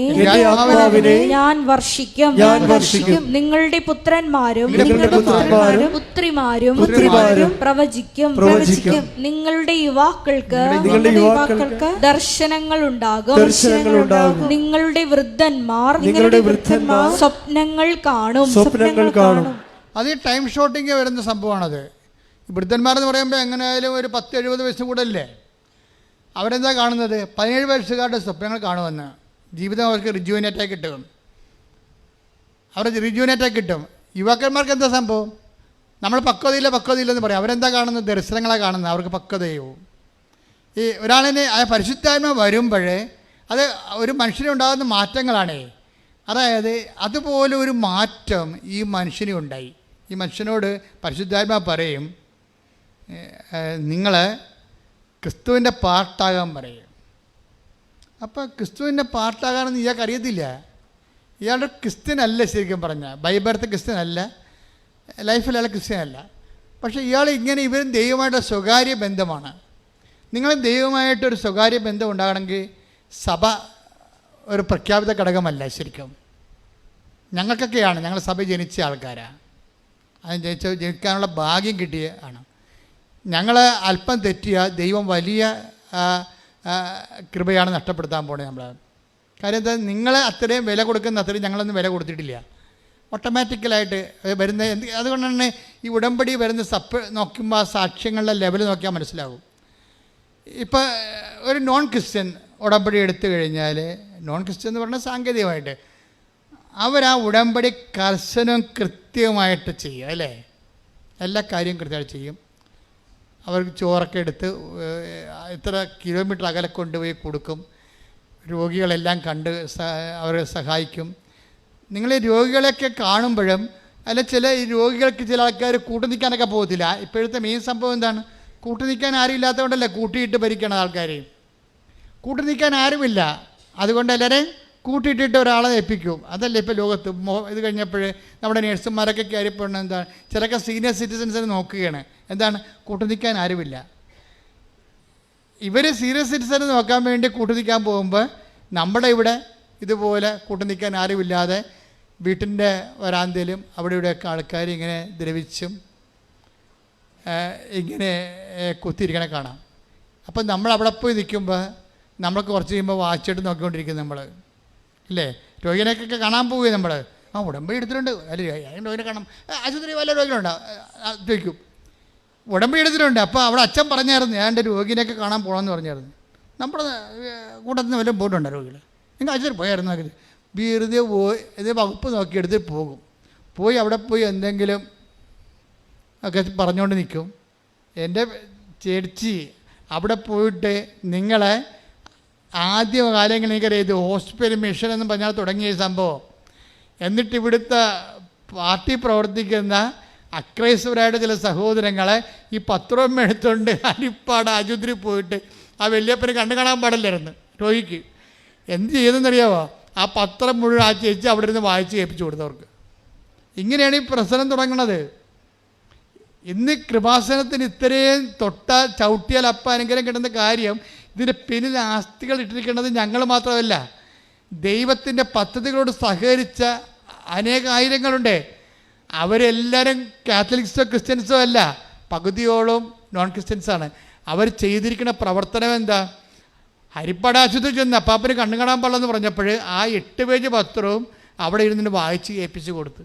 ഞാൻ വർഷിക്കും. നിങ്ങളുടെ പുത്രന്മാരും പുത്രിമാരും പ്രവചിക്കും. നിങ്ങളുടെ യുവാക്കൾക്ക് ദർശനങ്ങൾ ഉണ്ടാകും. നിങ്ങളുടെ വൃദ്ധന്മാർ സ്വപ്നങ്ങൾ കാണും. അത് ഈ ടൈം ഷോട്ടിങ് വരുന്ന സംഭവമാണത്. വൃദ്ധന്മാരെന്ന് പറയുമ്പോൾ എങ്ങനെയായാലും ഒരു 10-70 വയസ്സ് കൂടല്ലേ. അവരെന്താ കാണുന്നത്? 17 വയസ്സുകാരുടെ സ്വപ്നങ്ങൾ കാണുമെന്ന്. ജീവിതം അവർക്ക് റിജുവിനേറ്റായി കിട്ടും. യുവാക്കന്മാർക്ക് എന്താ സംഭവം? നമ്മൾ പക്വതയില്ലെന്ന് പറയും. അവരെന്താ കാണുന്നത്? ദർശനങ്ങളാണ് കാണുന്നത്. അവർക്ക് പക്വതയോ ഈ ഒരാളിനെ പരിശുദ്ധാത്മ വരുമ്പോഴേ അത് ഒരു മനുഷ്യനുണ്ടാകുന്ന മാറ്റങ്ങളാണേ. അതായത് അതുപോലെ ഒരു മാറ്റം ഈ മനുഷ്യന് ഉണ്ടായി. ഈ മനുഷ്യനോട് പരിശുദ്ധാത്മാ പറയും, നിങ്ങൾ ക്രിസ്തുവിൻ്റെ പാർട്ടാകാൻ പറയും. അപ്പോൾ ക്രിസ്തുവിൻ്റെ പാർട്ടാകാനെന്ന് ഇയാൾക്ക് അറിയത്തില്ല. ഇയാളുടെ ക്രിസ്ത്യനല്ല ശരിക്കും പറഞ്ഞാൽ, ബൈബർത്ത് ക്രിസ്ത്യനല്ല, ലൈഫിൽ അയാൾ ക്രിസ്ത്യനല്ല. പക്ഷേ ഇയാൾ ഇങ്ങനെ ഇവരും ദൈവമായിട്ട് സ്വകാര്യ ബന്ധമാണ്. നിങ്ങൾ ദൈവമായിട്ടൊരു സ്വകാര്യ ബന്ധം ഉണ്ടാകണമെങ്കിൽ സഭ ഒരു പ്രഖ്യാപിത ഘടകമല്ല. ശരിക്കും ഞങ്ങൾക്കൊക്കെയാണ്, ഞങ്ങൾ സഭ ജനിച്ച ആൾക്കാരാണ്. അത് ജനിക്കാനുള്ള ഭാഗ്യം കിട്ടിയ ആണ്. ഞങ്ങൾ അല്പം തെറ്റിയ ദൈവം വലിയ കൃപയാണ് നഷ്ടപ്പെടുത്താൻ പോണത് നമ്മൾ. കാര്യം എന്താ? നിങ്ങളെ അത്രയും വില കൊടുക്കുന്ന അത്രയും ഞങ്ങളൊന്നും വില കൊടുത്തിട്ടില്ല. ഓട്ടോമാറ്റിക്കലായിട്ട് വരുന്ന അതുകൊണ്ട് തന്നെ ഈ ഉടമ്പടി വരുന്ന നോക്കുമ്പോൾ ആ സാക്ഷ്യങ്ങളുടെ ലെവൽ നോക്കിയാൽ മനസ്സിലാവും. ഇപ്പോൾ ഒരു നോൺ ക്രിസ്ത്യൻ ഉടമ്പടി എടുത്തു കഴിഞ്ഞാൽ, നോൺ ക്രിസ്ത്യൻ എന്ന് പറഞ്ഞാൽ സാങ്കേതികമായിട്ട് അവരാ ഉടമ്പടി കർശനം കൃത്യമായിട്ട് ചെയ്യും അല്ലേ. എല്ലാ കാര്യവും കൃത്യമായിട്ട് ചെയ്യും. അവർക്ക് ചോറൊക്കെ എടുത്ത് ഇത്ര കിലോമീറ്റർ അകലെ കൊണ്ടുപോയി കൊടുക്കും. രോഗികളെല്ലാം കണ്ട് അവരെ സഹായിക്കും. നിങ്ങൾ ഈ രോഗികളെയൊക്കെ കാണുമ്പോഴും അല്ല, ചില രോഗികൾക്ക് ചില ആൾക്കാർ കൂട്ടു നിൽക്കാനൊക്കെ പോകത്തില്ല. ഇപ്പോഴത്തെ മെയിൻ സംഭവം എന്താണ്? കൂട്ടു നിൽക്കാൻ ആരും ഇല്ലാത്തതുകൊണ്ടല്ലേ കൂട്ടിയിട്ട് ഭരിക്കണം ആൾക്കാരെ. കൂട്ടു നിൽക്കാൻ ആരുമില്ല, അതുകൊണ്ട് എല്ലാവരെയും കൂട്ടിയിട്ടിട്ട് ഒരാളെ ഏൽപ്പിക്കും. അതല്ലേ ഇപ്പോൾ ലോകത്ത് ഇത് കഴിഞ്ഞപ്പോൾ നമ്മുടെ നേഴ്സുമാരൊക്കെ കയറിപ്പോണ എന്താണ്, ചിലൊക്കെ സീനിയർ സിറ്റിസൻസിനെ നോക്കുകയാണ്. എന്താണ്? കൂട്ടു നിൽക്കാൻ ആരുമില്ല. ഇവർ സീനിയർ സിറ്റിസനെ നോക്കാൻ വേണ്ടി കൂട്ടു നിൽക്കാൻ പോകുമ്പോൾ നമ്മുടെ ഇവിടെ ഇതുപോലെ കൂട്ടു നിൽക്കാൻ ആരുമില്ലാതെ വീട്ടിൻ്റെ വരാന്തയിലും അവിടെ ഇവിടെയൊക്കെ ആൾക്കാർ ഇങ്ങനെ ദ്രവിച്ചും ഇങ്ങനെ കുത്തിയിരിക്കണേ കാണാം. അപ്പം നമ്മൾ അവിടെ പോയി നിൽക്കുമ്പോൾ നമ്മൾക്ക് കുറച്ച് കഴിയുമ്പോൾ വാച്ചിട്ട് നോക്കിക്കൊണ്ടിരിക്കും നമ്മൾ ഇല്ലേ. രോഗിനെയൊക്കെ കാണാൻ പോവുകയും നമ്മൾ ഉടമ്പടി എടുത്തിട്ടുണ്ട്, അല്ലെങ്കിൽ രോഗിനെ കാണാം, ആശുപത്രി വല്ല രോഗികളുണ്ടോ ചോദിക്കും. ഉടമ്പടി എടുത്തിട്ടുണ്ട്. അപ്പോൾ അവിടെ അച്ഛൻ പറഞ്ഞായിരുന്നു, ഞാൻ എൻ്റെ രോഗിനെയൊക്കെ കാണാൻ പോകണമെന്ന് പറഞ്ഞായിരുന്നു. നമ്മുടെ കൂട്ടത്തിൽ നിന്ന് വല്ല ബോർഡുണ്ട് രോഗികൾ നിങ്ങൾ ആശുപത്രി പോയായിരുന്നു നോക്കി വെറുതെ പോയി ഇതേ വകുപ്പ് നോക്കിയെടുത്ത് പോകും. പോയി അവിടെ പോയി എന്തെങ്കിലും ഒക്കെ പറഞ്ഞുകൊണ്ട് നിൽക്കും. എൻ്റെ ചേച്ചി അവിടെ പോയിട്ട് നിങ്ങളെ ആദ്യ കാലങ്ങളിൽ എനിക്കറിയാം ഇത് ഹോസ്പിറ്റൽ മിഷൻ എന്ന് പറഞ്ഞാൽ തുടങ്ങിയ സംഭവം. എന്നിട്ട് ഇവിടുത്തെ പാർട്ടി പ്രവർത്തിക്കുന്ന അക്രൈസ്തവരായിട്ട് ചില സഹോദരങ്ങളെ ഈ പത്രം എടുത്തുകൊണ്ട് ഹരിപ്പാട് ആശുപത്രി പോയിട്ട് ആ വല്യപ്പനെ കണ്ടു കാണാൻ പാടില്ലായിരുന്നു രോഗിക്ക്. എന്ത് ചെയ്തെന്നറിയാമോ? ആ പത്രം മുഴുവൻ ആ ചേച്ചി അവിടെ ഇരുന്ന് വായിച്ച് കേൾപ്പിച്ചു കൊടുത്തവർക്ക്. ഇങ്ങനെയാണ് ഈ പ്രശ്നം തുടങ്ങുന്നത്. ഇന്ന് കൃപാസനത്തിന് ഇത്രയും തൊട്ടാൽ ചവിട്ടിയാൽ അപ്പം അനുഗ്രഹം കിട്ടുന്ന കാര്യം ഇതിൻ്റെ പിന്നിൽ ആസ്തികൾ ഇട്ടിരിക്കുന്നത് ഞങ്ങൾ മാത്രമല്ല, ദൈവത്തിൻ്റെ പദ്ധതികളോട് സഹകരിച്ച അനേകായിരങ്ങളുണ്ട്. അവരെല്ലാവരും കാത്തലിക്സോ ക്രിസ്ത്യൻസോ അല്ല, പകുതിയോളം നോൺ ക്രിസ്ത്യൻസാണ്. അവർ ചെയ്തിരിക്കുന്ന പ്രവർത്തനം എന്താ? ഹരിപ്പാട് ആശുപത്രി ചെന്ന് അപ്പാപ്പന് കണ്ണു കാണാൻ പാടില്ലെന്ന് പറഞ്ഞപ്പോൾ ആ 8 പേജ് പത്രവും അവിടെ ഇരുന്നിട്ട് വായിച്ച് കേൾപ്പിച്ച് കൊടുത്ത്,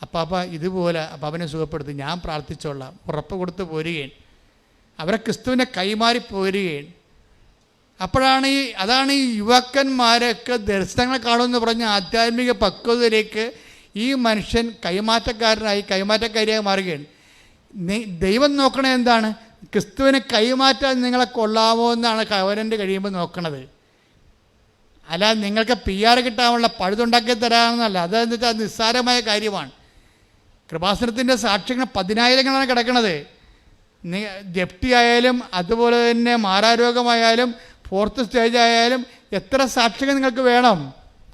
അപ്പാപ്പ ഇതുപോലെ അപ്പാപ്പനെ സുഖപ്പെടുത്തി, ഞാൻ പ്രാർത്ഥിച്ചോളാം, ഉറപ്പ് കൊടുത്ത് പോരുകയാണ്. അവരെ ക്രിസ്തുവിനെ കൈമാറി പോരുകയാണ്. അപ്പോഴാണ് അതാണ് ഈ യുവാക്കന്മാരൊക്കെ ദർശനങ്ങൾ കാണുമെന്ന് പറഞ്ഞ ആധ്യാത്മിക പക്വതയിലേക്ക് ഈ മനുഷ്യൻ കൈമാറ്റക്കാരിയായി മാറുകയാണ്. ദൈവം നോക്കണത് എന്താണ്? ക്രിസ്തുവിനെ കൈമാറ്റാൻ നിങ്ങളെ കൊള്ളാമോ എന്നാണ് കവരൻ്റെ കഴിയുമ്പോൾ നോക്കണത്. അല്ലാതെ നിങ്ങൾക്ക് PR കിട്ടാനുള്ള പഴുതുണ്ടാക്കി തരാമെന്നല്ല. അതെന്ന് വെച്ചാൽ നിസ്സാരമായ കാര്യമാണ്. കൃപാസനത്തിൻ്റെ സാക്ഷ്യങ്ങൾ 10,000-ങ്ങളാണ് കിടക്കുന്നത്. ജപ്തി ആയാലും അതുപോലെ തന്നെ മാറാരോഗമായാലും 4th സ്റ്റേജ് ആയാലും എത്ര സാക്ഷ്യങ്ങൾ നിങ്ങൾക്ക് വേണം?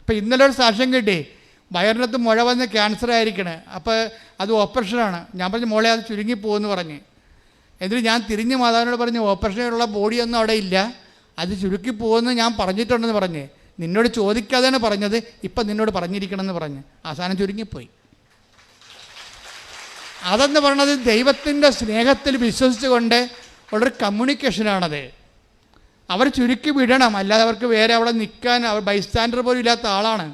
ഇപ്പം ഇന്നലെ ഒരു സാക്ഷ്യം കിട്ടി, വയറിനകത്ത് മുഴ വന്ന് ക്യാൻസർ ആയിരിക്കണേ, അപ്പോൾ അത് ഓപ്പറേഷനാണ്. ഞാൻ പറഞ്ഞു മോളെ അത് ചുരുങ്ങിപ്പോകുമെന്ന് പറഞ്ഞ്. എന്നിട്ട് ഞാൻ തിരിഞ്ഞ് മാതാവിനോട് പറഞ്ഞു ഓപ്പറേഷനുള്ള ബോഡിയൊന്നും അവിടെ ഇല്ല, അത് ചുരുക്കിപ്പോകുമെന്ന് ഞാൻ പറഞ്ഞിട്ടുണ്ടെന്ന് പറഞ്ഞ്. നിന്നോട് ചോദിക്കാതെയാണ് പറഞ്ഞത്, ഇപ്പം നിന്നോട് പറഞ്ഞിരിക്കണമെന്ന് പറഞ്ഞ് അവസാനം ചുരുങ്ങിപ്പോയി. അതെന്ന് പറയണത് ദൈവത്തിൻ്റെ സ്നേഹത്തിൽ വിശ്വസിച്ചുകൊണ്ട് ഉള്ളൊരു കമ്മ്യൂണിക്കേഷനാണത്. അവർ ചുരുക്കി വിടണം, അല്ലാതെ അവർക്ക് വേറെ അവിടെ നിൽക്കാൻ അവർ ബൈസ്റ്റാൻഡർ പോലും ഇല്ലാത്ത ആളാണ്.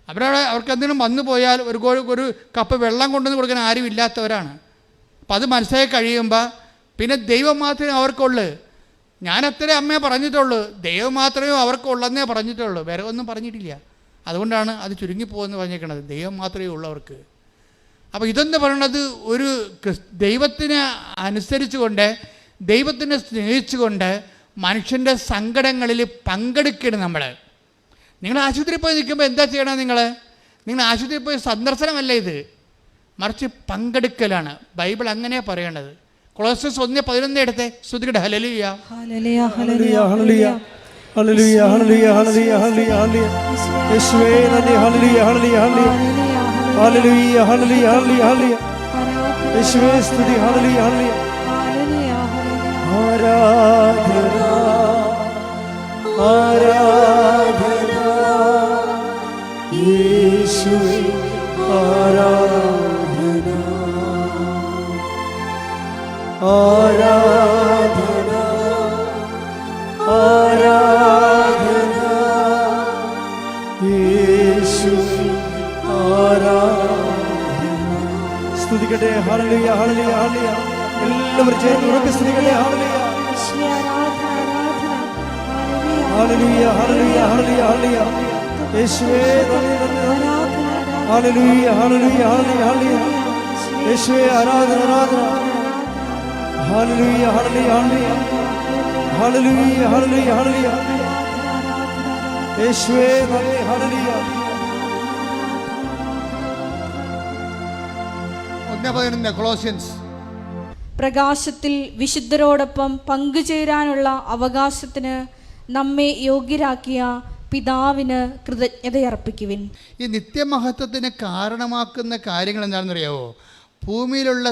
അവർക്ക് എന്തെങ്കിലും വന്നു പോയാൽ ഒരു കപ്പ് വെള്ളം കൊണ്ടുവന്ന് കൊടുക്കാൻ ആരും ഇല്ലാത്തവരാണ്. അപ്പം അത് മനസ്സിലാക്കി കഴിയുമ്പോൾ പിന്നെ ദൈവം മാത്രമേ അവർക്കുള്ളൂ. ഞാൻ അത്രേ അമ്മയെ പറഞ്ഞിട്ടുള്ളൂ, ദൈവം മാത്രമേ അവർക്കുള്ളെന്നേ പറഞ്ഞിട്ടുള്ളൂ, വേറെ ഒന്നും പറഞ്ഞിട്ടില്ല. അതുകൊണ്ടാണ് അത് ചുരുങ്ങിപ്പോകുമെന്ന് പറഞ്ഞേക്കണത്. ദൈവം മാത്രമേ ഉള്ളവർക്ക്. അപ്പോൾ ഇതെന്ന് പറയണത് ഒരു ദൈവത്തിനെ അനുസരിച്ചുകൊണ്ട്, ദൈവത്തിനെ സ്നേഹിച്ചുകൊണ്ട് മനുഷ്യൻ്റെ സങ്കടങ്ങളിൽ പങ്കെടുക്കണം. നിങ്ങൾ ആശുപത്രിയിൽ പോയി നിൽക്കുമ്പോൾ എന്താ ചെയ്യണം? നിങ്ങൾ ആശുപത്രിയിൽ പോയി സന്ദർശനമല്ല ഇത്, മറിച്ച് പങ്കെടുക്കലാണ്. ബൈബിൾ അങ്ങനെയാണ് പറയണത്. കൊളോസ്യസ് 1:11 എടുത്തേ, സ്തുതിക്കട്ടെ. ഹല്ലേലൂയ ഹല്ലേലൂയ ഹല്ലേലൂയ ഹല്ലേലൂയ ഹല്ലേലൂയ ഹല്ലേലൂയ ഹല്ലേലൂയ ഹല്ലേലൂയ യേശുവേ നന്ദി. ഹല്ലേലൂയ ഹല്ലേലൂയ ഹല്ലേലൂയ ഹല്ലേലൂയ ഹല്ലേലൂയ ഹല്ലേലൂയ യേശുവേ സ്തുതി. ഹല്ലേലൂയ ഹല്ലേലൂയ ആരാധന ആരാധന യേശുവേ ആരാധന ആരാധന ആരാധന യേശുവേ ആരാധന. സ്തുതിക്കട്ടെ. ഹല്ലേലൂയ ഹല്ലേലൂയ ഹല്ലേലൂയ. എല്ലാവരും ചേർന്ന് ഉറക്കെ സ്തുതിക്കട്ടെ. ഹല്ലേലൂയ ഹല്ലേലൂയ ഹല്ലേലൂയ ഹല്ലേലൂയ ഹല്ലേലൂയ യേശുവേ നന്ദി നന്ദി. ഹല്ലേലൂയ ഹല്ലേലൂയ ഹല്ലേലൂയ ഹല്ലേലൂയ യേശുവേ ആരാധന ആരാധന. ഹല്ലേലൂയ ഹല്ലേലൂയ ഹല്ലേലൂയ ഹല്ലേലൂയ ഹല്ലേലൂയ ഹല്ലേലൂയ യേശുവേ നന്ദി. ഹല്ലേലൂയ. 1:11 കൊളോസ്യൻസ്. പ്രകാശത്തിൽ വിശുദ്ധരോടൊപ്പം പങ്കുചേരാനുള്ള അവകാശത്തിന് നമ്മെ യോഗ്യരാക്കിയ പിതാവിന് കൃതജ്ഞതയർപ്പിക്കുവിൻ. ഈ നിത്യമഹത്വത്തിന് കാരണമാക്കുന്ന കാര്യങ്ങൾ എന്താണെന്നറിയാവോ? ഭൂമിയിലുള്ള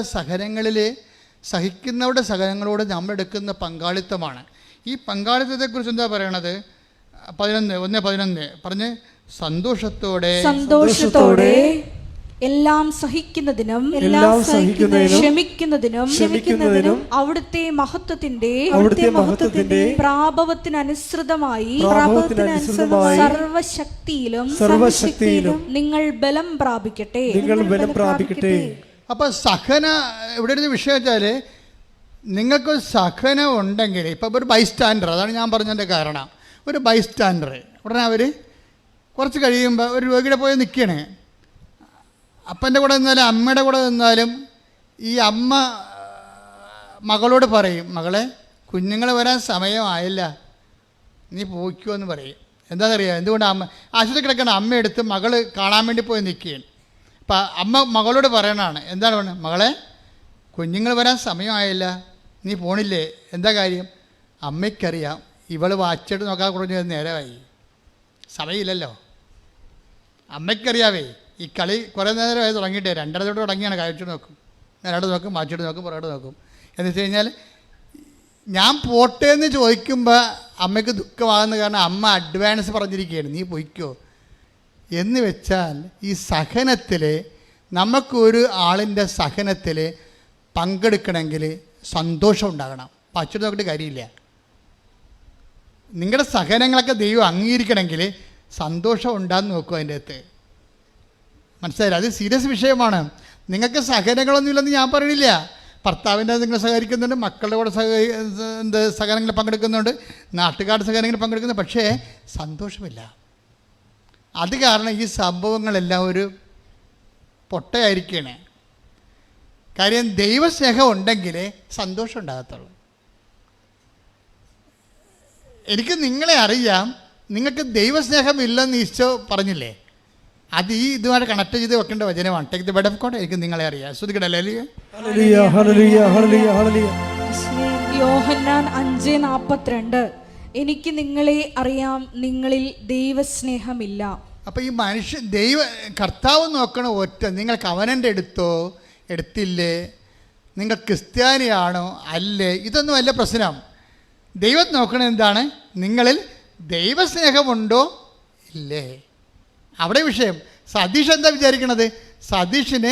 സഹിക്കുന്നവരുടെ സഹനങ്ങളോട് നമ്മളെടുക്കുന്ന പങ്കാളിത്തമാണ്. ഈ പങ്കാളിത്തത്തെക്കുറിച്ച് എന്താ പറയണത്? 1:11 പറഞ്ഞ് സന്തോഷത്തോടെ എല്ലാം സഹിക്കുന്നതിനും ക്ഷമിക്കുന്നതിനും അവിടുത്തെ മഹത്വത്തിന്റെ പ്രാഭവത്തിനനുസൃതമായി സർവശക്തിയിലും നിങ്ങൾ ബലം പ്രാപിക്കട്ടെ. അപ്പം സഹന ഇവിടെ ഒരു വിഷയം വെച്ചാൽ നിങ്ങൾക്ക് സഹനം ഉണ്ടെങ്കിൽ, ഇപ്പോൾ ഒരു ബൈസ്റ്റാൻഡർ, അതാണ് ഞാൻ പറഞ്ഞതിൻ്റെ കാരണം. ഒരു ബൈസ്റ്റാൻഡർ ഉടനെ അവർ കുറച്ച് കഴിയുമ്പോൾ ഒരു രോഗിയുടെ പോയി നിൽക്കുകയാണ്. അപ്പൻ്റെ കൂടെ നിന്നാലും അമ്മയുടെ കൂടെ നിന്നാലും ഈ അമ്മ മകളോട് പറയും, മകളെ കുഞ്ഞുങ്ങൾ വരാൻ സമയമായില്ല, നീ പോയിക്കോ എന്ന് പറയും. എന്താണെന്നറിയാം എന്തുകൊണ്ട്? അമ്മ ആശുപത്രി കിടക്കണ അമ്മയെടുത്ത് മകൾ കാണാൻ വേണ്ടി പോയി നിൽക്കുകയാണ്. അപ്പം അമ്മ മകളോട് പറയണതാണ്, എന്താണ് പറയുന്നത്? മകളെ കുഞ്ഞുങ്ങൾ വരാൻ സമയമായില്ല, നീ പോണില്ലേ? എന്താ കാര്യം? അമ്മയ്ക്കറിയാം ഇവൾ വാച്ചിട്ട് നോക്കാൻ കുറഞ്ഞ നേരമായി, സമയമില്ലല്ലോ. അമ്മയ്ക്കറിയാവേ ഈ കളി കുറേ നേരമായി തുടങ്ങിയിട്ടേ, 2:30 തൊട്ട് തുടങ്ങിയാണ്. കഴിച്ചിട്ട് നോക്കും, നേരോട്ട് നോക്കും, മാച്ചിട്ട് നോക്കും, പുറകോട്ട് നോക്കും. എന്ന് വെച്ച് കഴിഞ്ഞാൽ ഞാൻ പോട്ടെ എന്ന് ചോദിക്കുമ്പോൾ അമ്മയ്ക്ക് ദുഃഖമാകുന്ന കാരണം അമ്മ അഡ്വാൻസ് പറഞ്ഞിരിക്കുകയാണ്, നീ പൊയ്ക്കോ എന്ന് വെച്ചാൽ ഈ സഹനത്തിൽ നമുക്കൊരു ആളിൻ്റെ സഹനത്തിൽ പങ്കെടുക്കണമെങ്കിൽ സന്തോഷം ഉണ്ടാകണം. പച്ചിട്ട് നോക്കിയിട്ട് കാര്യമില്ല. നിങ്ങളുടെ സഹനങ്ങളൊക്കെ ദൈവം അംഗീകരിക്കണമെങ്കിൽ സന്തോഷം ഉണ്ടാകുന്ന നോക്കും. അതിൻ്റെ അകത്ത് മനസ്സിലായില്ല? അത് സീരിയസ് വിഷയമാണ്. നിങ്ങൾക്ക് സഹനങ്ങളൊന്നുമില്ലെന്ന് ഞാൻ പറയണില്ല. ഭർത്താവിൻ്റെ നിങ്ങൾ സഹകരിക്കുന്നുണ്ട്, മക്കളുടെ കൂടെ സഹനങ്ങളിൽ പങ്കെടുക്കുന്നുണ്ട്, നാട്ടുകാരുടെ സഹനങ്ങളിൽ പങ്കെടുക്കുന്നുണ്ട്, പക്ഷേ സന്തോഷമില്ല. അത് കാരണം ഈ സംഭവങ്ങളെല്ലാം ഒരു പൊട്ടയായിരിക്കുകയാണ്. കാര്യം ദൈവസ്നേഹം ഉണ്ടെങ്കിലേ സന്തോഷം ഉണ്ടാകത്തുള്ളൂ. എനിക്ക് നിങ്ങളെ അറിയാം, നിങ്ങൾക്ക് ദൈവസ്നേഹം ഇല്ലെന്ന് ഈശോ പറഞ്ഞില്ലേ? അത് ഈ ഇതുമായിട്ട് കണക്ട് ചെയ്ത് വെക്കേണ്ട വചനമാണ്. Take the bed of God. എനിക്ക് നിങ്ങളെ അറിയാം. ശ്രദ്ധിക്കട്ടെ. യോഹന്നാൻ 5:42 എനിക്ക് നിങ്ങളെ അറിയാം, നിങ്ങളിൽ ദൈവസ്നേഹമില്ല. അപ്പം ഈ മനുഷ്യൻ കർത്താവ് നോക്കണ ഒറ്റ, നിങ്ങൾ കവനൻ്റെ എടുത്തില്ലേ, നിങ്ങൾ ക്രിസ്ത്യാനിയാണോ അല്ലേ, ഇതൊന്നും അല്ല പ്രശ്നം. ദൈവം നോക്കണത് എന്താണ്? നിങ്ങളിൽ ദൈവസ്നേഹമുണ്ടോ ഇല്ലേ, അവിടെ വിഷയം. സതീഷ് എന്താ വിചാരിക്കണത്? സതീഷിന്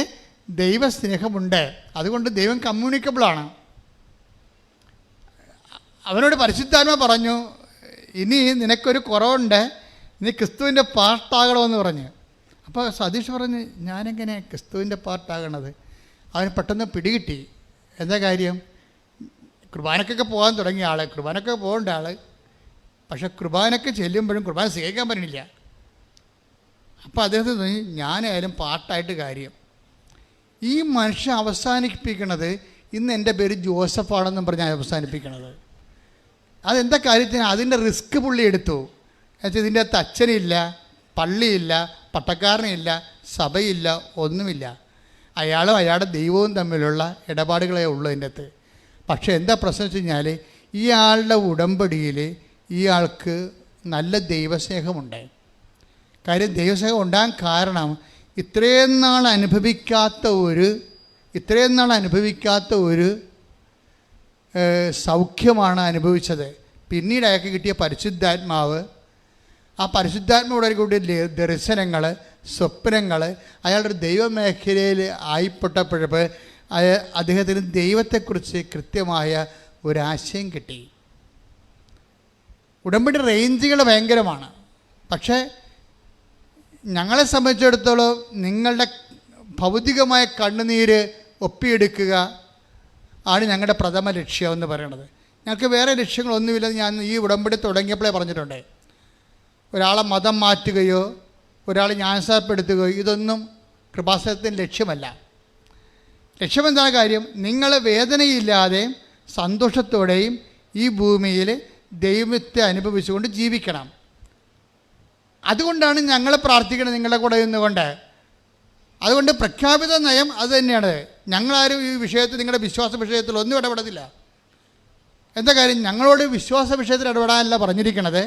ദൈവസ്നേഹമുണ്ട്, അതുകൊണ്ട് ദൈവം കമ്മ്യൂണിക്കബിളാണ്. അവനോട് പരിശുദ്ധാത്മ പറഞ്ഞു, ഇനി നിനക്കൊരു കുറവുണ്ട്, നീ ക്രിസ്തുവിൻ്റെ പാർട്ടാകണമെന്ന് പറഞ്ഞു. അപ്പോൾ സതീഷ് പറഞ്ഞു, ഞാനെങ്ങനെ ക്രിസ്തുവിൻ്റെ പാർട്ടാകണത്? അവന് പെട്ടെന്ന് പിടികിട്ടി. എന്താ കാര്യം? കുർബാനക്കൊക്കെ പോകാൻ തുടങ്ങിയ ആൾ, കുർബാനക്കൊക്കെ പോകേണ്ട ആൾ, പക്ഷെ കുർബാനക്ക് ചെല്ലുമ്പോഴും കുർബാന സ്വീകരിക്കാൻ പറ്റണില്ല. അപ്പോൾ അദ്ദേഹത്തിന് തോന്നി, ഞാനായാലും പാർട്ടായിട്ട് കാര്യം. ഈ മനുഷ്യൻ അവസാനിപ്പിക്കണത്, ഇന്ന് എൻ്റെ പേര് ജോസഫാണെന്നും പറഞ്ഞാൽ അവസാനിപ്പിക്കണത്. അതെന്താ കാര്യത്തിന്? അതിൻ്റെ റിസ്ക് പുള്ളി എടുത്തു. എന്നുവെച്ചാൽ ഇതിൻ്റെ അകത്ത് അച്ഛനില്ല, പള്ളിയില്ല, പട്ടക്കാരനില്ല, സഭയില്ല, ഒന്നുമില്ല. അയാളും അയാളുടെ ദൈവവും തമ്മിലുള്ള ഇടപാടുകളേ ഉള്ളൂ അതിൻ്റെ അകത്ത്. പക്ഷേ എന്താ പ്രശ്നം വെച്ച് കഴിഞ്ഞാൽ, ഇയാളുടെ ഉടമ്പടിയിൽ ഇയാൾക്ക് നല്ല ദൈവസ്നേഹമുണ്ട്. കാര്യം ദൈവസ്നേഹം ഉണ്ടാകാൻ കാരണം ഇത്രയും നാൾ അനുഭവിക്കാത്ത ഒരു സൗഖ്യമാണ് അനുഭവിച്ചത്. പിന്നീട് അയാൾക്ക് കിട്ടിയ പരിശുദ്ധാത്മാവ്, ആ പരിശുദ്ധാത്മാவோടെ കൂടി ദർശനങ്ങൾ, സ്വപ്നങ്ങൾ, അയാളുടെ ദൈവമേഖലയിൽ ആയിപ്പെട്ടപ്പോഴപ്പോൾ അദ്ദേഹത്തിന് ദൈവത്തെക്കുറിച്ച് കൃത്യമായ ഒരാശയം കിട്ടി. ഉടമ്പടി റേഞ്ചുകൾ ഭയങ്കരമാണ്. പക്ഷേ ഞങ്ങളെ സംബന്ധിച്ചിടത്തോളം നിങ്ങളുടെ ഭൗതികമായ കണ്ണുനീര് ഒപ്പിയെടുക്കുക ആണ് ഞങ്ങളുടെ പ്രഥമ ലക്ഷ്യം എന്ന് പറയുന്നത്. ഞങ്ങൾക്ക് വേറെ ലക്ഷ്യങ്ങളൊന്നുമില്ലെന്ന് ഞാൻ ഈ ഉടമ്പടി തുടങ്ങിയപ്പോഴേ പറഞ്ഞിട്ടുണ്ട്. ഒരാളെ മതം മാറ്റുകയോ ഒരാളെ ജ്ഞാനസ്നാനപ്പെടുത്തുകയോ ഇതൊന്നും കൃപാസനത്തിൻ്റെ ലക്ഷ്യമല്ല. ലക്ഷ്യമെന്താണ് കാര്യം? നിങ്ങൾ വേദനയില്ലാതെയും സന്തോഷത്തോടെയും ഈ ഭൂമിയിൽ ദൈവത്തെ അനുഭവിച്ചുകൊണ്ട് ജീവിക്കണം. അതുകൊണ്ടാണ് ഞങ്ങൾ പ്രാർത്ഥിക്കുന്നത് നിങ്ങളുടെ കൂടെ നിന്നുകൊണ്ട്. അതുകൊണ്ട് പ്രഖ്യാപിത നയം അത് തന്നെയാണ്. ഞങ്ങളാരും ഈ വിഷയത്തിൽ, നിങ്ങളുടെ വിശ്വാസ വിഷയത്തിൽ ഒന്നും ഇടപെടത്തില്ല. എന്താ കാര്യം? ഞങ്ങളോട് വിശ്വാസ വിഷയത്തിൽ ഇടപെടാനല്ല പറഞ്ഞിരിക്കുന്നത്,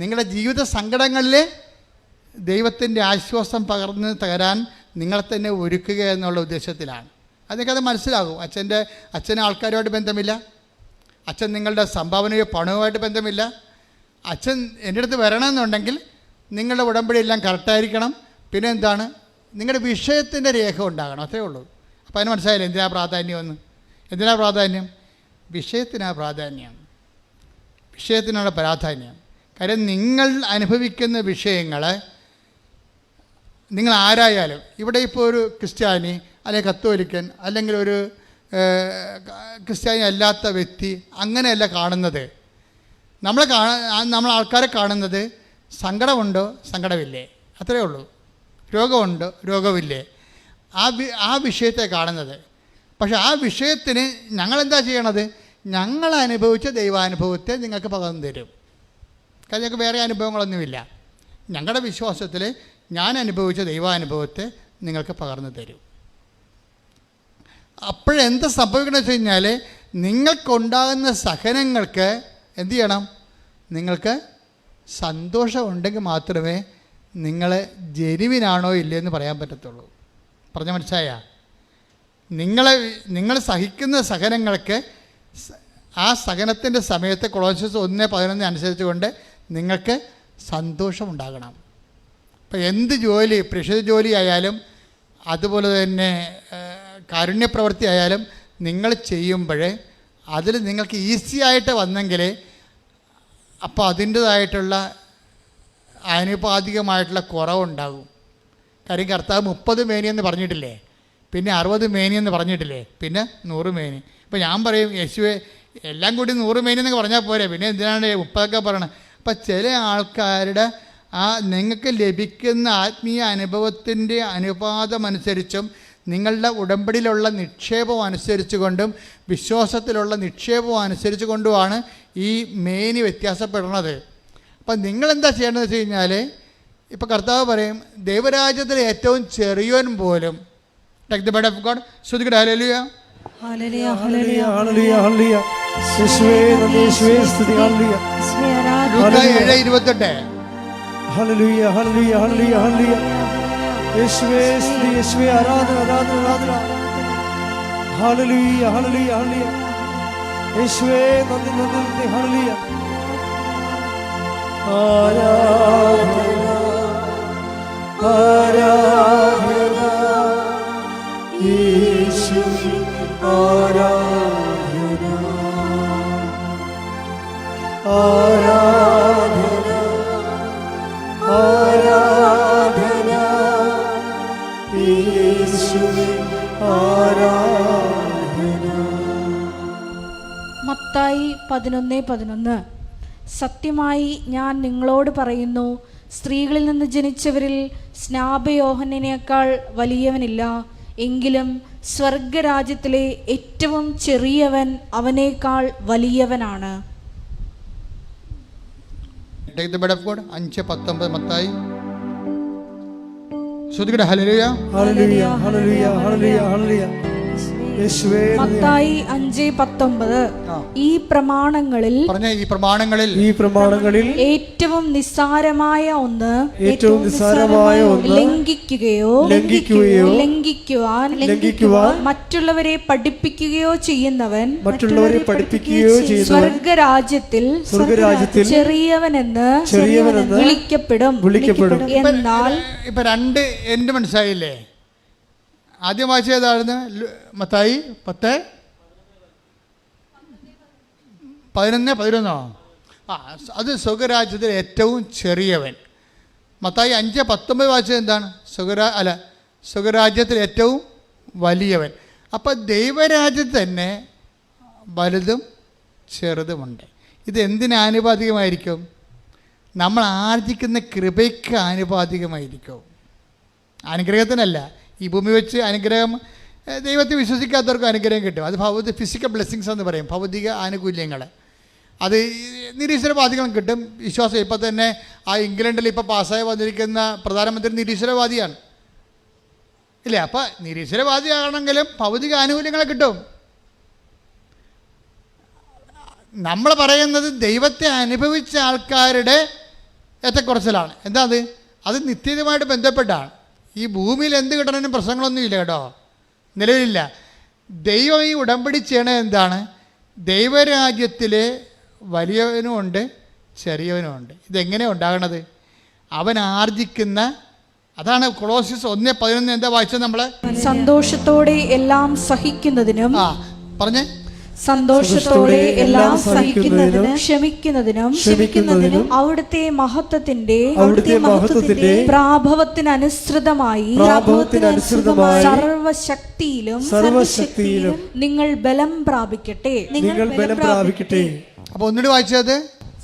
നിങ്ങളുടെ ജീവിത സങ്കടങ്ങളിൽ ദൈവത്തിൻ്റെ ആശ്വാസം പകർന്ന് തരാൻ നിങ്ങളെ തന്നെ ഒരുക്കുക എന്നുള്ള ഉദ്ദേശത്തിലാണ്. അതൊക്കെ മനസ്സിലാകും. അച്ഛന് ആൾക്കാരുമായിട്ട് ബന്ധമില്ല, അച്ഛൻ നിങ്ങളുടെ സംഭാവനയോ പണവുമായിട്ട് ബന്ധമില്ല. അച്ഛൻ എൻ്റെ അടുത്ത് വരണമെന്നുണ്ടെങ്കിൽ നിങ്ങളുടെ ഉടമ്പടിയെല്ലാം കറക്റ്റായിരിക്കണം. പിന്നെ എന്താണ്? നിങ്ങളുടെ വിഷയത്തിൻ്റെ രേഖ ഉണ്ടാകണം, അത്രേ ഉള്ളൂ. അപ്പോൾ അതിന് മനസ്സിലായില്ല എന്തിനാ പ്രാധാന്യമെന്ന്. എന്തിനാ പ്രാധാന്യം? വിഷയത്തിനാണ് പ്രാധാന്യം, വിഷയത്തിനാണ് പ്രാധാന്യം. കാര്യം നിങ്ങൾ അനുഭവിക്കുന്ന വിഷയങ്ങൾ നിങ്ങൾ ആരായാലും, ഇവിടെ ഇപ്പോൾ ഒരു ക്രിസ്ത്യാനി അല്ലെങ്കിൽ കത്തോലിക്കൻ അല്ലെങ്കിൽ ഒരു ക്രിസ്ത്യാനി അല്ലാത്ത വ്യക്തി അങ്ങനെയല്ല കാണുന്നത്. നമ്മൾ ആൾക്കാരെ കാണുന്നത് സങ്കടമുണ്ടോ, സങ്കടമില്ലേ, അത്രയേ ഉള്ളൂ. രോഗമുണ്ടോ, രോഗമില്ലേ, ആ വിഷയത്തെ കാണുന്നത്. പക്ഷെ ആ വിഷയത്തിന് ഞങ്ങളെന്താ ചെയ്യണത്? ഞങ്ങൾ അനുഭവിച്ച ദൈവാനുഭവത്തെ നിങ്ങൾക്ക് പകർന്നു തരും. കാരണം ഞങ്ങൾക്ക് വേറെ അനുഭവങ്ങളൊന്നുമില്ല. ഞങ്ങളുടെ വിശ്വാസത്തിൽ ഞാൻ അനുഭവിച്ച ദൈവാനുഭവത്തെ നിങ്ങൾക്ക് പകർന്നു തരും. അപ്പോഴെന്താ സംഭവിക്കണമെന്ന് വെച്ച് കഴിഞ്ഞാൽ, നിങ്ങൾക്കുണ്ടാകുന്ന സഹനങ്ങൾക്ക് എന്തു ചെയ്യണം? നിങ്ങൾക്ക് സന്തോഷമുണ്ടെങ്കിൽ മാത്രമേ നിങ്ങൾ ജെനുവിനാണോ ഇല്ലയെന്ന് പറയാൻ പറ്റത്തുള്ളൂ. പറഞ്ഞ മനസ്സിലായ? നിങ്ങൾ സഹിക്കുന്ന സഹനങ്ങൾക്ക് ആ സഹനത്തിൻ്റെ സമയത്ത് കൊളോസ്യസ് 1:11 അനുസരിച്ചുകൊണ്ട് നിങ്ങൾക്ക് സന്തോഷമുണ്ടാകണം. അപ്പോൾ എന്ത് ജോലി, പ്രേക്ഷിത ജോലി ആയാലും അതുപോലെ തന്നെ കാരുണ്യപ്രവൃത്തി ആയാലും നിങ്ങൾ ചെയ്യുമ്പോൾ അതിൽ നിങ്ങൾക്ക് ഈസി ആയിട്ട് വന്നെങ്കിൽ അപ്പോൾ അതിൻ്റേതായിട്ടുള്ള ആനുപാതികമായിട്ടുള്ള കുറവുണ്ടാകും. കാര്യം കർത്താവ് 30 മേനിയെന്ന് പറഞ്ഞിട്ടില്ലേ, പിന്നെ 60 മേനിയെന്ന് പറഞ്ഞിട്ടില്ലേ, പിന്നെ 100 മേനി. ഇപ്പോൾ ഞാൻ പറയും, യേശുവെ എല്ലാം കൂടി 100 മേനി എന്നൊക്കെ പറഞ്ഞാൽ പോരെ, പിന്നെ എന്തിനാണ് 30 പറയണത്? അപ്പം ചില ആൾക്കാരുടെ നിങ്ങൾക്ക് ലഭിക്കുന്ന ആത്മീയ അനുഭവത്തിൻ്റെ അനുപാതമനുസരിച്ചും നിങ്ങളുടെ ഉടമ്പടിയിലുള്ള നിക്ഷേപം അനുസരിച്ച് കൊണ്ടും വിശ്വാസത്തിലുള്ള നിക്ഷേപം അനുസരിച്ച് കൊണ്ടുമാണ് ഈ മേനി വ്യത്യാസപ്പെടുന്നത്. അപ്പം നിങ്ങളെന്താ ചെയ്യേണ്ടതെന്ന് വെച്ച് കഴിഞ്ഞാൽ, ഇപ്പോൾ കർത്താവ് പറയും, ദൈവരാജ്യത്തിലെ ഏറ്റവും ചെറിയവൻ പോലും take the bread of God. ശ്രുതിക്കട്ടെ ഹല്ലേലൂയ, ഹല്ലേലൂയ, ഹല്ലേലൂയ, ഹല്ലേലൂയ, ഹല്ലേലൂയ. യേശുവേ നന്ദി, യേശുവേ സ്തുതി, ഹല്ലേലൂയ. ലൂക്കാ 7:28. ഹല്ലേലൂയ, ഹല്ലേലൂയ, ഹല്ലേലൂയ, ഹല്ലേലൂയ. യേശുവേ സ്തുതി, യേശുവേ ആരാധന, ആരാധന, ആരാധന. ഹല്ലേലൂയ, ഹല്ലേലൂയ, ഹല്ലേലൂയ. യേശുവേ നന്ദി, നന്ദി, നന്ദി. ഹല്ലേലൂയ. ആരാധന, ആരാധന യേശുവേ, ആരാധന, ആരാധന, ആരാധന യേശുവേ, ആരാധന. മത്തായി 11:11. സത്യമായി ഞാൻ നിങ്ങളോട് പറയുന്നു, സ്ത്രീകളിൽ നിന്ന് ജനിച്ചവരിൽ സ്നാപയോഹന്നേക്കാൾ വലിയവനില്ല. എങ്കിലും സ്വർഗരാജ്യത്തിലെ ഏറ്റവും ചെറിയവൻ അവനേക്കാൾ വലിയവനാണ്. Take the bread of God 5:19 മത്തായി. ശ്രുതിക്കട്ടെ ഹല്ലേലൂയ, ഹല്ലേലൂയ, ഹല്ലേലൂയ, ഹല്ലേലൂയ, ഹല്ലേലൂയ. യേശുവേ മത്തായി 5:19. ഈ പ്രമാണങ്ങളിൽ ഏറ്റവും നിസ്സാരമായ ഒന്ന് ലംഘിക്കുവാൻ മറ്റുള്ളവരെ പഠിപ്പിക്കുകയോ ചെയ്യുന്നവൻ സ്വർഗരാജ്യത്തിൽ ചെറിയവനെന്ന് വിളിക്കപ്പെടും. എന്നാൽ ഇപ്പൊ രണ്ട് എന്ത് മനസ്സിലായില്ലേ? ആദ്യം വായിച്ച ഏതായിരുന്നു? മത്തായി 10:11. അത് സ്വർഗരാജ്യത്തിൽ ഏറ്റവും ചെറിയവൻ. മത്തായി 5:19 വായിച്ചത് എന്താണ്? സ്വർഗരാജ്യത്തിൽ ഏറ്റവും വലിയവൻ. അപ്പം ദൈവരാജ്യത്തിൽ തന്നെ വലുതും ചെറുതുമുണ്ട്. ഇത് എന്തിന് ആനുപാതികമായിരിക്കും? നമ്മൾ ആർജിക്കുന്ന കൃപയ്ക്ക് ആനുപാതികമായിരിക്കും, അനുഗ്രഹത്തിനല്ല. ഈ ഭൂമി വെച്ച് അനുഗ്രഹം, ദൈവത്തെ വിശ്വസിക്കാത്തവർക്ക് അനുഗ്രഹം കിട്ടും. അത് ഫിസിക്കൽ ബ്ലെസ്സിങ്സ് എന്ന് പറയും, ഭൗതിക ആനുകൂല്യങ്ങൾ. അത് നിരീശ്വരവാദികളും കിട്ടും. വിശ്വാസം ഇപ്പോൾ തന്നെ ആ ഇംഗ്ലണ്ടിൽ ഇപ്പോൾ പാസ്സായി വന്നിരിക്കുന്ന പ്രധാനമന്ത്രി നിരീശ്വരവാദിയാണ് ഇല്ലേ? അപ്പം നിരീശ്വരവാദിയാണെങ്കിലും ഭൗതിക ആനുകൂല്യങ്ങളെ കിട്ടും. നമ്മൾ പറയുന്നത് ദൈവത്തെ അനുഭവിച്ച ആൾക്കാരുടെ ഏറ്റക്കുറച്ചിലാണ്. എന്താ അത് നിത്യമായിട്ട് ബന്ധപ്പെട്ടാണ്. ഈ ഭൂമിയിൽ എന്ത് കിട്ടണമെന്നും പ്രശ്നങ്ങളൊന്നുമില്ല കേട്ടോ, നിലവിലില്ല. ദൈവം ഈ ഉടമ്പടി ചെയ്യണത് എന്താണ്? ദൈവരാജ്യത്തിലെ വലിയവനുമുണ്ട് ചെറിയവനുമുണ്ട്. ഇതെങ്ങനെയാണ് ഉണ്ടാകണത്? അവൻ ആർജിക്കുന്ന, അതാണ് കൊളോസ്യസ് 1:11 എന്താ വായിച്ചത് നമ്മൾ? സന്തോഷത്തോടെ എല്ലാം സഹിക്കുന്നതിനും പറഞ്ഞേ സന്തോഷത്തോടെ എല്ലാം സഹിക്കുന്നതിനും ക്ഷമിക്കുന്നതിനും അവിടുത്തെ മഹത്വത്തിന്റെ പ്രാഭവത്തിനനുസൃതമായി സർവശക്തിയിലും നിങ്ങൾ ബലം പ്രാപിക്കട്ടെ. അപ്പൊ ഒന്നുകൂടി വായിച്ചത്,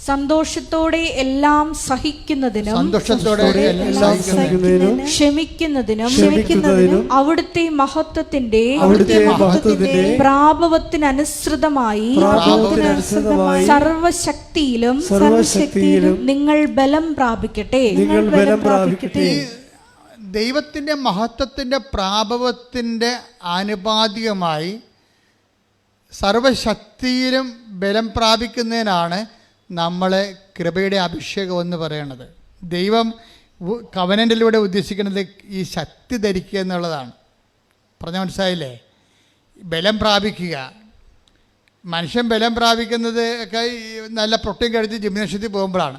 സന്തോഷത്തോടെ എല്ലാം സഹിക്കുന്നതിനും ക്ഷമിക്കുന്നതിനും അവിടുത്തെ മഹത്വത്തിന്റെ പ്രാഭവത്തിനനുസൃതമായി സർവശക്തിയിലും നിങ്ങൾ ബലം പ്രാപിക്കട്ടെ. ദൈവത്തിന്റെ മഹത്വത്തിന്റെ പ്രാഭവത്തിന്റെ ആനുപാതികമായി സർവശക്തിയിലും ബലം പ്രാപിക്കുന്നതിനാണ് നമ്മളെ കൃപയുടെ അഭിഷേകം എന്ന് പറയുന്നത്. ദൈവം കവനന്റിലൂടെ ഉദ്ദേശിക്കുന്നത് ഈ ശക്തി ധരിക്കുക എന്നുള്ളതാണ്. പറഞ്ഞ മനസ്സിലായില്ലേ? ബലം പ്രാപിക്കുക. മനുഷ്യൻ ബലം പ്രാപിക്കുന്നത് ഒക്കെ നല്ല പ്രോട്ടീൻ കഴിച്ച് ജിംനേഷ്യത്തിൽ പോകുമ്പോഴാണ്.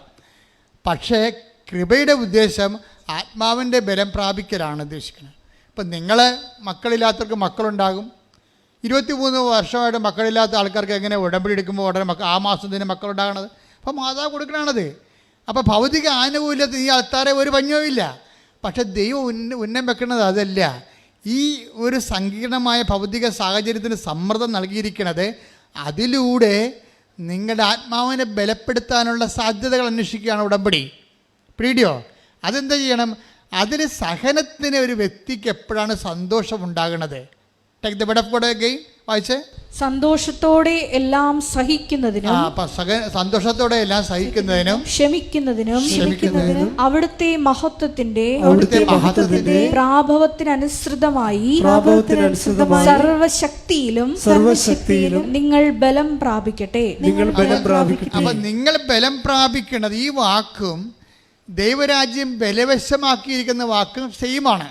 പക്ഷേ കൃപയുടെ ഉദ്ദേശം ആത്മാവിൻ്റെ ബലം പ്രാപിക്കലാണ് ഉദ്ദേശിക്കുന്നത്. ഇപ്പം നിങ്ങൾ മക്കളില്ലാത്തവർക്ക് മക്കളുണ്ടാകും. 23 വർഷമായിട്ട് മക്കളില്ലാത്ത ആൾക്കാർക്ക് എങ്ങനെ ഉടമ്പടി എടുക്കുമ്പോൾ ഉടനെ ആ മാസം തന്നെ മക്കളുണ്ടാകണത്? അപ്പോൾ മാതാവ് കൊടുക്കണത്. അപ്പോൾ ഭൗതിക ആനുകൂല്യത്തിൽ ഈ ആൾക്കാരെ ഒരു പഞ്ഞവുമില്ല. പക്ഷെ ദൈവം ഉന്നം വെക്കുന്നത് അതല്ല. ഈ ഒരു സങ്കീർണമായ ഭൗതിക സാഹചര്യത്തിന് സമ്മർദ്ദം നൽകിയിരിക്കുന്നത് അതിലൂടെ നിങ്ങളുടെ ആത്മാവിനെ ബലപ്പെടുത്താനുള്ള സാധ്യതകൾ അന്വേഷിക്കുകയാണ് ഉടമ്പടി. പിടിയോ? അതെന്താ ചെയ്യണം? അതിന് സഹനത്തിന് ഒരു വ്യക്തിക്ക് എപ്പോഴാണ് സന്തോഷം ഉണ്ടാകുന്നത്? Take the bread of God again. വായിച്ചേ. സന്തോഷത്തോടെ എല്ലാം സഹിക്കുന്നതിനും സന്തോഷത്തോടെ എല്ലാം സഹിക്കുന്നതിനും ക്ഷമിക്കുന്നതിനും അവിടുത്തെ മഹത്വത്തിന്റെ പ്രാഭവത്തിനനുസൃതമായി സർവശക്തിയിലും നിങ്ങൾ ബലം പ്രാപിക്കട്ടെ. അപ്പൊ നിങ്ങൾ ബലം പ്രാപിക്കുന്നത് ഈ വാക്കും ദൈവരാജ്യം ബലവശമാക്കിയിരിക്കുന്ന വാക്കും സെയിമാണ്.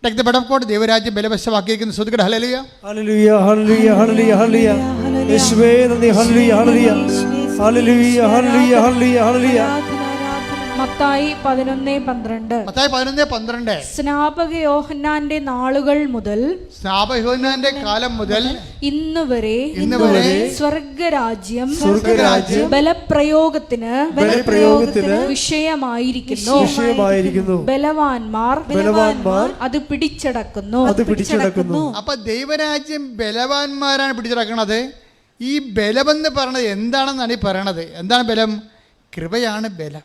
Take the bread of God. ദൈവരാജ്യം ബലവശമാക്കിയിരിക്കുന്ന ശ്രുതികട. ഹല്ലേലൂയ ഹല്ലേലൂയ ഹല്ലേലൂയ ഹല്ലേലൂയ ഹല്ലേലൂയ യേശുവേ നന്ദി. ഹല്ലേലൂയ ഹല്ലേലൂയ ഹല്ലേലൂയ ഹല്ലേലൂയ ഹല്ലേലൂയ ഹല്ലേലൂയ. മത്തായി 11:12. സ്നാപക യോഹന്നാന്റെ നാളുകൾ മുതൽ സ്നാപകയോഹന്നാന്റെ കാലം മുതൽ ഇന്നുവരെ സ്വർഗരാജ്യം ബലപ്രയോഗത്തിന് വിഷയമായിരിക്കുന്നു. ബലവാന്മാർ അത് പിടിച്ചടക്കുന്നു. അപ്പൊ ദൈവരാജ്യം ബലവാന്മാരാണ് പിടിച്ചടക്കുന്നത്. ഈ ബലമെന്ന് പറയുന്നത് എന്താണെന്നാണ് ഈ പറയണത്. എന്താണ് ബലം? കൃപയാണ് ബലം.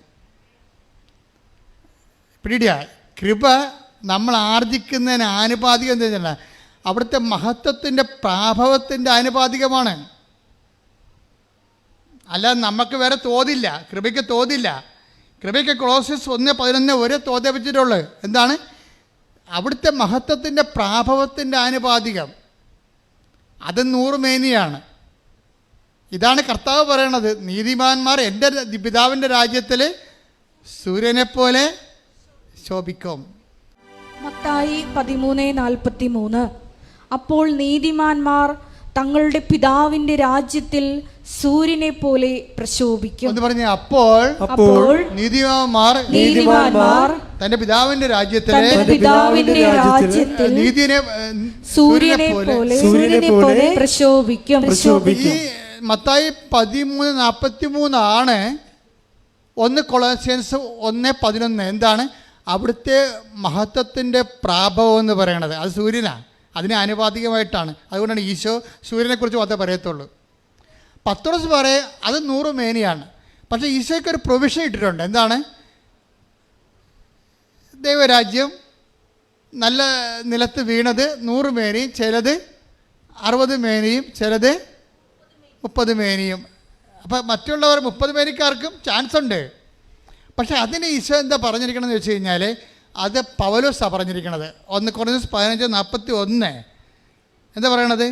പിടിയ കൃപ നമ്മൾ ആർജിക്കുന്നതിന് ആനുപാതികം എന്താ വെച്ചാൽ അവിടുത്തെ മഹത്വത്തിൻ്റെ പ്രാഭവത്തിൻ്റെ ആനുപാതികമാണ്. അല്ലാതെ നമുക്ക് വേറെ തോതില്ല. കൃപയ്ക്ക് തോതില്ല. കൃപയ്ക്ക് കൊളോസ്യസ് 1:11 ഒരേ തോതേ വെച്ചിട്ടുള്ളൂ. എന്താണ്? അവിടുത്തെ മഹത്വത്തിൻ്റെ പ്രാഭവത്തിൻ്റെ ആനുപാതികം. അത് 100 മേനിയാണ്. ഇതാണ് കർത്താവ് പറയണത്. നീതിമാന്മാർ എൻ്റെ പിതാവിൻ്റെ രാജ്യത്തിൽ സൂര്യനെപ്പോലെ ശോഭിക്കും. മത്തായി 13:43. അപ്പോൾ നീതിമാന്മാർ തങ്ങളുടെ പിതാവിന്റെ രാജ്യത്തിൽ സൂര്യനെ പോലെ പ്രശോഭിക്കും എന്ന് പറഞ്ഞ അപ്പോൾ നീതിമാന്മാർ തന്റെ പിതാവിന്റെ രാജ്യത്തിൽ നീതിനെ സൂര്യനെ പോലെ പ്രശോഭിക്കും. ഈ മത്തായി 13:43 ആണ് 1 കൊളോസ്യൻസ് 1:11. എന്താണ്? അവിടുത്തെ മഹത്വത്തിൻ്റെ പ്രാഭവം എന്ന് പറയണത് അത് സൂര്യനാണ്. അതിന് ആനുപാതികമായിട്ടാണ്. അതുകൊണ്ടാണ് ഈശോ സൂര്യനെക്കുറിച്ച് മാത്രമേ പറയത്തുള്ളൂ. പത്രോസ് പറയും അത് 100 മേനിയാണ്. പക്ഷേ ഈശോയ്ക്ക് ഒരു പ്രൊവിഷൻ ഇട്ടിട്ടുണ്ട്. എന്താണ്? ദൈവരാജ്യം നല്ല നിലത്ത് വീണത് 100 മേനിയും ചിലത് 60 മേനിയും ചിലത് 30 മേനിയും. അപ്പം മറ്റുള്ളവർ 30 മേനിക്കാർക്കും ചാൻസ് ഉണ്ട്. പക്ഷേ അതിന് ഈശോ എന്താ പറഞ്ഞിരിക്കണമെന്ന് വെച്ച് കഴിഞ്ഞാൽ അത് പൗലോസാണ് പറഞ്ഞിരിക്കണത്. 1 കൊരിന്ത്യർ 15:41 എന്താ പറയണത്?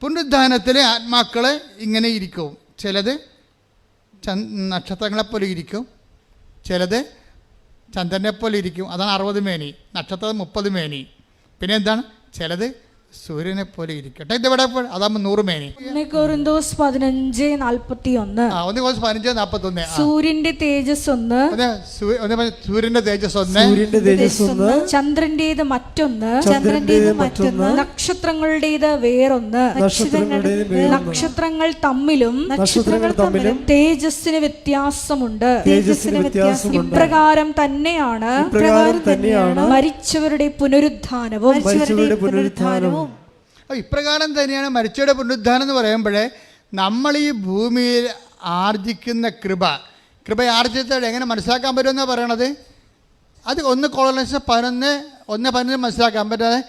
പുനരുദ്ധാനത്തിലെ ആത്മാക്കൾ ഇങ്ങനെ ഇരിക്കും. ചിലത് നക്ഷത്രങ്ങളെപ്പോലെ ഇരിക്കും, ചിലത് ചന്ദ്രനെപ്പോലെ ഇരിക്കും. അതാണ് 60 മേനി. നക്ഷത്രം 30 മേനി. പിന്നെ എന്താണ്? ചിലത് സൂര്യനെ പോലെ ഇരിക്കട്ടെ. ഇതെവിടെ അതാകുമ്പോൾ 100 മേനി. 1 കൊരിന്തോസ് 15:41. 1 കൊരിന്തോസ് 15:41. സൂര്യന്റെ തേജസ് ഒന്ന്, സൂര്യന്റെ തേജസ് ഒന്ന്, സൂര്യന്റെ തേജസ് ഒന്ന്, ചന്ദ്രന്റേത് മറ്റൊന്ന്, മറ്റൊന്ന്, നക്ഷത്രങ്ങളുടേത് വേറൊന്ന്, നക്ഷത്രങ്ങൾ തമ്മിലും തേജസ്സിന് വ്യത്യാസമുണ്ട്. ഇപ്രകാരം തന്നെയാണ് മരിച്ചവരുടെ പുനരുത്ഥാനവും. ഇപ്രകാരം തന്നെയാണ് മരിച്ചവരുടെ പുനരുദ്ധാനം എന്ന് പറയുമ്പോഴേ നമ്മൾ ഈ ഭൂമിയിൽ ആർജിക്കുന്ന കൃപ ആർജിച്ചത് എങ്ങനെ മനസ്സിലാക്കാൻ പറ്റുമെന്നാണ് പറയണത്. അത് 1 കൊളോസർ 11 മനസ്സിലാക്കാൻ പറ്റാതെ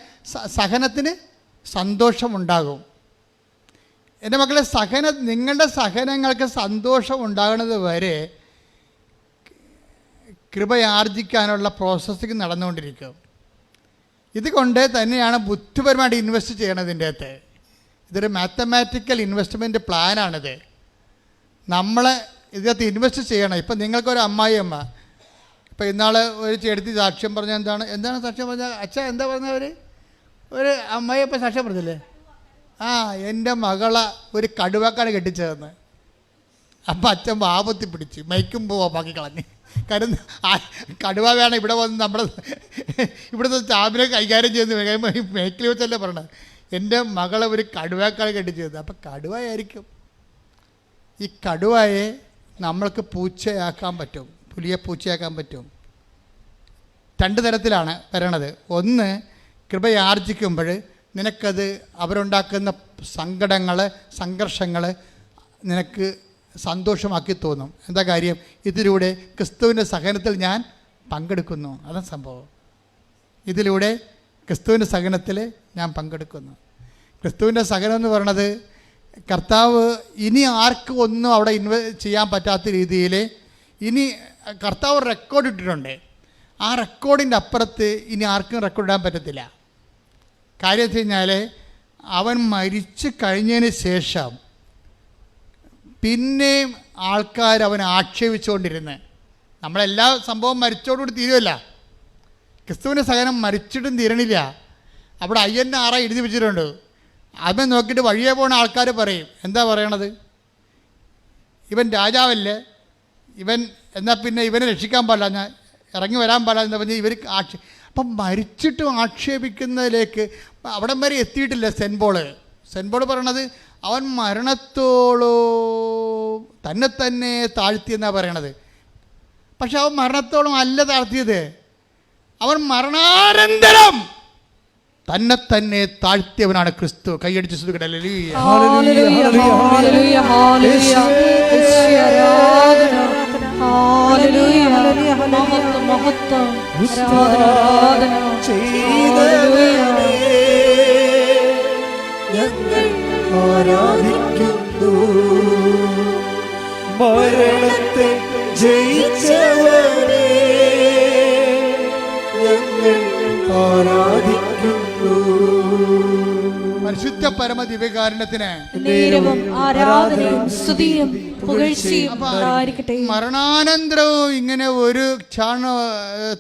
സഹനത്തിന് സന്തോഷമുണ്ടാകും. എൻ്റെ മക്കളെ, നിങ്ങളുടെ സഹനങ്ങൾക്ക് സന്തോഷം ഉണ്ടാകുന്നത് വരെ കൃപയാർജിക്കാനുള്ള പ്രോസസ്സിങ് നടന്നുകൊണ്ടിരിക്കും. ഇതുകൊണ്ട് തന്നെയാണ് ബുദ്ധിപരമായിട്ട് ഇൻവെസ്റ്റ് ചെയ്യണതിൻ്റെ അകത്ത്. ഇതൊരു മാത്തമാറ്റിക്കൽ ഇൻവെസ്റ്റ്മെൻറ്റ് പ്ലാനാണിത്. നമ്മൾ ഇതിനകത്ത് ഇൻവെസ്റ്റ് ചെയ്യണം. ഇപ്പം നിങ്ങൾക്കൊരു അമ്മായിയമ്മ, ഇപ്പം ഇന്നാൾ ഒരു ചെടുത്തി സാക്ഷ്യം പറഞ്ഞാൽ എന്താണ് സാക്ഷ്യം പറഞ്ഞാൽ? അച്ഛാ എന്താ പറഞ്ഞവർ? ഒരു അമ്മായിയപ്പം സാക്ഷ്യം പറഞ്ഞില്ലേ? എൻ്റെ മകളെ ഒരു കടുവാക്കാട് കെട്ടിച്ചതെന്ന്. അപ്പം അച്ഛൻ വാപത്തി പിടിച്ച് മൈക്കും പോവാക്കി കളഞ്ഞ്. കാരണം കടുവ വേണം ഇവിടെ വന്ന് ഇവിടുത്തെ സ്റ്റാമ്പിനെ കൈകാര്യം ചെയ്യുന്ന മേക്കിൽ വെച്ചല്ലേ പറഞ്ഞത്. എൻ്റെ മകളെ ഒരു കടുവാക്കാട് കെട്ടിച്ചത്. അപ്പം കടുവയായിരിക്കും. ഈ കടുവയെ നമ്മൾക്ക് പൂച്ചയാക്കാൻ പറ്റും, പുലിയെ പൂച്ചയാക്കാൻ പറ്റും. 2 തരത്തിലാണ് വരണത്. ഒന്ന്, കൃപയാർജിക്കുമ്പോൾ നിനക്കത് അവരുണ്ടാക്കുന്ന സങ്കടങ്ങൾ, സംഘർഷങ്ങൾ നിനക്ക് സന്തോഷമാക്കി തോന്നും. എന്താ കാര്യം? ഇതിലൂടെ ക്രിസ്തുവിൻ്റെ സഹനത്തിൽ ഞാൻ പങ്കെടുക്കുന്നു. അതാണ് സംഭവം. ഇതിലൂടെ ക്രിസ്തുവിൻ്റെ സഹനത്തിൽ ഞാൻ പങ്കെടുക്കുന്നു. ക്രിസ്തുവിൻ്റെ സഹനം എന്ന് പറയണത് കർത്താവ് ഇനി ആർക്കും ഒന്നും അവിടെ ചെയ്യാൻ പറ്റാത്ത രീതിയിൽ ഇനി കർത്താവ് റെക്കോർഡ് ഇട്ടിട്ടുണ്ട്. ആ റെക്കോർഡിൻ്റെ അപ്പുറത്ത് ഇനി ആർക്കും റെക്കോർഡ് ഇടാൻ പറ്റത്തില്ല. കാര്യം വെച്ച് കഴിഞ്ഞാൽ അവൻ മരിച്ചു കഴിഞ്ഞതിന് ശേഷം പിന്നെയും ആൾക്കാർ അവനെ ആക്ഷേപിച്ചുകൊണ്ടിരുന്ന്, നമ്മളെല്ലാ സംഭവം മരിച്ചോടുകൂടി തീരുമല്ല. ക്രിസ്തുവിൻ്റെ സഹനം മരിച്ചിട്ടും തീരണില്ല. അവിടെ INR എഴുതി വെച്ചിട്ടുണ്ട്. അവൻ നോക്കിയിട്ട് വഴിയെ പോണ ആൾക്കാർ പറയും, എന്താ പറയണത്? ഇവൻ രാജാവല്ലേ, ഇവൻ എന്നാൽ പിന്നെ ഇവനെ രക്ഷിക്കാൻ പാടില്ല, ഞാൻ ഇറങ്ങി വരാൻ പാടില്ല എന്ന് പറഞ്ഞ് ഇവർ അപ്പം മരിച്ചിട്ടും ആക്ഷേപിക്കുന്നതിലേക്ക് അവിടം വരെ എത്തിയിട്ടില്ല സെൻറ്റ് പോൾ പറയണത്. അവൻ മരണത്തോളോ തന്നെ താഴ്ത്തിയെന്നാണ് പറയണത്. പക്ഷെ അവൻ മരണത്തോളം അല്ല താഴ്ത്തിയത്, അവൻ മരണാനന്തരം തന്നെ താഴ്ത്തിയവനാണ് ക്രിസ്തു. കൈയടിച്ച് ആരാധിക്കുന്നു. മരണത്തെ ജയിച്ചവനെ ഞങ്ങൾ ആരാധിക്കുന്നു. പരിശുദ്ധ പരമ ദിവ്യകാരുണ്യത്തിന് ആരാധനയും സ്തുതിയും പുകഴ്ചയും ഉണ്ടായിരിക്കട്ടെ. മരണാനന്തരവും ഇങ്ങനെ ഒരു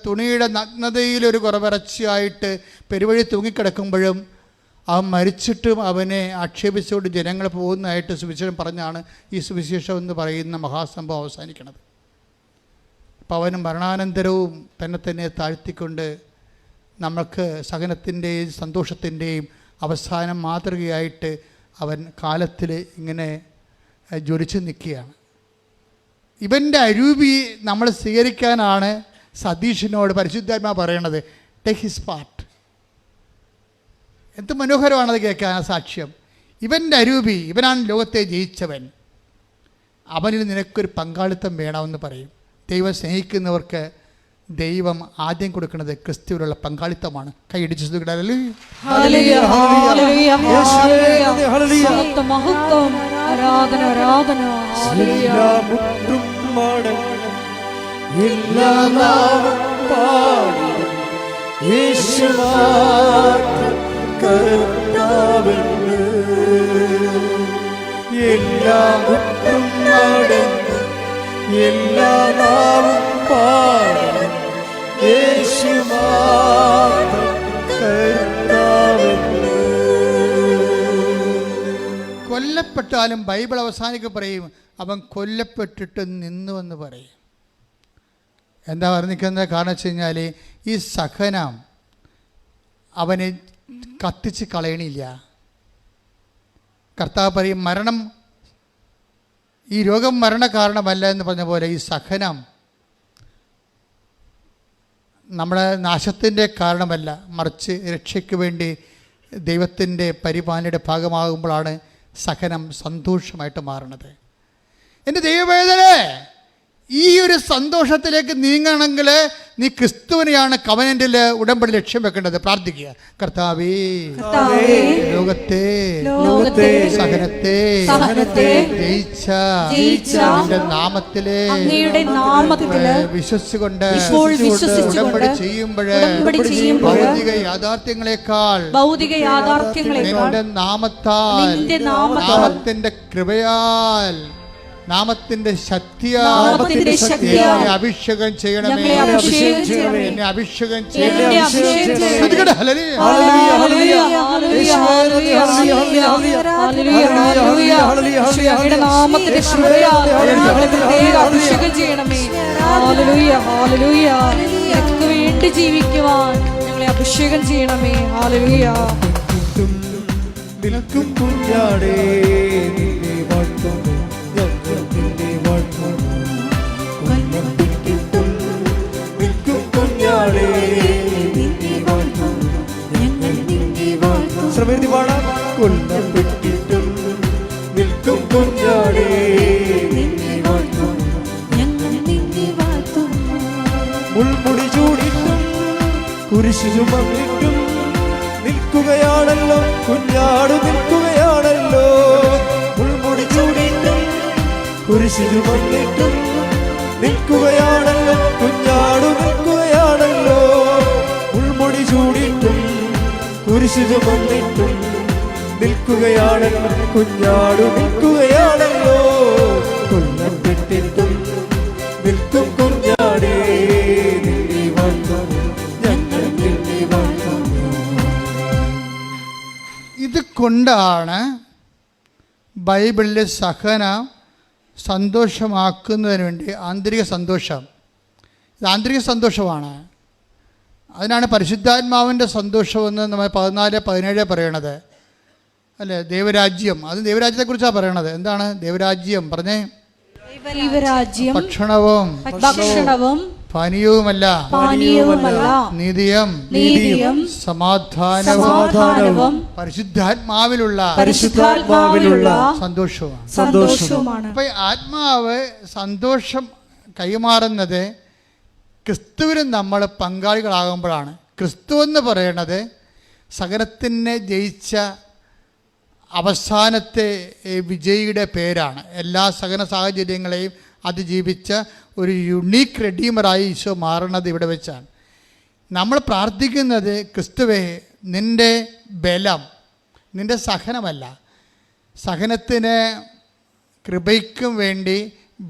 തുണിയുടെ നഗ്നതയിൽ ഒരു കുറവിറച്ചിയായിട്ട് പെരുവഴി തൂങ്ങിക്കിടക്കുമ്പോഴും അവൻ മരിച്ചിട്ടും അവനെ ആക്ഷേപിച്ചുകൊണ്ട് ജനങ്ങൾ പോകുന്നതായിട്ട് സുവിശേഷം പറഞ്ഞാണ് ഈ സുവിശേഷം എന്ന് പറയുന്ന മഹാസംഭവം അവസാനിക്കുന്നത്. അപ്പോൾ അവനും മരണാനന്തരവും തന്നെ താഴ്ത്തിക്കൊണ്ട് നമ്മൾക്ക് സഹനത്തിൻ്റെയും സന്തോഷത്തിൻ്റെയും അവസാനം മാതൃകയായിട്ട് അവൻ കാലത്തിൽ ഇങ്ങനെ ജ്വലിച്ച് നിൽക്കുകയാണ്. ഇവൻ്റെ അരൂപി നമ്മൾ സ്വീകരിക്കാനാണ് സതീഷിനോട് പരിശുദ്ധാത്മാ പറയണത്, ടേക്ക് ഹിസ് പാർട്ട്. എന്ത് മനോഹരമാണത് കേൾക്കാൻ ആ സാക്ഷ്യം. ഇവൻ്റെ അരൂപി, ഇവനാണ് ലോകത്തെ ജയിച്ചവൻ, അവനിൽ നിനക്കൊരു പങ്കാളിത്തം വേണമെന്ന് പറയും. ദൈവം സ്നേഹിക്കുന്നവർക്ക് ദൈവം ആദ്യം കൊടുക്കുന്നത് ക്രിസ്തുവിലുള്ള പങ്കാളിത്തമാണ്. കൈയടിച്ച് എല്ലാ നാവും പാടും യേശു മാത്രം കർത്താവെന്ന്. കൊല്ലപ്പെട്ടാലും ബൈബിൾ അവസാനിക്ക് പറയും അവൻ കൊല്ലപ്പെട്ടിട്ട് നിന്നുവെന്ന് പറയും. എന്താ പറഞ്ഞിരിക്കുന്നത്? കാരണം വെച്ച് കഴിഞ്ഞാൽ ഈ സഹനം അവനെ കത്തിച്ച് കളയണില്ല. കർത്താവ് പറയും മരണം, ഈ രോഗം മരണ കാരണമല്ല എന്ന് പറഞ്ഞ പോലെ ഈ സഹനം നമ്മുടെ നാശത്തിൻ്റെ കാരണമല്ല, മറിച്ച് രക്ഷയ്ക്ക് വേണ്ടി ദൈവത്തിൻ്റെ പരിപാലനയുടെ ഭാഗമാകുമ്പോഴാണ് സഹനം സന്തോഷമായിട്ട് മാറുന്നത്. എൻ്റെ ദൈവവേദനേ, ഈ ഒരു സന്തോഷത്തിലേക്ക് നീങ്ങണമെങ്കിൽ നീ ക്രിസ്തുവിനെയാണ് കവനന്റിൽ ഉടമ്പടി ലക്ഷ്യം വെക്കേണ്ടത്. പ്രാർത്ഥിക്കുക, കർത്താവേ ലോകത്തെ സഹനത്തെ ജയിച്ച നിന്റെ നാമത്തിലെ വിശ്വസിച്ചുകൊണ്ട് ഉടമ്പടി ചെയ്യുമ്പോൾ ഭൗതിക യാഥാർത്ഥ്യങ്ങളെക്കാൾ നിന്റെ നാമത്താൽ, നാമത്തിന്റെ കൃപയാൽ, നാമത്തിന്റെ ശക്തിയാൽ അഭിഷേകം ചെയ്യണമേ. എന്നെ അഭിഷേകം ചെയ്യണമേ. വേണ്ടി ജീവിക്കുവാൻ ഞങ്ങളെ അഭിഷേകം ചെയ്യണമേ. ഹല്ലേലൂയ. നിൽക്കും കുഞ്ഞാടേ നിന്നെ വാഴ്ത്തും, നിന്നെ വാഴ്ത്തും. നിൽക്കും കുഞ്ഞാടേ നിന്നെ വാഴ്ത്തും, ഞങ്ങൾ നിന്നെ വാഴ്ത്തും. ശ്രമേതി പാടാം. കൊല്ലപ്പെട്ടിട്ടും നിൽക്കും കുഞ്ഞാടേ നിന്നെ വാഴ്ത്തും, ഞങ്ങൾ നിന്നെ വാഴ്ത്തും. മുൾമുടി ചൂടിട്ടും കുരിശു ചുമന്നിട്ടും നിൽക്കുകയാണല്ലോ കുഞ്ഞാട്, നിൽക്കുകയാണല്ലോ. മുൾമുടി ചൂടിട്ടും കുരിശു ചുമന്നിട്ടും നിൽക്കുകയാണല്ലോ കുഞ്ഞാട്, നിൽക്കുകയാണല്ലോ. മുൾമുടി ചൂടിട്ടും കുരിശു ചുമന്നിട്ടും നിൽക്കുകയാണല്ലോ കുഞ്ഞാട്, നിൽക്കുകയാണല്ലോ. കൊല്ലപ്പെട്ടിട്ടും നിൽക്കും കുഞ്ഞാടേ നിന്നെ വാഴ്ത്തും, ഞങ്ങൾ നിന്നെ വാഴ്ത്തും. ഇത് കൊണ്ടാണ് ബൈബിളിലെ സഹനം സന്തോഷമാക്കുന്നതിന് വേണ്ടി ആന്തരിക സന്തോഷം, ഇത് ആന്തരിക സന്തോഷമാണ്. അതിനാണ് പരിശുദ്ധാത്മാവിൻ്റെ സന്തോഷമെന്ന് നമ്മൾ 14-17 പറയണത് അല്ലേ. ദൈവരാജ്യം, അത് ദൈവരാജ്യത്തെക്കുറിച്ചാണ് പറയണത്. എന്താണ് ദൈവരാജ്യം? പറഞ്ഞേ. ഭക്ഷണവും പാനീയവുമല്ല, നീതിയും സമാധാനവും പരിശുദ്ധാത്മാവിലുള്ള സന്തോഷവുമാണ്. അപ്പൊ ആത്മാവ് സന്തോഷം കൈമാറുന്നത് ക്രിസ്തുവിന് നമ്മൾ പങ്കാളികളാകുമ്പോഴാണ്. ക്രിസ്തു എന്ന് പറയുന്നത് സകലത്തിനെ ജയിച്ച അവസാനത്തെ വിജയിയുടെ പേരാണ്. എല്ലാ സകല സാഹചര്യങ്ങളെയും അതിജീവിച്ച ഒരു യുണീക്ക് റെഡീമറായി ഈശോ മാറുന്നത് ഇവിടെ വെച്ചാണ്. നമ്മൾ പ്രാർത്ഥിക്കുന്നത് ക്രിസ്തുവേ നിൻ്റെ ബലം, നിൻ്റെ സഹനമല്ല. സഹനത്തിന് കൃപയ്ക്കും വേണ്ടി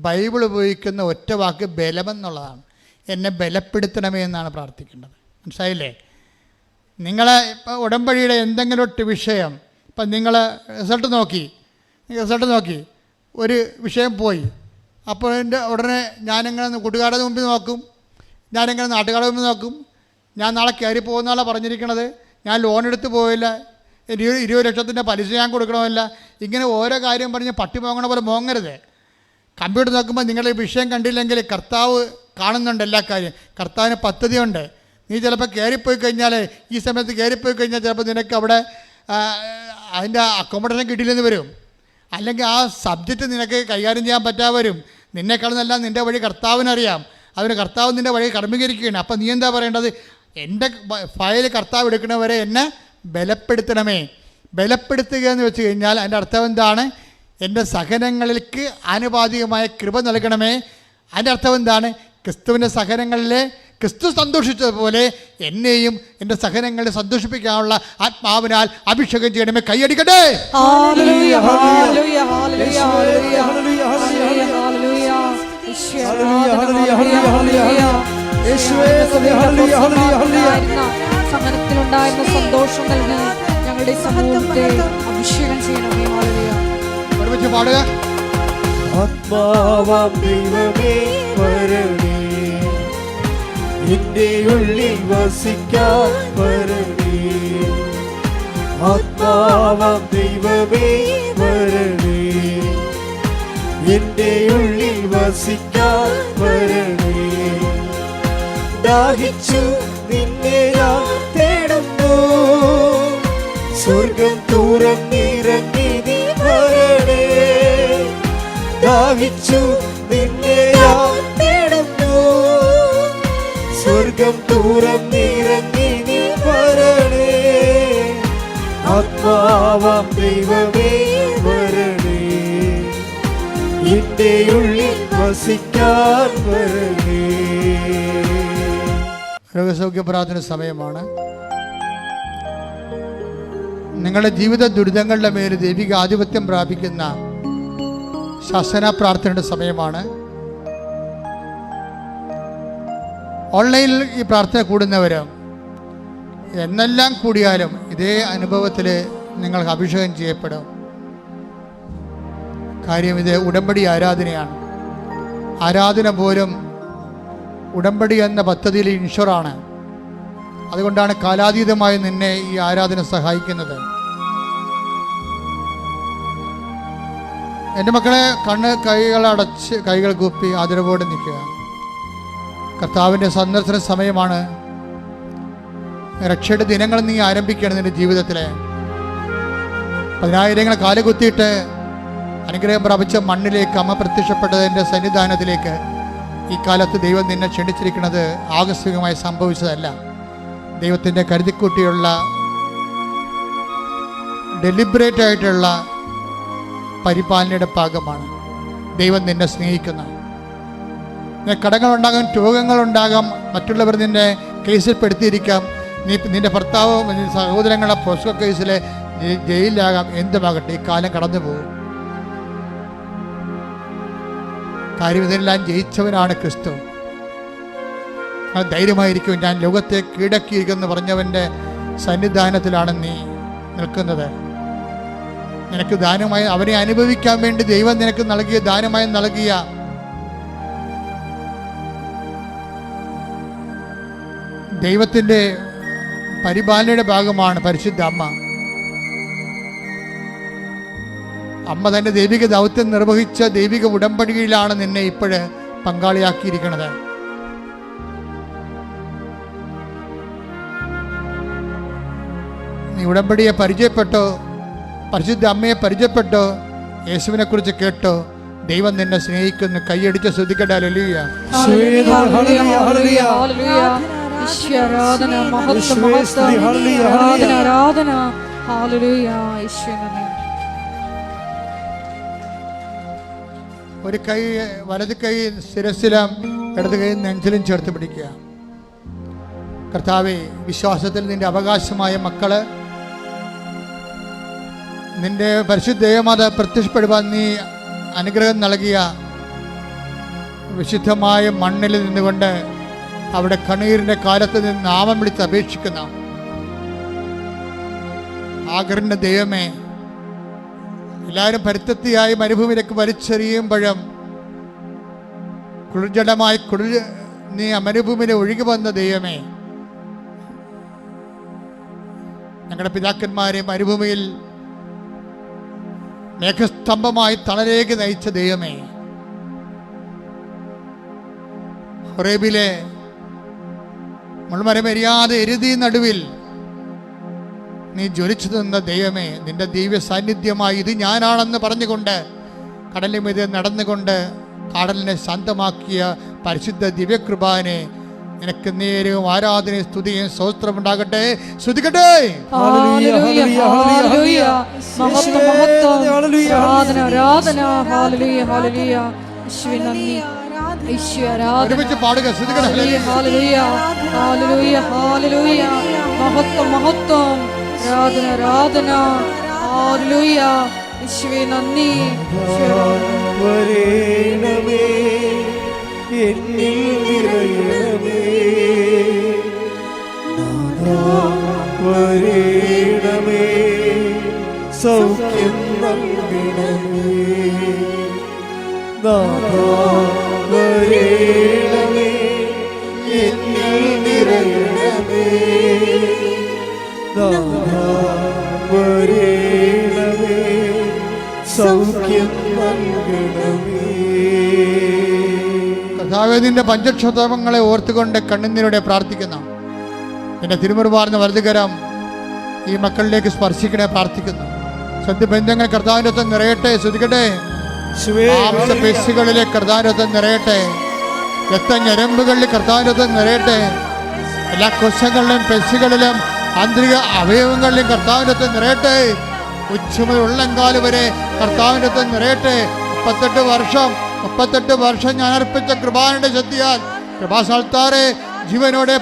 ബൈബിൾ ഉപയോഗിക്കുന്ന ഒറ്റ വാക്ക് ബലമെന്നുള്ളതാണ്. എന്നെ ബലപ്പെടുത്തണമേ എന്നാണ് പ്രാർത്ഥിക്കേണ്ടത്. മനസ്സിലായില്ലേ? നിങ്ങളെ ഇപ്പോൾ ഉടമ്പടിയുടെ എന്തെങ്കിലും ഒരു വിഷയം, ഇപ്പം നിങ്ങൾ റിസൾട്ട് നോക്കി ഒരു വിഷയം പോയി, അപ്പോൾ എൻ്റെ ഉടനെ ഞാനെങ്ങനെ കൂട്ടുകാരുടെ മുമ്പിൽ നോക്കും, ഞാനെങ്ങനെ നാട്ടുകാരുടെ മുമ്പിൽ നോക്കും, ഞാൻ നാളെ കയറി പോകുന്നതാണ് പറഞ്ഞിരിക്കണത്, ഞാൻ ലോൺ എടുത്ത് പോയില്ല, 20 ലക്ഷത്തിൻ്റെ പലിശ ഞാൻ കൊടുക്കണമല്ല, ഇങ്ങനെ ഓരോ കാര്യം പറഞ്ഞ് പട്ടി പോകണ പോലെ മോങ്ങരുത്. കമ്പ്യൂട്ടർ നോക്കുമ്പോൾ നിങ്ങളുടെ വിഷയം കണ്ടില്ലെങ്കിൽ കർത്താവ് കാണുന്നുണ്ട് എല്ലാ കാര്യം. കർത്താവിന് പദ്ധതിയുണ്ട്. നീ ചിലപ്പോൾ കയറിപ്പോയി കഴിഞ്ഞാൽ, ഈ സമയത്ത് കയറിപ്പോയി കഴിഞ്ഞാൽ ചിലപ്പോൾ നിനക്ക് അവിടെ അതിൻ്റെ അക്കോമഡേഷൻ കിട്ടിയില്ലെന്ന് വരും, അല്ലെങ്കിൽ ആ സബ്ജക്റ്റ് നിനക്ക് കൈകാര്യം ചെയ്യാൻ പറ്റാതെ വരും. നിന്നെക്കാളുന്നെല്ലാം നിൻ്റെ വഴി കർത്താവിനറിയാം. അതിന് കർത്താവ് നിൻ്റെ വഴി ക്രമീകരിക്കുകയാണ്. അപ്പം നീ എന്താ പറയേണ്ടത്? എൻ്റെ ഫയൽ കർത്താവ് എടുക്കണവരെ എന്നെ ബലപ്പെടുത്തണമേ. ബലപ്പെടുത്തുക എന്ന് വെച്ച് കഴിഞ്ഞാൽ അതിൻ്റെ അർത്ഥം എന്താണ്? എൻ്റെ സഹനങ്ങൾക്ക് ആനുപാതികമായ കൃപ നൽകണമേ. അതിൻ്റെ അർത്ഥം എന്താണ്? ക്രിസ്തുവിൻ്റെ സഹനങ്ങളിലെ ക്രിസ്തു സന്തോഷിച്ചതുപോലെ എന്നെയും എൻ്റെ സഹനങ്ങളെ സന്തോഷിപ്പിക്കാനുള്ള ആത്മാവിനാൽ അഭിഷേകം ചെയ്യണമേ. കൈയടിക്കട്ടെ. സഹനത്തിലുണ്ടായിരുന്ന സന്തോഷം നൽകി ഞങ്ങളുടെ സമൂഹത്തെ അഭിഷേകം ചെയ്യണമേ. ഒരുമിച്ച് പാടുക. ആത്മാവാം ദൈവമേ വരണേ, എന്റെ ഉള്ളിൽ വസിക്കാൻ വരണേ. ആത്മാവാം ദൈവമേ വരണേ, എന്റെ ഉള്ളിൽ വസിക്കാൻ വരണേ. ദാഹിച്ചു നിന്നെ ഞാൻ തേടുന്നു, സ്വർഗം തുറന്നിറങ്ങി നീ വരണേ. ദാഹിച്ചു നിന്നെ ഞാൻ തേടുന്നു, സ്വർഗം തുറന്നിറങ്ങി നീ വരണേ. ആത്മാവാം ദൈവമേ വരണേ, എന്റെ ഉള്ളിൽ വസിക്കാൻ വരണേ. രോഗസൗഖ്യ പ്രാർത്ഥന സമയമാണ്. നിങ്ങളുടെ ജീവിത ദുരിതങ്ങളുടെ മേൽ ദൈവിക ആധിപത്യം പ്രാപിക്കുന്ന ശാസന പ്രാർത്ഥനയുടെ സമയമാണ്. ഓൺലൈനിൽ ഈ പ്രാർത്ഥന കൂടുന്നവർ എന്നെല്ലാം കൂടിയാലും ഇതേ അനുഭവത്തിൽ നിങ്ങൾക്ക് അഭിഷേകം ചെയ്യപ്പെടും. കാര്യം ഇത് ഉടമ്പടി ആരാധനയാണ്. ആരാധന പോലും ഉടമ്പടി എന്ന പദ്ധതിയിൽ ഇൻഷുറാണ്. അതുകൊണ്ടാണ് കാലാതീതമായി നിന്നെ ഈ ആരാധന സഹായിക്കുന്നത്. എൻ്റെ മക്കളെ, കൈകളടച്ച് കൈകൾ കൂപ്പി ആദരവോടെ നിൽക്കുക. കർത്താവിൻ്റെ സന്ദർശന സമയമാണ്. രക്ഷയുടെ ദിനങ്ങൾ നീ ആരംഭിക്കണം. നിൻ്റെ ജീവിതത്തിലെ 10,000 കാലുകുത്തിയിട്ട് അനുഗ്രഹം പ്രാപിച്ച മണ്ണിലേക്ക് അമ്മ പ്രത്യക്ഷപ്പെട്ടതിൻ്റെ സന്നിധാനത്തിലേക്ക് ഈ കാലത്ത് ദൈവം നിന്നെ ക്ഷണിച്ചിരിക്കുന്നത് ആകസ്മികമായി സംഭവിച്ചതല്ല. ദൈവത്തിൻ്റെ കരുതിക്കൂട്ടിയുള്ള ഡെലിബറേറ്റ് ആയിട്ടുള്ള പരിപാലനയുടെ ഭാഗമാണ്. ദൈവം നിന്നെ സ്നേഹിക്കുന്നു. കടങ്ങളുണ്ടാകാം, രോഗങ്ങളുണ്ടാകാം, മറ്റുള്ളവർ നിന്നെ കേസിൽ പെടുത്തിയിരിക്കാം. നിന്റെ ഭർത്താവ് നിന്റെ സഹോദരങ്ങളെ പോസ്കോ കേസിൽ ജയിലിലാകാം. എന്തുമാകട്ടെ, ഈ കാലം കടന്നു പോകും. കാര്യം ഇതെല്ലാം ജയിച്ചവനാണ് ക്രിസ്തു. ധൈര്യമായിരിക്കും. ഞാൻ ലോകത്തെ കീഴടക്കിയിരിക്കുമെന്ന് പറഞ്ഞവൻ്റെ സന്നിധാനത്തിലാണ് നീ നിൽക്കുന്നത്. നിനക്ക് ദാനമായി അവനെ അനുഭവിക്കാൻ വേണ്ടി ദൈവം നിനക്ക് നൽകിയ ദാനമായി നൽകിയ ദൈവത്തിൻ്റെ പരിപാലനയുടെ ഭാഗമാണ് പരിശുദ്ധ അമ്മ. അമ്മ തൻ്റെ ദൈവിക ദൗത്യം നിർവഹിച്ച ദൈവിക ഉടമ്പടിയിലാണ് നിന്നെ ഇപ്പോഴ് പങ്കാളിയാക്കിയിരിക്കുന്നത്. നീ ഉടമ്പടിയെ പരിചയപ്പെട്ടോ, പരിശുദ്ധ അമ്മയെ പരിചയപ്പെട്ടോ, യേശുവിനെ കുറിച്ച് കേട്ടോ. ദൈവം നിന്നെ സ്നേഹിക്കുന്നു. കൈയടിച്ച് ശ്രദ്ധിക്കട്ടെ. ഹല്ലേലൂയ. ഒരു കൈ വലത് കൈ ശിരസിലും ഇടത് കൈ നെഞ്ചിലും ചേർത്ത് പിടിക്കുക. കർത്താവേ, വിശ്വാസത്തിൽ നിന്റെ അവകാശമായ മക്കള് നിന്റെ പരിശുദ്ധ ദൈവമാത പ്രത്യക്ഷപ്പെടുവാൻ നീ അനുഗ്രഹം നൽകിയ വിശുദ്ധമായ മണ്ണിൽ നിന്നുകൊണ്ട് അവിടെ കണ്ണീരിൻ്റെ കാലത്ത് നിന്ന് നാമം വിളിച്ച് അപേക്ഷിക്കുന്ന ആഗ്രഹിന്റെ ദൈവമേ, എല്ലാവരും പരിത്തത്തിയായി മരുഭൂമിയിലേക്ക് വലിച്ചെറിയുമ്പോഴും കുളിർജലമായി നീ മരുഭൂമിയിൽ ഒഴുകി വന്ന ദൈവമേ, ഞങ്ങളുടെ പിതാക്കന്മാരെ മരുഭൂമിയിൽ മേഘസ്തംഭമായി തണലേക്ക് നയിച്ച ദൈവമേ, ഹോറേബിലെ മുൾമരമെരിയാതെ എരുതി നടുവിൽ നീ ജ്വലിച്ചു നിന്ന ദൈവമേ, നിന്റെ ദിവ്യ സാന്നിധ്യമായി ഇത് ഞാനാണെന്ന് പറഞ്ഞുകൊണ്ട് കടലിന് മീതെ നടന്നുകൊണ്ട് കടലിനെ ശാന്തമാക്കിയ പരിശുദ്ധ ദിവ്യകൃപാനെ നിനക്ക് നേരവും ആരാധനയും സ്തുതിയും സ്തോത്രമുണ്ടാകട്ടെ. സ്തുതിക്കട്ടെ. ഒരുമിച്ച് പാടുക. എന്നിൽ നിറയണമേ, വരേണമേ, സൗഖ്യം നൽകണമേ. നാഥാ വരേണമേ, എന്നിൽ നിറയണമേ. നാഥാ വരേണമേ, സൗഖ്യം നൽകണമേ. കർത്താവേ, നിന്റെ പഞ്ചക്ഷതങ്ങളെ ഓർത്തുകൊണ്ട് കണ്ണുനീരോടെ പ്രാർത്ഥിക്കുന്നു. എന്റെ തിരുമുറുപാർന്ന വലതുകരം ഈ മക്കളിലേക്ക് സ്പർശിക്കണേ പ്രാർത്ഥിക്കുന്നു. സത്യബന്ധങ്ങൾ കർത്താവിനൊപ്പം നിറയട്ടെ. ശ്രദ്ധിക്കട്ടെ, മാംസപേശികളിലെ കർത്താവിനൊപ്പം നിറയട്ടെ. രക്തഞരമ്പുകളിൽ കർത്താവിനൊപ്പം നിറയട്ടെ. എല്ലാ കോശങ്ങളിലും പേശികളിലും ആന്തരിക അവയവങ്ങളിലും കർത്താവിനൊപ്പം നിറയട്ടെ. ഉച്ചമുതൽ ഉള്ളങ്കാല് വരെ കർത്താവിനൊപ്പം നിറയട്ടെ. 38 വർഷം ഞാൻ അർപ്പിച്ച കൃപാനയുടെ ശക്തിയാൽ കൃപാസ്ഥാനത്താറെ ജീവനോടെ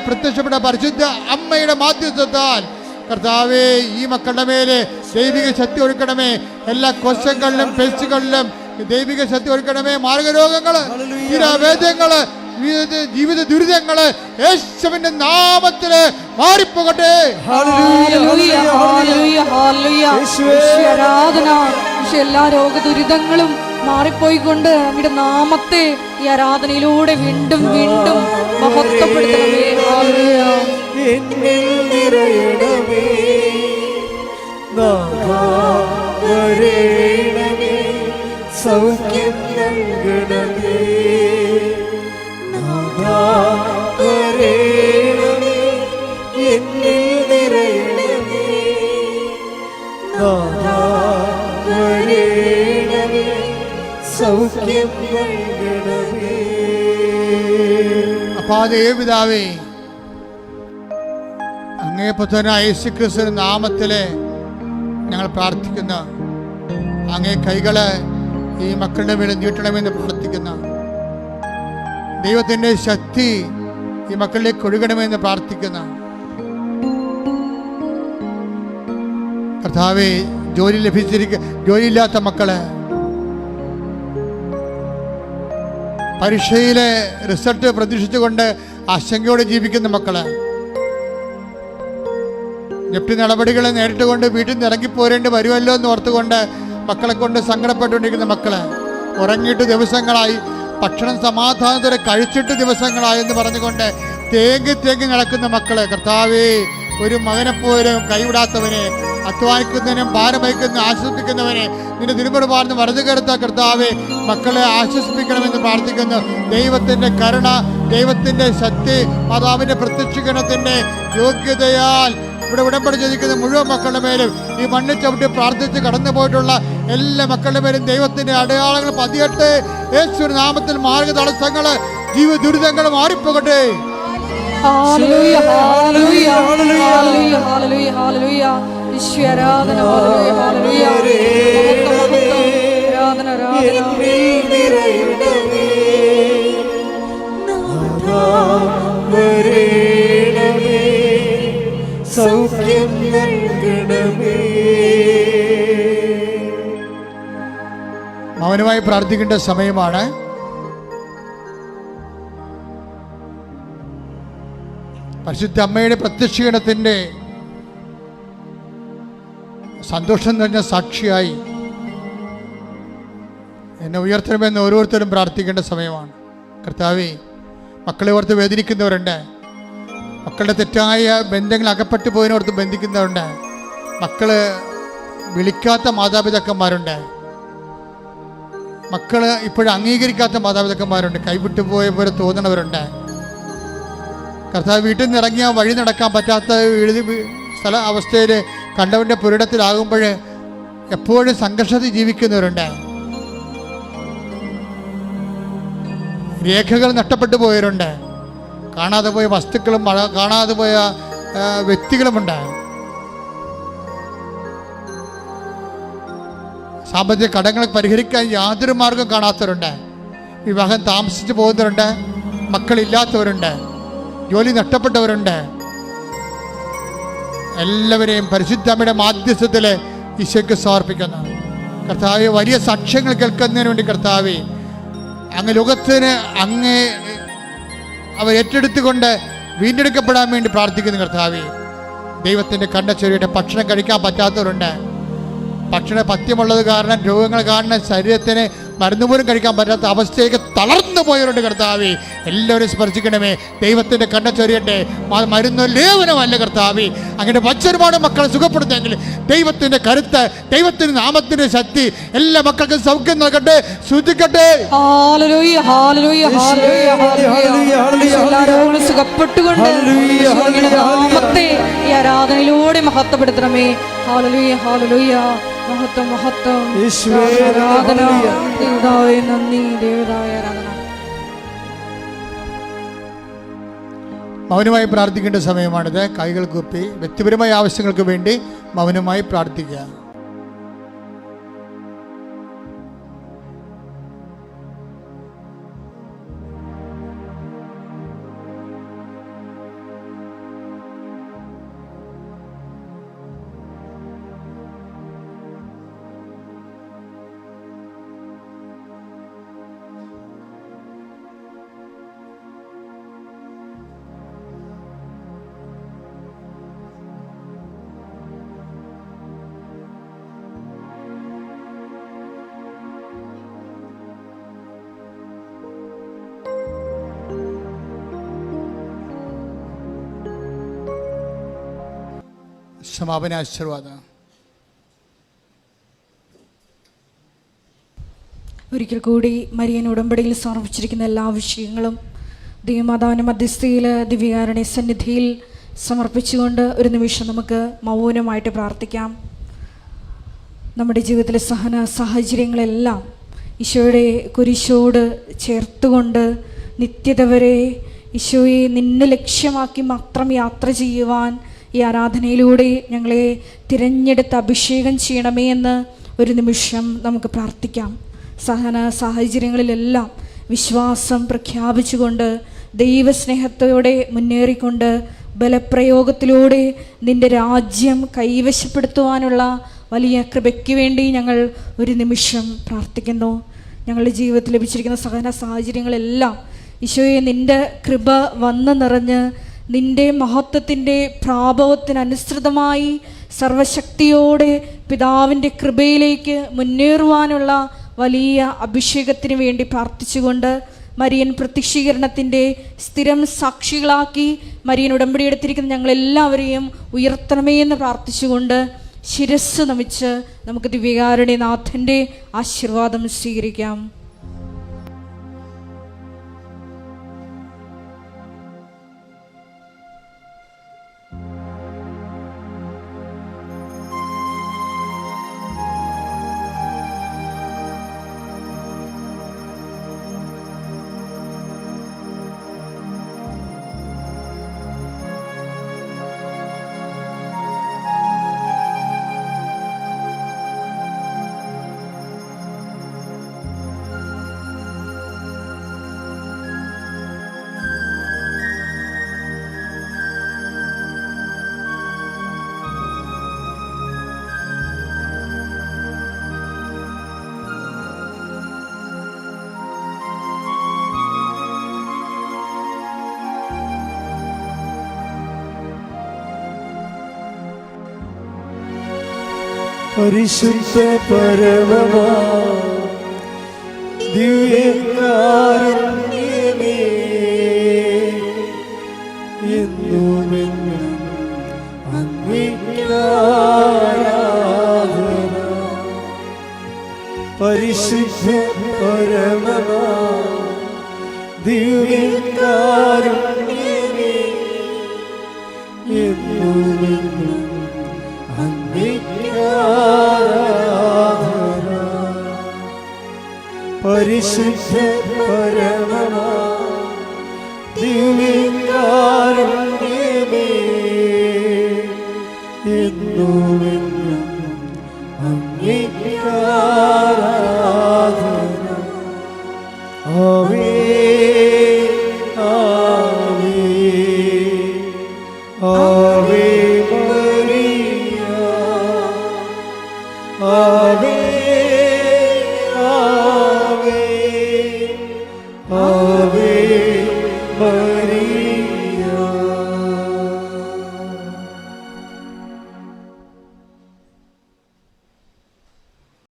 പ്രത്യക്ഷപ്പെട്ട പരിശുദ്ധ അമ്മയുടെ മാധ്യസ്ഥത്താൽ കർത്താവേ, ഈ മക്കളുടെ മേലെ ദൈവിക ശക്തി ഒരുക്കണമേ. എല്ലാ കോശങ്ങളിലും പേശികളിലും ദൈവിക ശക്തി ഒരുക്കണമേ. മാർഗരോഗങ്ങള്, തീരാവേദ്യങ്ങള്, ജീവിത ദുരിതങ്ങള് യേശുവിന്റെ നാമത്തില് മാറിപ്പോകട്ടെ. ആരാധന. എല്ലാ രോഗദുരിതങ്ങളും മാറിപ്പോയിക്കൊണ്ട് അങ്ങയുടെ നാമത്തെ ഈ ആരാധനയിലൂടെ വീണ്ടും വീണ്ടും മഹത്വപ്പെടുത്തണമേ. എന്നിൽ നിറയണമേ, നാഥാ വരേണമേ, സൗഖ്യം നൽകണമേ. നാഥാ വരേണമേ, എന്നിൽ നിറയണമേ. നാഥാ വരേണമേ, സൗഖ്യം നൽകണമേ. അപ്പാ ദേവപിതാവേ, അങ്ങേ പുത്രനായ യേശുക്രിസ്തുവിന്റെ നാമത്തില് ഞങ്ങൾ പ്രാർത്ഥിക്കുന്നു. അങ്ങേ കൈകള് ഈ മക്കളുടെ മേലെ നീട്ടണമെന്ന് പ്രാർത്ഥിക്കുന്നു. ദൈവത്തിന്റെ ശക്തി ഈ മക്കളിലേക്ക് ഒഴുകണമെന്ന് പ്രാർത്ഥിക്കുന്നു. കർത്താവേ, ജോലിയില്ലാത്ത മക്കള്, പരീക്ഷയിലെ റിസൾട്ട് പ്രതീക്ഷിച്ചുകൊണ്ട് ആശങ്കയോടെ ജീവിക്കുന്ന മക്കള്, ജപ്തി നടപടികളെ നേരിട്ടുകൊണ്ട് വീട്ടിൽ നിന്ന് ഇറങ്ങിപ്പോരേണ്ടി വരുമല്ലോ എന്ന് ഓർത്തുകൊണ്ട് മക്കളെ കൊണ്ട് സങ്കടപ്പെട്ടുകൊണ്ടിരിക്കുന്ന മക്കള്, ഉറങ്ങിയിട്ട് ദിവസങ്ങളായി, ഭക്ഷണം സമാധാനത്തോടെ കഴിച്ചിട്ട് ദിവസങ്ങളായി എന്ന് പറഞ്ഞുകൊണ്ട് തേങ്ങി നടക്കുന്ന മക്കള്, കർത്താവേ, ഒരു മകനെപ്പോലും കൈവിടാത്തവനെ, അധ്വാനിക്കുന്നതിനും ഭാരം വഹിക്കുന്ന ആശ്വസിപ്പിക്കുന്നവനെ നിന്റെ തിരുമുറുപാർന്ന് വലതു കരുത്ത കർത്താവേ, മക്കളെ ആശ്വസിപ്പിക്കണമെന്ന് പ്രാർത്ഥിക്കുന്നു. ദൈവത്തിന്റെ കരുണ, ദൈവത്തിന്റെ ശക്തി, മാതാവിന്റെ പ്രത്യക്ഷീകരണത്തിന്റെ യോഗ്യതയാൽ ഇവിടെ ഉടമ്പടി ചെയ്തിരിക്കുന്ന മുഴുവൻ മക്കളുടെ മേലും ഈ മണ്ണിൽ ചവിട്ടി പ്രാർത്ഥിച്ച് കടന്നു പോയിട്ടുള്ള എല്ലാ മക്കളുടെ മേലും ദൈവത്തിന്റെ അടയാളങ്ങൾ പതിയട്ടെ. യേശുവിന്റെ നാമത്തിൽ മാർഗ തടസ്സങ്ങള്, ജീവ ദുരിതങ്ങൾ മാറിപ്പോകട്ടെ. സൗഖ്യം നൽകണമേ. മൗനമായി പ്രാർത്ഥിക്കേണ്ട സമയമാണ്. പരിശുദ്ധ അമ്മയുടെ പ്രത്യക്ഷീകരണത്തിന്റെ സന്തോഷം നിറഞ്ഞ സാക്ഷിയായി എന്നെ ഉയർത്തണമെന്ന് ഓരോരുത്തരും പ്രാർത്ഥിക്കേണ്ട സമയമാണ്. കർത്താവേ, മക്കളെ ഓർത്ത് വേദനിക്കുന്നവരുണ്ട്, മക്കളുടെ തെറ്റായ ബന്ധങ്ങൾ അകപ്പെട്ടു പോയതിനോർത്ത് ബന്ധിക്കുന്നവരുണ്ട്, മക്കള് വിളിക്കാത്ത മാതാപിതാക്കന്മാരുണ്ട്, മക്കള് ഇപ്പോഴും അംഗീകരിക്കാത്ത മാതാപിതാക്കന്മാരുണ്ട്, കൈവിട്ടു പോയ പോലെ തോന്നണവരുണ്ട്. കർത്താവ് വീട്ടിൽ നിന്ന് ഇറങ്ങിയാൽ വഴി നടക്കാൻ പറ്റാത്ത സ്ഥല അവസ്ഥയിൽ കണ്ടവൻ്റെ പുരിടത്തിലാകുമ്പോൾ എപ്പോഴും സംഘർഷത്തിൽ ജീവിക്കുന്നവരുണ്ട്. രേഖകൾ നഷ്ടപ്പെട്ടു പോയവരുണ്ട്, കാണാതെ പോയ വസ്തുക്കളും കാണാതെ പോയ വ്യക്തികളുമുണ്ട്. സാമ്പത്തിക കടങ്ങൾ പരിഹരിക്കാൻ യാതൊരു മാർഗം കാണാത്തവരുണ്ട്, വിവാഹം താമസിച്ചു പോകുന്നവരുണ്ട്, മക്കളില്ലാത്തവരുണ്ട്, ജോലി നഷ്ടപ്പെട്ടവരുണ്ട്. എല്ലാവരെയും പരിശുദ്ധമ്മയുടെ മാധ്യസ്ഥത്തിൽ ഈശോയ്ക്ക് സമർപ്പിക്കുന്നു. കർത്താവെ, വലിയ സാക്ഷ്യങ്ങൾ കേൾക്കുന്നതിന് വേണ്ടി കർത്താവെ, അങ്ങ് ലോകത്തിന് അങ്ങേ അവർ ഏറ്റെടുത്തുകൊണ്ട് വീണ്ടെടുക്കപ്പെടാൻ വേണ്ടി പ്രാർത്ഥിക്കുന്നു. കർത്താവെ, ദൈവത്തിൻ്റെ കണ്ണച്ചൊരിയുടെ ഭക്ഷണം കഴിക്കാൻ പറ്റാത്തവരുണ്ട്, ഭക്ഷണ പഥ്യമുള്ളത് കാരണം, രോഗങ്ങൾ കാരണം ശരീരത്തിന് മരുന്ന് പോലും കഴിക്കാൻ പറ്റാത്ത അവസ്ഥയൊക്കെ തളർന്നു പോയവരുണ്ട് കർത്താവേ. എല്ലാവരും സ്പർശിക്കണമേ. ദൈവത്തിൻ്റെ കണ്ണ ചൊരിയട്ടെ. മരുന്ന് ലേവനമല്ല കർത്താവേ. അങ്ങനെ ഒരുപാട് മക്കളെ സുഖപ്പെടുത്തെങ്കിൽ ദൈവത്തിൻ്റെ കരുത്ത്, ദൈവത്തിൻ്റെ നാമത്തിൻ്റെ ശക്തി എല്ലാ മക്കൾക്കും സൗഖ്യം നൽകട്ടെ. ശ്രദ്ധിക്കട്ടെ. സുഖപ്പെട്ടുകൊണ്ട് നാമത്തെ ഈ ആരാധനയിലൂടെ മഹത്വപ്പെടുത്തണമേ. ഹല്ലേലൂയ, ഹല്ലേലൂയ. മഹത്വം, മഹത്വം. ആരാധന. ദൈവമേ നന്ദി. ദൈവമേ ആരാധന. മൗനമായി പ്രാർത്ഥിക്കേണ്ട സമയമാണിത്. കൈകൾ കൂപ്പി വ്യക്തിപരമായ ആവശ്യങ്ങൾക്ക് വേണ്ടി മൗനമായി പ്രാർത്ഥിക്കുക. സമാപന ആശീർവാദം. ഒരിക്കൽ കൂടി മരിയൻ ഉടമ്പടിയിൽ സമർപ്പിച്ചിരിക്കുന്ന എല്ലാ വിഷയങ്ങളും ദൈവമാതാവിൻ്റെ മധ്യസ്ഥയിൽ ദിവ്യകാരുണ്യ സന്നിധിയിൽ സമർപ്പിച്ചുകൊണ്ട് ഒരു നിമിഷം നമുക്ക് മൗനമായിട്ട് പ്രാർത്ഥിക്കാം. നമ്മുടെ ജീവിതത്തിലെ സഹന സാഹചര്യങ്ങളെല്ലാം ഈശോയുടെ കുരിശോട് ചേർത്തുകൊണ്ട് നിത്യത വരെ ഈശോയെ നിന്നെ ലക്ഷ്യമാക്കി മാത്രം യാത്ര ചെയ്യുവാൻ ഈ ആരാധനയിലൂടെ ഞങ്ങളെ തിരഞ്ഞെടുത്ത് അഭിഷേകം ചെയ്യണമേ എന്ന് ഒരു നിമിഷം നമുക്ക് പ്രാർത്ഥിക്കാം. സഹന സാഹചര്യങ്ങളിലെല്ലാം വിശ്വാസം പ്രഖ്യാപിച്ചുകൊണ്ട് ദൈവസ്നേഹത്തോടെ മുന്നേറിക്കൊണ്ട് ബലപ്രയോഗത്തിലൂടെ നിൻ്റെ രാജ്യം കൈവശപ്പെടുത്തുവാനുള്ള വലിയ കൃപയ്ക്ക് വേണ്ടി ഞങ്ങൾ ഒരു നിമിഷം പ്രാർത്ഥിക്കുന്നു. ഞങ്ങളുടെ ജീവിതത്തിൽ ലഭിച്ചിരിക്കുന്ന സഹന സാഹചര്യങ്ങളെല്ലാം ഈശോയെ നിൻ്റെ കൃപ വന്ന് നിറഞ്ഞ് നിൻ്റെ മഹത്വത്തിൻ്റെ പ്രാഭവത്തിനനുസൃതമായി സർവശക്തിയോടെ പിതാവിൻ്റെ കൃപയിലേക്ക് മുന്നേറുവാനുള്ള വലിയ അഭിഷേകത്തിന് വേണ്ടി പ്രാർത്ഥിച്ചുകൊണ്ട് മരിയൻ പ്രത്യക്ഷീകരണത്തിൻ്റെ സ്ഥിരം സാക്ഷികളാക്കി മരിയൻ ഉടമ്പടി എടുത്തിരിക്കുന്ന ഞങ്ങളെല്ലാവരെയും ഉയർത്തണമേ എന്ന് പ്രാർത്ഥിച്ചുകൊണ്ട് ശിരസ്സ് നമിച്ച് നമുക്ക് ദിവ്യകാരുണ്യ നാഥൻ്റെ ആശീർവാദം സ്വീകരിക്കാം. പരിശുദ്ധ പരമമാ ദിവ്യകാരുണ്യമേ എന്നുമെന്നും അങ്ങേക്ക് ആരാധന. പരിശുദ്ധ പരമമാ ദിവ്യകാരുണ്യമേ എന്നുമെന്നും പരിശുദ്ധ പരമമാ ദിവ്യകാരുണ്യമേ എന്നുമെന്നും അങ്ങേക്ക് ആരാധന.